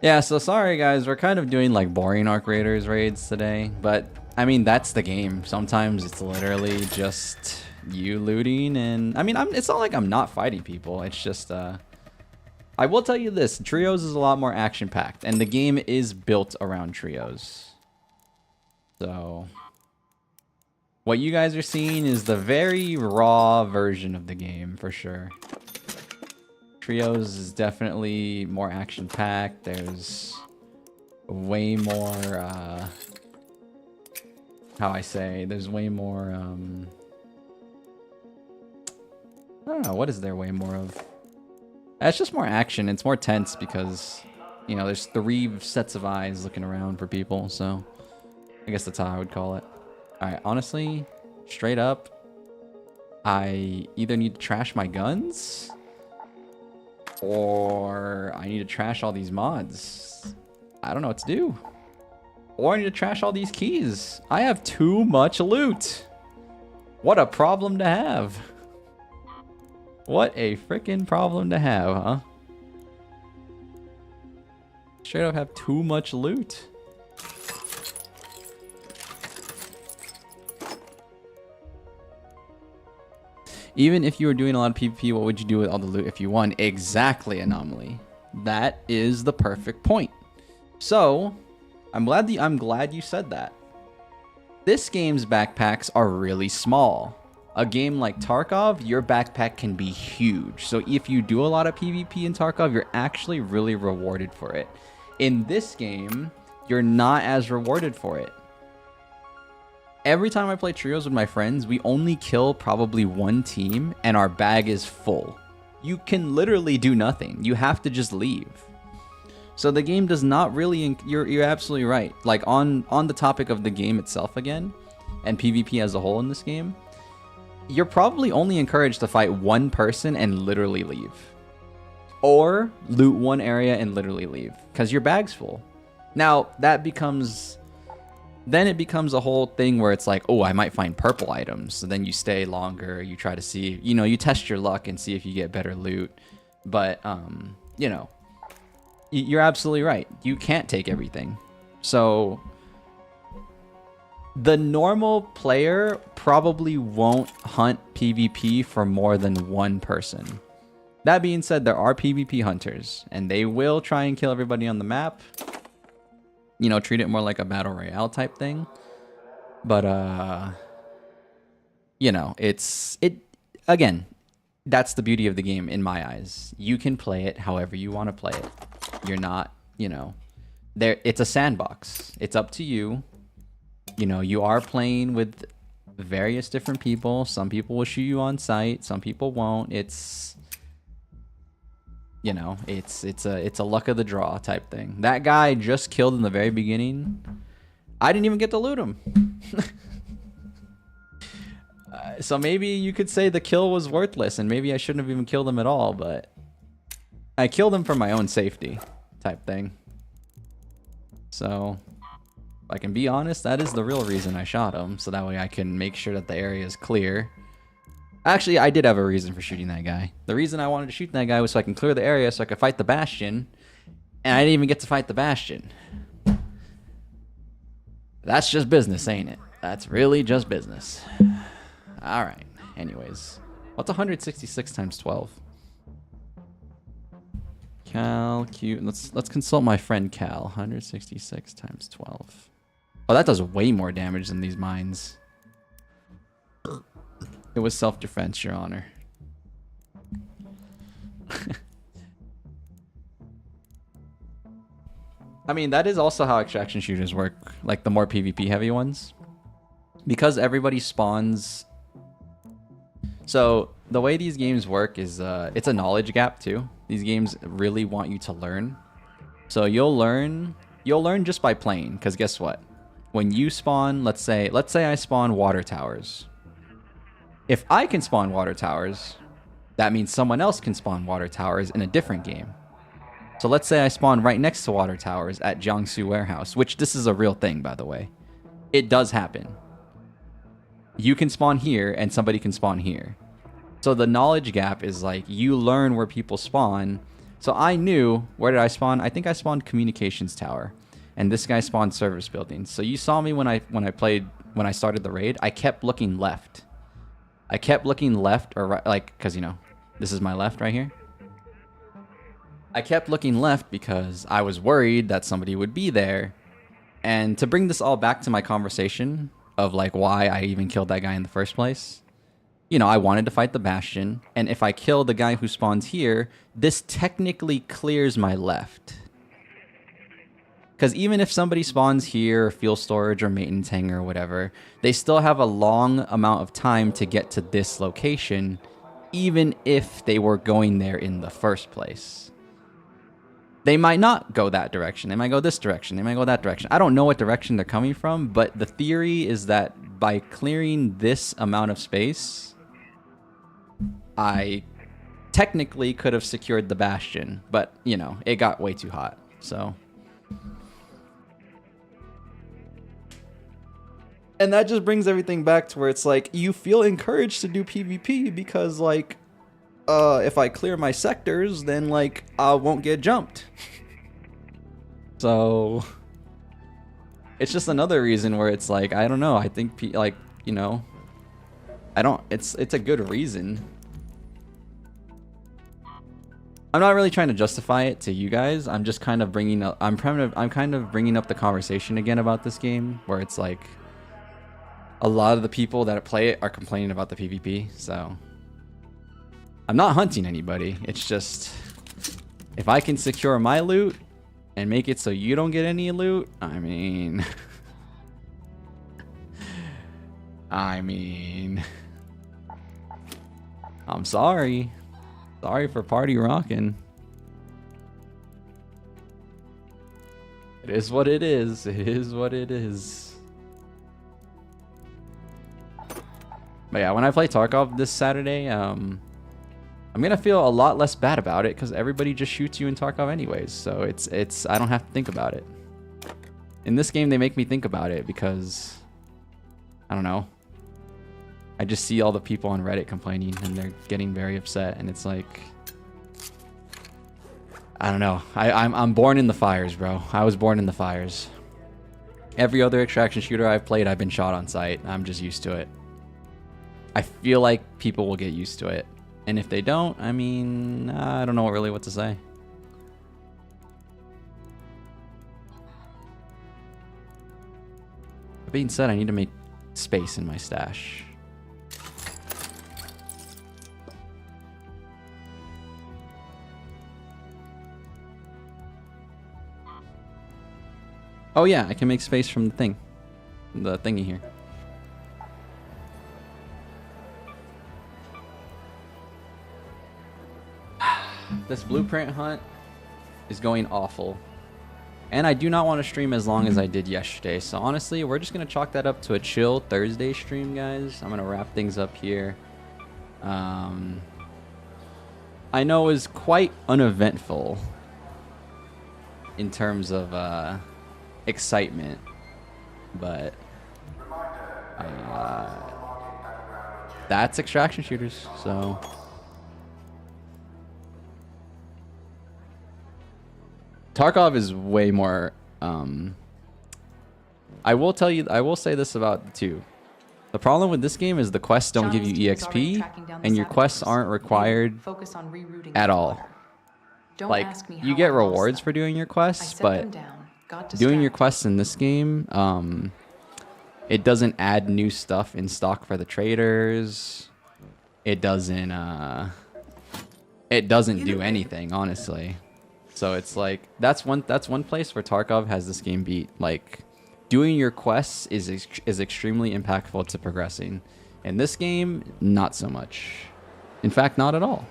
Yeah, so sorry guys, we're kind of doing like boring Arc Raiders raids today, but I mean, that's the game. Sometimes it's literally just you looting, and I mean, it's not like I'm not fighting people. It's just, I will tell you this, trios is a lot more action-packed, and the game is built around trios. So, what you guys are seeing is the very raw version of the game, for sure. Trios is definitely more action-packed. There's way more, there's way more, I don't know, what is there way more of? It's just more action. It's more tense because, you know, there's 3 sets of eyes looking around for people, so I guess that's how I would call it. Alright, honestly, straight up, I either need to trash my guns, or I need to trash all these mods. I don't know what to do. Or I need to trash all these keys. I have too much loot. What a problem to have. What a freaking problem to have, huh? Straight up have too much loot. Even if you were doing a lot of PvP, what would you do with all the loot if you won? Exactly, Anomaly. That is the perfect point. So, I'm glad you said that. This game's backpacks are really small. A game like Tarkov, your backpack can be huge. So if you do a lot of PvP in Tarkov, you're actually really rewarded for it. In this game, you're not as rewarded for it. Every time I play trios with my friends, we only kill probably 1 team and our bag is full. You can literally do nothing. You have to just leave. So the game does not really, you're absolutely right. Like on the topic of the game itself again, and PvP as a whole in this game, you're probably only encouraged to fight 1 person and literally leave. Or loot 1 area and literally leave, because your bag's full. Now, that becomes... Then it becomes a whole thing where it's like, oh, I might find purple items. So then you stay longer, you try to see, you know, you test your luck and see if you get better loot. But, you know, you're absolutely right. You can't take everything. So the normal player probably won't hunt PvP for more than 1 person. That being said, there are PvP hunters, and they will try and kill everybody on the map. You know, treat it more like a battle royale type thing. But, you know, again, that's the beauty of the game in my eyes. You can play it however you want to play it. You're not, you know, it's a sandbox. It's up to you. You know, you are playing with various different people. Some people will shoot you on sight. Some people won't. It's, you know, it's a luck of the draw type thing. That guy just killed in the very beginning. I didn't even get to loot him. So maybe you could say the kill was worthless, and maybe I shouldn't have even killed him at all, but I killed him for my own safety type thing. So, if I can be honest, that is the real reason I shot him, so that way I can make sure that the area is clear. Actually, I did have a reason for shooting that guy. The reason I wanted to shoot that guy was so I can clear the area so I could fight the Bastion, and I didn't even get to fight the Bastion. That's just business, ain't it? That's really just business. Alright, anyways. What's 166 times 12? Cal, Q, let's consult my friend Cal. 166 times 12. Oh, that does way more damage than these mines. It was self-defense, Your Honor. I mean, that is also how extraction shooters work, like the more PvP heavy ones. Because everybody spawns... So, the way these games work is, it's a knowledge gap too. These games really want you to learn. So you'll learn just by playing, because guess what? When you spawn, let's say I spawn water towers. If I can spawn water towers, that means someone else can spawn water towers in a different game. So let's say I spawn right next to water towers at Jiangsu Warehouse, which this is a real thing, by the way. It does happen. You can spawn here and somebody can spawn here. So the knowledge gap is like you learn where people spawn. So I knew, where did I spawn? I think I spawned communications tower, and this guy spawned service buildings. So you saw me when I started the raid. I kept looking left. I kept looking left or right, like, because, you know, this is my left right here. I kept looking left because I was worried that somebody would be there. And to bring this all back to my conversation of like why I even killed that guy in the first place, you know, I wanted to fight the Bastion. And if I kill the guy who spawns here, this technically clears my left. Because even if somebody spawns here, or fuel storage, or maintenance hangar, or whatever, they still have a long amount of time to get to this location, even if they were going there in the first place. They might not go that direction. They might go this direction. They might go that direction. I don't know what direction they're coming from, but the theory is that by clearing this amount of space, I technically could have secured the Bastion, but, you know, it got way too hot, so... And that just brings everything back to where it's like, you feel encouraged to do PvP because, like, if I clear my sectors, then, like, I won't get jumped. So, it's just another reason where it's like, I don't know, I think, like, you know, it's a good reason. I'm not really trying to justify it to you guys. I'm just kind of bringing up, I'm kind of bringing up the conversation again about this game, where it's like, a lot of the people that play it are complaining about the PvP, so I'm not hunting anybody. It's just, if I can secure my loot and make it so you don't get any loot, I mean, I'm sorry. Sorry for party rocking. It is what it is. It is what it is. But yeah, when I play Tarkov this Saturday, I'm gonna feel a lot less bad about it because everybody just shoots you in Tarkov anyways. So it's I don't have to think about it. In this game, they make me think about it because I don't know. I just see all the people on Reddit complaining and they're getting very upset, and it's like, I don't know. I'm born in the fires, bro. I was born in the fires. Every other extraction shooter I've played, I've been shot on sight. I'm just used to it. I feel like people will get used to it. And if they don't, I mean, I don't know really what to say. That being said, I need to make space in my stash. Oh yeah, I can make space from the thing. The thingy here. This blueprint hunt is going awful. And I do not want to stream as long as I did yesterday. So honestly, we're just going to chalk that up to a chill Thursday stream, guys. I'm going to wrap things up here. I know it was quite uneventful in terms of excitement. But that's extraction shooters, so... Tarkov is way more, I will say this about the two. The problem with this game is the quests don't give you EXP, and your quests aren't required at all. Like, you get rewards for doing your quests, but doing your quests in this game, it doesn't add new stuff in stock for the traders. It doesn't do anything, honestly. So it's like, that's one place where Tarkov has this game beat. Like, doing your quests is extremely impactful to progressing. In this game, not so much. In fact, not at all.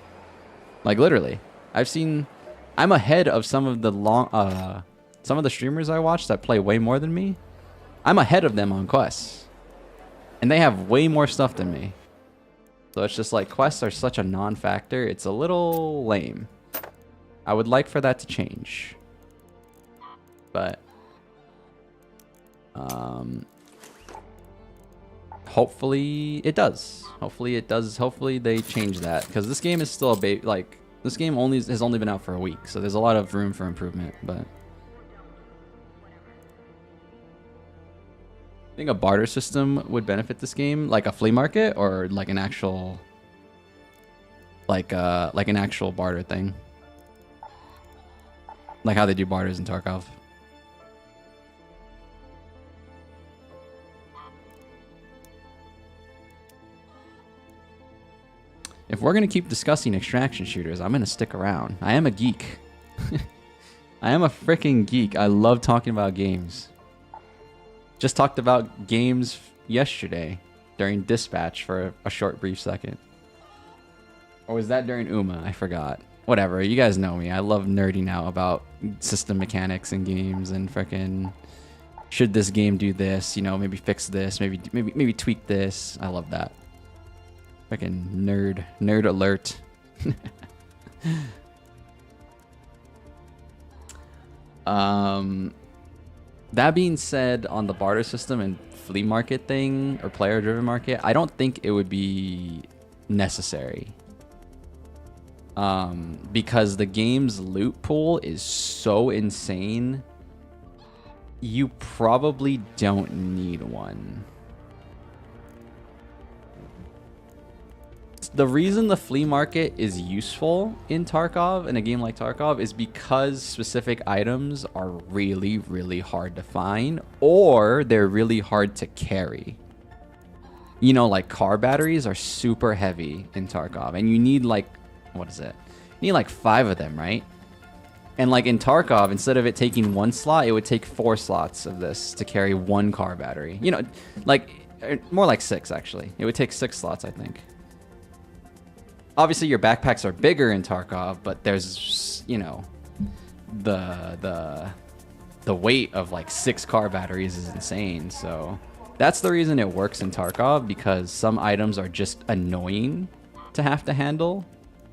Like, literally, I'm ahead of some of the streamers I watch that play way more than me. I'm ahead of them on quests, and they have way more stuff than me. So it's just like, quests are such a non-factor. It's a little lame. I would like for that to change. But hopefully it does. Hopefully it does. Hopefully they change that, because this game is still a like, this game has only been out for a week, so there's a lot of room for improvement. But I think a barter system would benefit this game, like a flea market or like an actual like an actual barter thing, like how they do barters in Tarkov. If we're going to keep discussing extraction shooters, I'm going to stick around. I am a geek. I am a freaking geek. I love talking about games. Just talked about games yesterday during Dispatch for a short, brief second. Or was that during UMA? I forgot. Whatever. You guys know me. I love nerding out about system mechanics in games and freaking, should this game do this? You know, maybe fix this. Maybe tweak this. I love that. Freaking nerd alert. That being said, on the barter system and flea market thing or player driven market, I don't think it would be necessary. Because the game's loot pool is so insane, you probably don't need one. The reason the flea market is useful in Tarkov, in a game like Tarkov, is because specific items are really, really hard to find, or they're really hard to carry. You know, like car batteries are super heavy in Tarkov, and you need like, what is it? You need like 5 of them, right? And like in Tarkov, instead of it taking 1 slot, it would take 4 slots of this to carry 1 car battery. You know, like more like 6 actually. It would take 6 slots, I think. Obviously, your backpacks are bigger in Tarkov, but there's, you know, the weight of like 6 car batteries is insane. So that's the reason it works in Tarkov, because some items are just annoying to have to handle,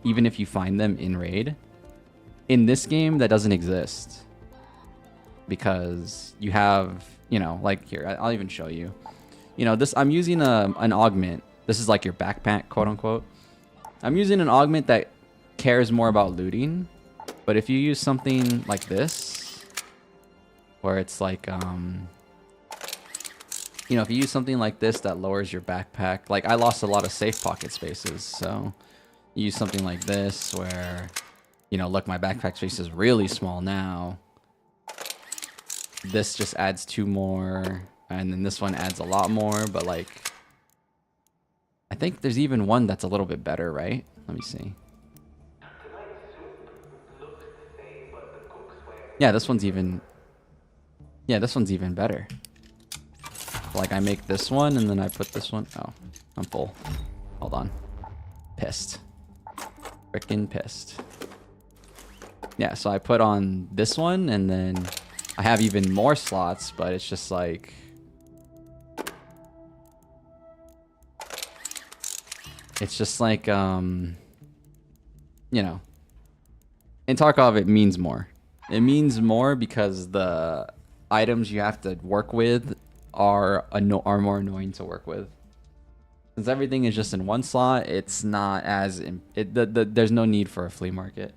even if you find them in raid. In this game, that doesn't exist, because you have, you know, like here, I'll even show you. You know, this, I'm using an augment. This is like your backpack, quote unquote. I'm using an augment that cares more about looting, but if you use something like this, where it's like, you know, if you use something like this that lowers your backpack, like I lost a lot of safe pocket spaces, so you use something like this where, you know, look, my backpack space is really small now. This just adds 2 more, and then this one adds a lot more, but like, I think there's even one that's a little bit better, right? Let me see. Yeah, this one's even... Yeah, this one's even better. Like, I make this one, and then I put this one... Oh, I'm full. Hold on. Pissed. Frickin' pissed. Yeah, so I put on this one, and then I have even more slots, but it's just like... It's just like, you know, in Tarkov, it means more. It means more because the items you have to work with are more annoying to work with. Since everything is just in 1 slot, it's not as... there's no need for a flea market.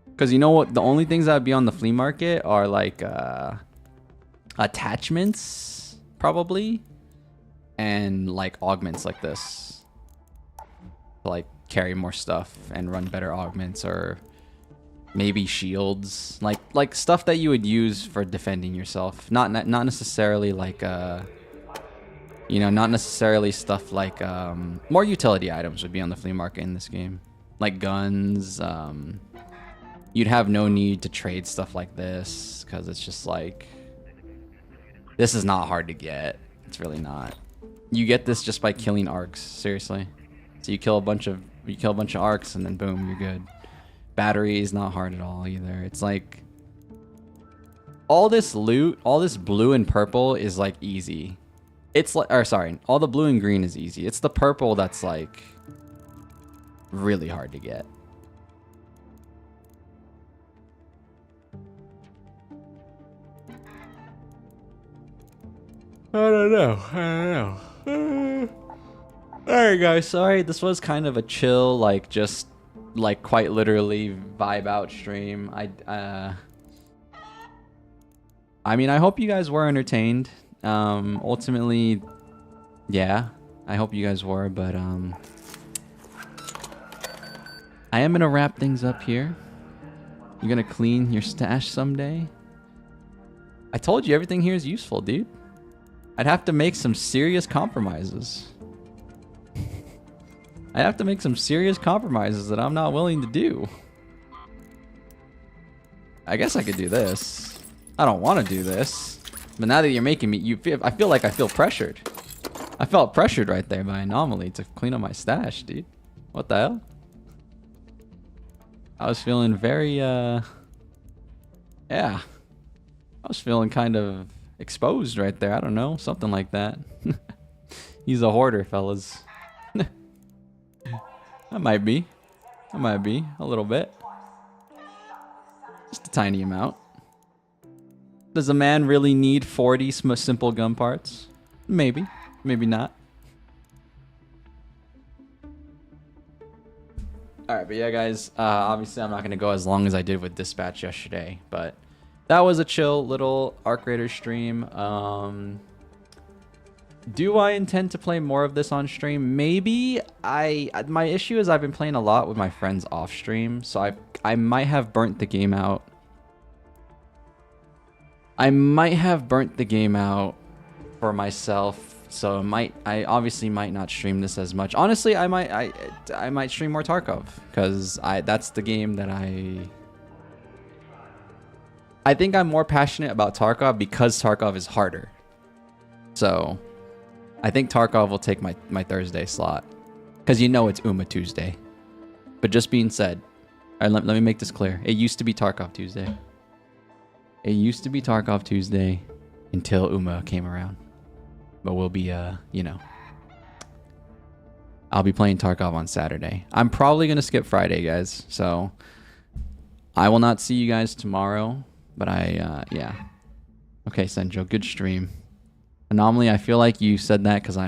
Because you know what? The only things that would be on the flea market are like attachments, probably. And like augments like this. To like carry more stuff and run better augments, or maybe shields, like stuff that you would use for defending yourself. Not necessarily like you know, not necessarily stuff like more utility items would be on the flea market in this game, like guns. You'd have no need to trade stuff like this because it's just like, this is not hard to get. It's really not. You get this just by killing arcs, seriously. So you kill a bunch of arcs and then boom, you're good. Battery is not hard at all either. It's like all this loot, all this blue and purple is like easy. It's like, or sorry, all the blue and green is easy. It's the purple that's like really hard to get. I don't know. I don't know. Alright, guys. Sorry, this was kind of a chill, like, just, like, quite literally vibe out stream. I mean, I hope you guys were entertained. Ultimately, yeah, I hope you guys were, but, I am gonna wrap things up here. You're gonna clean your stash someday? I told you everything here is useful, dude. I'd have to make some serious compromises. I'd have to make some serious compromises that I'm not willing to do. I guess I could do this. I don't want to do this. But now that you're making me, I feel like I feel pressured. I felt pressured right there by Anomaly to clean up my stash, dude. What the hell? I was feeling very, yeah. I was feeling kind of exposed right there. I don't know. Something like that. He's a hoarder, fellas. I might be. I might be. A little bit. Just a tiny amount. Does a man really need 40 simple gun parts? Maybe. Maybe not. Alright, but yeah, guys. Obviously, I'm not going to go as long as I did with Dispatch yesterday. But that was a chill little Arc Raider stream. Do I intend to play more of this on stream? Maybe. My issue is I've been playing a lot with my friends off stream, so I might have burnt the game out. I might have burnt the game out for myself, so I obviously might not stream this as much. Honestly, I might stream more Tarkov, because that's the game that I think I'm more passionate about Tarkov because Tarkov is harder. So I think Tarkov will take my Thursday slot. Because you know it's Uma Tuesday. But just being said, let me make this clear. It used to be Tarkov Tuesday. It used to be Tarkov Tuesday until Uma came around. But we'll be, you know. I'll be playing Tarkov on Saturday. I'm probably going to skip Friday, guys. So I will not see you guys tomorrow. But yeah. Okay, Senjo, good stream. Anomaly, I feel like you said that because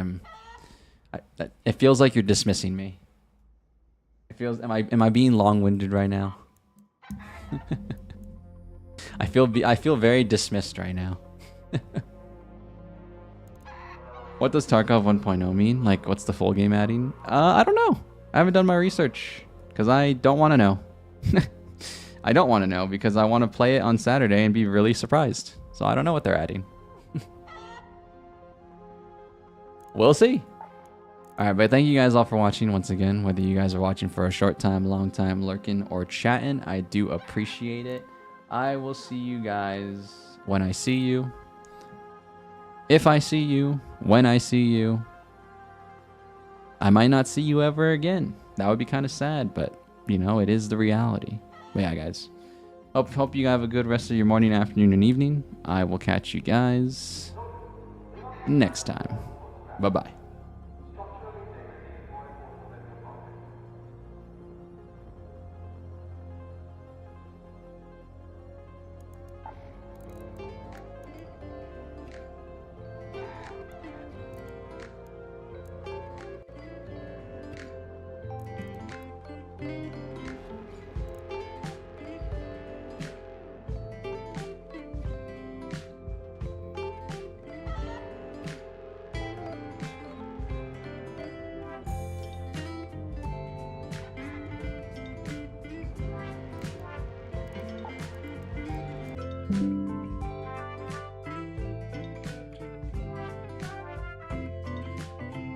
it feels like you're dismissing me. It feels, am I being long-winded right now? I feel very dismissed right now. What does Tarkov 1.0 mean? Like, what's the full game adding? I don't know. I haven't done my research because I don't want to know. I don't want to know because I want to play it on Saturday and be really surprised. So I don't know what they're adding. We'll see. Alright, but thank you guys all for watching once again. Whether you guys are watching for a short time, long time, lurking, or chatting, I do appreciate it. I will see you guys when I see you. If I see you, when I see you. I might not see you ever again. That would be kind of sad, but, you know, it is the reality. But yeah, guys. Hope you have a good rest of your morning, afternoon, and evening. I will catch you guys next time. Bye-bye. you.